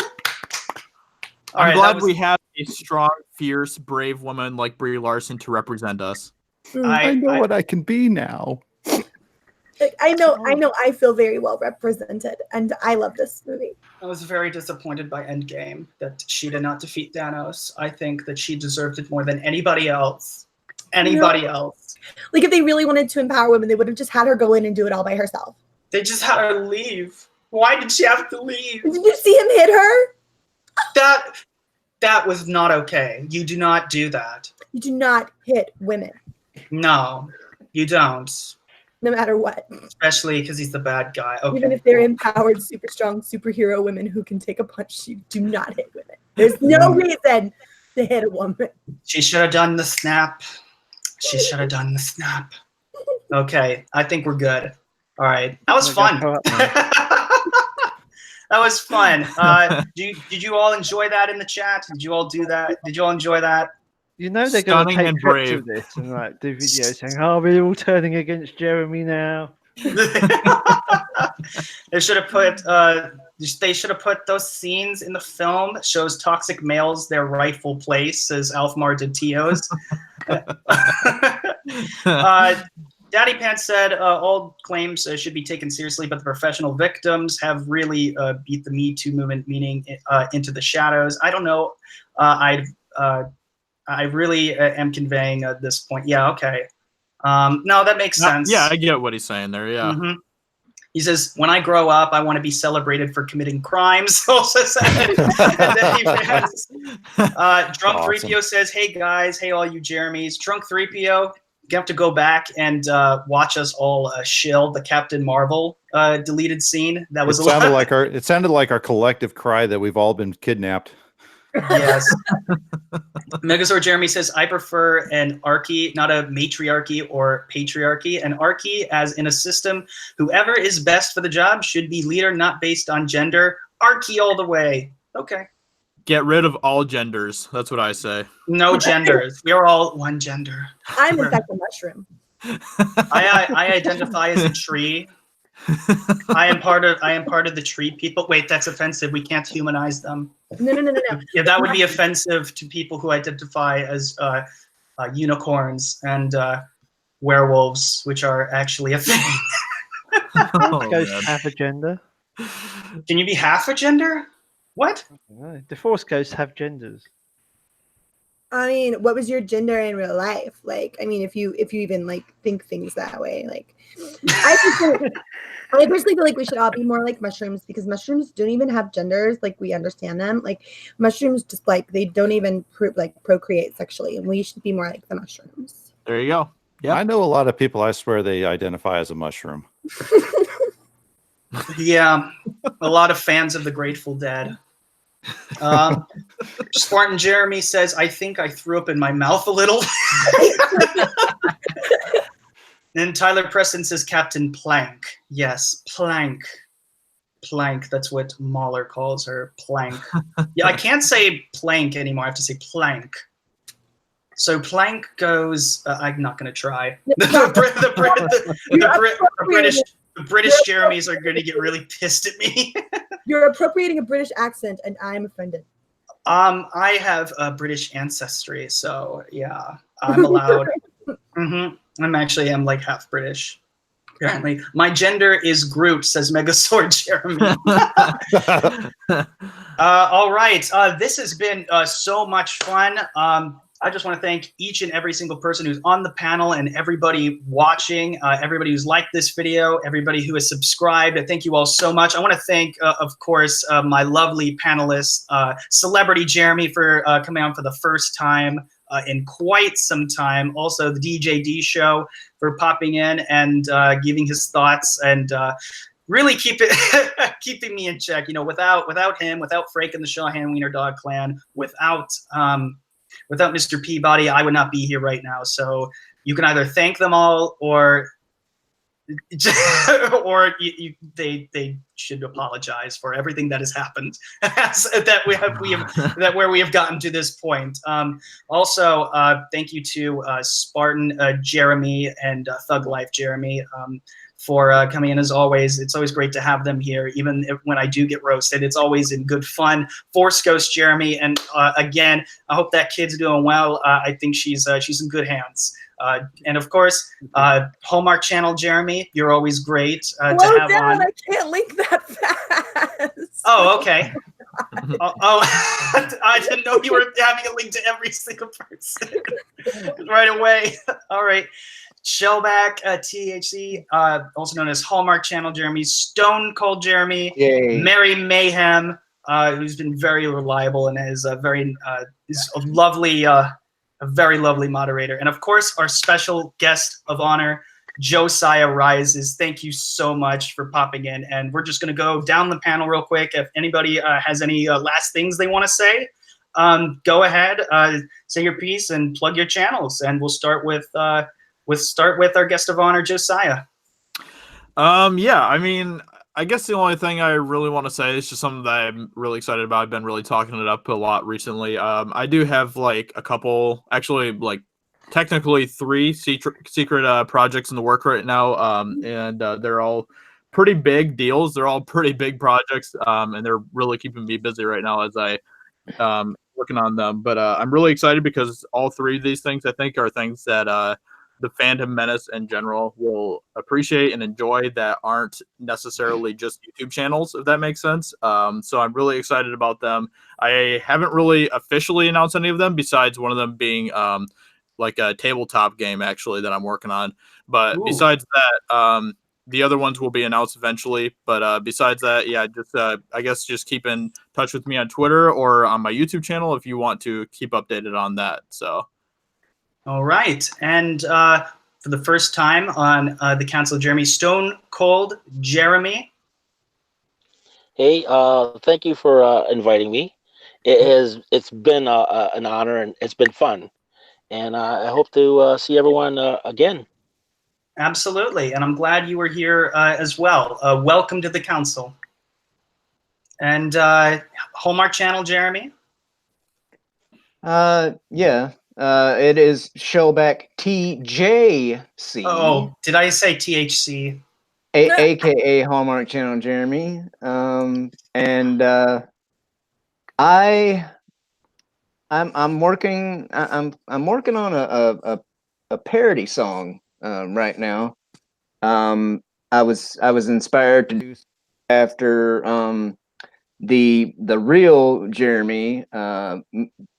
I'm glad we have a strong, fierce, brave woman like Brie Larson to represent us. I know what I can be now. I know. I feel very well represented, and I love this movie. I was very disappointed by Endgame that she did not defeat Thanos. I think that she deserved it more than anybody else. Anybody else. Like, if they really wanted to empower women, they would have just had her go in and do it all by herself. They just had her leave. Why did she have to leave? Did you see him hit her? That was not okay. You do not do that. You do not hit women. No, you don't. No matter what. Especially because he's the bad guy. Okay. Even if they're empowered, super strong, superhero women who can take a punch, you do not hit women. There's no reason to hit a woman. She should have done the snap. She should have done the snap. Okay, I think we're good. All right. That was fun. That was fun. Did you all enjoy that in the chat? Did you all do that? Did you all enjoy that? You know they're going to Stunning take and clips brave. of this and like do videos saying, "Oh, we're all turning against Jeremy now." They should have put those scenes in the film that shows toxic males their rightful place, as Alfmar did Tio's. Daddy Pants said all claims should be taken seriously, but the professional victims have really beat the Me Too movement meaning into the shadows. I don't know. I really am conveying at this point. Yeah, okay. No, that makes sense. Yeah, I get what he's saying there. Yeah. Mm-hmm. He says, when I grow up, I want to be celebrated for committing crimes. Also said. And then he has, Drunk Awesome. 3PO says, hey guys, hey all you Jeremys. Drunk 3PO, you have to go back and watch us all shill the Captain Marvel deleted scene. That was It sounded like our collective cry that we've all been kidnapped. Yes. Megazord Jeremy says, I prefer an archy, not a matriarchy or patriarchy. An archy, as in a system, whoever is best for the job should be leader, not based on gender. Archy all the way. Okay. Get rid of all genders. That's what I say. No genders. We are all one gender. I'm in fact a mushroom. I identify as a tree. I am part of the tree people. Wait, that's offensive. We can't humanize them. No. Yeah, that would be offensive to people who identify as unicorns and werewolves, which are actually a thing. Ghost half a gender. Can you be half a gender? What? No, the Force Ghosts have genders. I mean, what was your gender in real life? Like, I mean, if you even like think things that way, like, I personally feel like we should all be more like mushrooms, because mushrooms don't even have genders. Like, we understand them. Like, mushrooms just like they don't even procreate sexually, and we should be more like the mushrooms. There you go. Yeah, I know a lot of people. I swear they identify as a mushroom. Yeah, a lot of fans of the Grateful Dead. Spartan Jeremy says, I think I threw up in my mouth a little. And Tyler Preston says, Captain Plank. Yes, Plank. Plank, that's what Mahler calls her, Plank. Yeah, I can't say Plank anymore. I have to say Plank. So Plank goes, I'm not going to try. The British Jeremys are going to get really pissed at me. You're appropriating a British accent, and I'm offended. I have a British ancestry, so yeah, I'm allowed. I'm like half British. Apparently, my gender is Groot, says Megazord Jeremy. All right, this has been so much fun. I just want to thank each and every single person who's on the panel and everybody watching, everybody who's liked this video, everybody who has subscribed. Thank you all so much. I want to thank, of course, my lovely panelists, Celebrity Jeremy for coming on for the first time in quite some time. Also, the DJD Show for popping in and giving his thoughts and really keeping me in check. You know, without him, without Frank and the Shawhan Wiener Dog Clan, without without Mr. Peabody, I would not be here right now. So you can either thank them all or they should apologize for everything that has happened that we have gotten to this point. Also, thank you to Spartan Jeremy and Thug Life Jeremy for coming in as always. It's always great to have them here, even when I do get roasted. It's always in good fun. ForceGhost Jeremy, and again, I hope that kid's doing well. I think she's in good hands. And of course, Hallmark Channel Jeremy, you're always great to have on. I can't link that fast. Oh, okay. I didn't know you were having a link to every single person right away. All right. Shellback, THC, also known as Hallmark Channel Jeremy, Stone Cold Jeremy, Yay. Mary Mayhem, who's been very reliable and is a very lovely moderator. And of course, our special guest of honor, Josiah Rises. Thank you so much for popping in. And we're just going to go down the panel real quick. If anybody has any last things they want to say, go ahead, say your piece and plug your channels. And we'll start with our guest of honor, Josiah. Yeah, I mean, I guess the only thing I really want to say is just something that I'm really excited about. I've been really talking it up a lot recently. I do have like a couple, actually like technically 3 secret projects in the work right now. And they're all pretty big deals. They're all pretty big projects. And they're really keeping me busy right now as I working on them. But I'm really excited because all 3 of these things I think are things that the fandom menace in general will appreciate and enjoy that aren't necessarily just YouTube channels, if that makes sense. So I'm really excited about them. I haven't really officially announced any of them besides one of them being like a tabletop game actually that I'm working on. But besides that, the other ones will be announced eventually. But besides that, yeah, just I guess just keep in touch with me on Twitter or on my YouTube channel if you want to keep updated on that. So. All right. And for the first time on the Council of Jeremy, Stone Cold Jeremy. Hey, thank you for inviting me. It's been an honor and it's been fun. And I hope to see everyone again. Absolutely. And I'm glad you were here as well. Welcome to the Council. And Hallmark Channel, Jeremy? Yeah. It is Shellback TJC. Oh, did I say THC? AKA Hallmark Channel Jeremy. I'm working on a parody song right now. I was inspired to do after the real Jeremy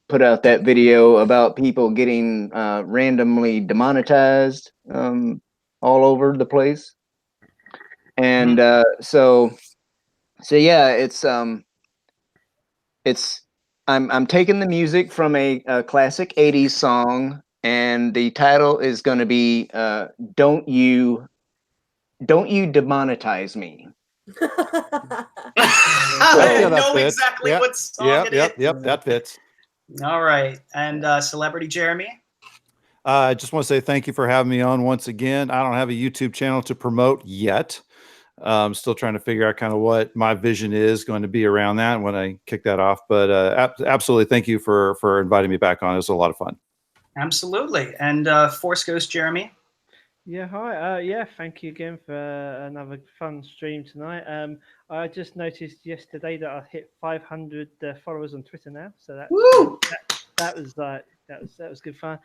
put out that video about people getting randomly demonetized all over the place. And so yeah, I'm taking the music from a classic 80s song, and the title is going to be Don't You Demonetize Me. I know exactly what song it is. Yep, that fits. All right. And Celebrity Jeremy? I just want to say thank you for having me on once again. I don't have a YouTube channel to promote yet. I'm still trying to figure out kind of what my vision is going to be around that when I kick that off. But absolutely, thank you for inviting me back on. It was a lot of fun. Absolutely. And ForceGhost Jeremy? Yeah, hi. Yeah, thank you again for another fun stream tonight. I just noticed yesterday that I hit 500 followers on Twitter now, so that was good fun.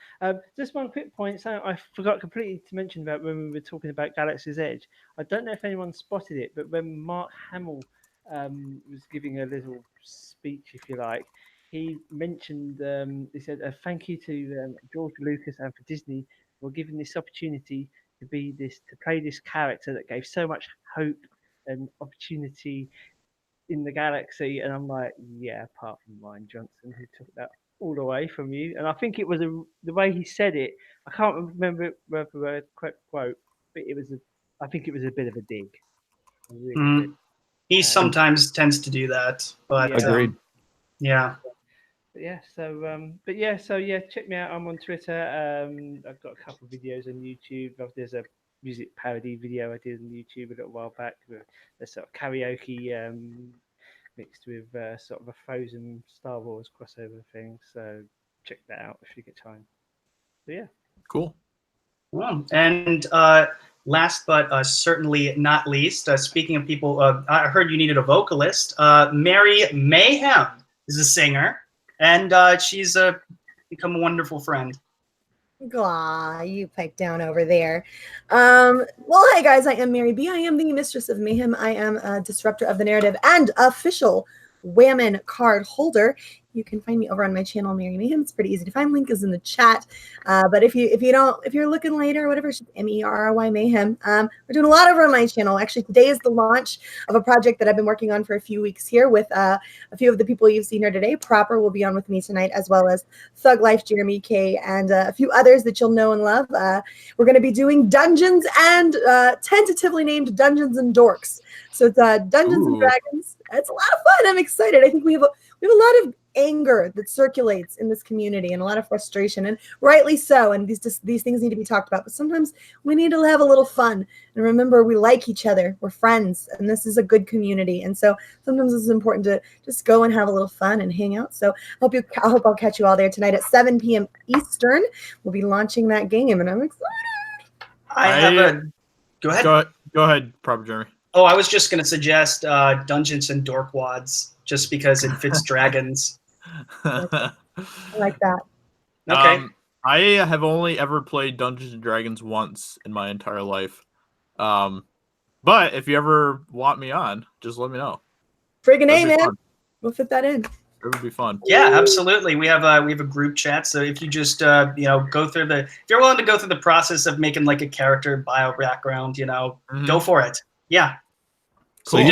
Just one quick point. So I forgot completely to mention about when we were talking about Galaxy's Edge. I don't know if anyone spotted it, but when Mark Hamill was giving a little speech, if you like, he mentioned he said thank you to George Lucas and for Disney for giving this opportunity to play this character that gave so much hope and opportunity in the galaxy. And I'm like, yeah, apart from Ryan Johnson, who took that all away from you. And I think it was the way he said it. I can't remember word for word quote, but I think it was a bit of a dig. He sometimes tends to do that, but agreed. Yeah. Check me out. I'm on Twitter. I've got a couple of videos on YouTube. There's a music parody video I did on YouTube a little while back with a sort of karaoke mixed with sort of a Frozen Star Wars crossover thing. So check that out if you get time. So yeah. Cool. Well, and last but certainly not least, speaking of people, I heard you needed a vocalist. Mary Mayhem is a singer, and she's become a wonderful friend. Aw, you pipe down over there. Well, hey guys, I am Mary B. I am the mistress of mayhem. I am a disruptor of the narrative and official Whammon card holder. You can find me over on my channel, Mary Mayhem. It's pretty easy to find. Link is in the chat. But if you're looking later or whatever, it's MERRY Mayhem. We're doing a lot over on my channel. Actually, today is the launch of a project that I've been working on for a few weeks here with a few of the people you've seen here today. Proper will be on with me tonight, as well as Thug Life, Jeremy K, and a few others that you'll know and love. We're going to be doing Dungeons and tentatively named Dungeons and Dorks. So it's Dungeons and Dragons. It's a lot of fun. I'm excited. I think we have a lot of anger that circulates in this community and a lot of frustration, and rightly so. And these things need to be talked about. But sometimes we need to have a little fun and remember we like each other. We're friends, and this is a good community. And so sometimes it's important to just go and have a little fun and hang out. So I hope I'll catch you all there tonight at 7 p.m. Eastern. We'll be launching that game, and I'm excited. Go ahead. Go ahead, Proper Jeremy. Oh, I was just going to suggest Dungeons and Dorkwads, just because it fits dragons. I like that. Okay. I have only ever played Dungeons and Dragons once in my entire life. But if you ever want me on, just let me know. Friggin' A, man. We'll fit that in. It would be fun. Yeah, absolutely. We have a group chat, so if you just go through if you're willing to go through the process of making like a character bio background, go for it. Yeah. So Cool.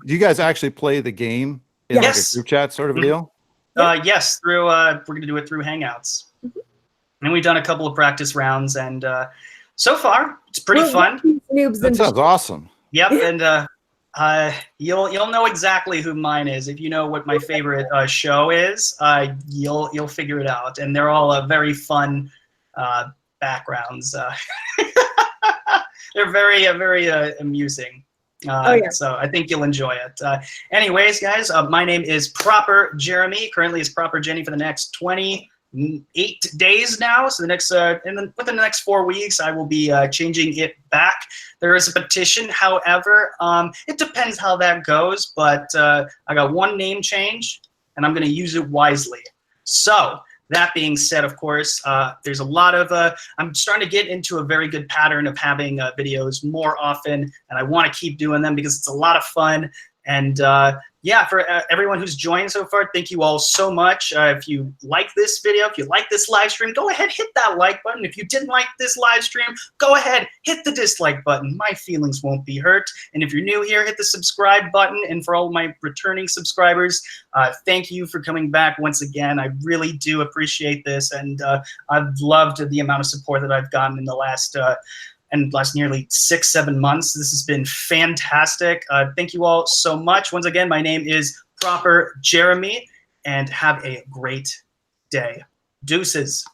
do you guys actually play the game in like a group chat sort of deal? Yes, through we're gonna do it through Hangouts, and we've done a couple of practice rounds, and so far it's pretty fun. That sounds awesome. Yep, and you'll know exactly who mine is if you know what my favorite show is. You'll figure it out, and they're all very fun backgrounds. They're very amusing. So I think you'll enjoy it. Anyways, guys, my name is Proper Jeremy. Currently is Proper Jenny for the next 28 days now. So the next within the next 4 weeks, I will be changing it back. There is a petition, however, it depends how that goes. But I got one name change, and I'm going to use it wisely. So that being said, of course, there's a lot of I'm starting to get into a very good pattern of having videos more often, and I want to keep doing them because it's a lot of fun. And yeah, for everyone who's joined so far, thank you all so much. If you like this video, if you like this live stream, go ahead, hit that like button. If you didn't like this live stream, go ahead, hit the dislike button. My feelings won't be hurt. And if you're new here, hit the subscribe button. And for all of my returning subscribers, thank you for coming back once again. I really do appreciate this. And I've loved the amount of support that I've gotten in the last nearly 6-7 months. This has been fantastic. Thank you all so much. Once again, my name is Proper Jeremy, and have a great day. Deuces.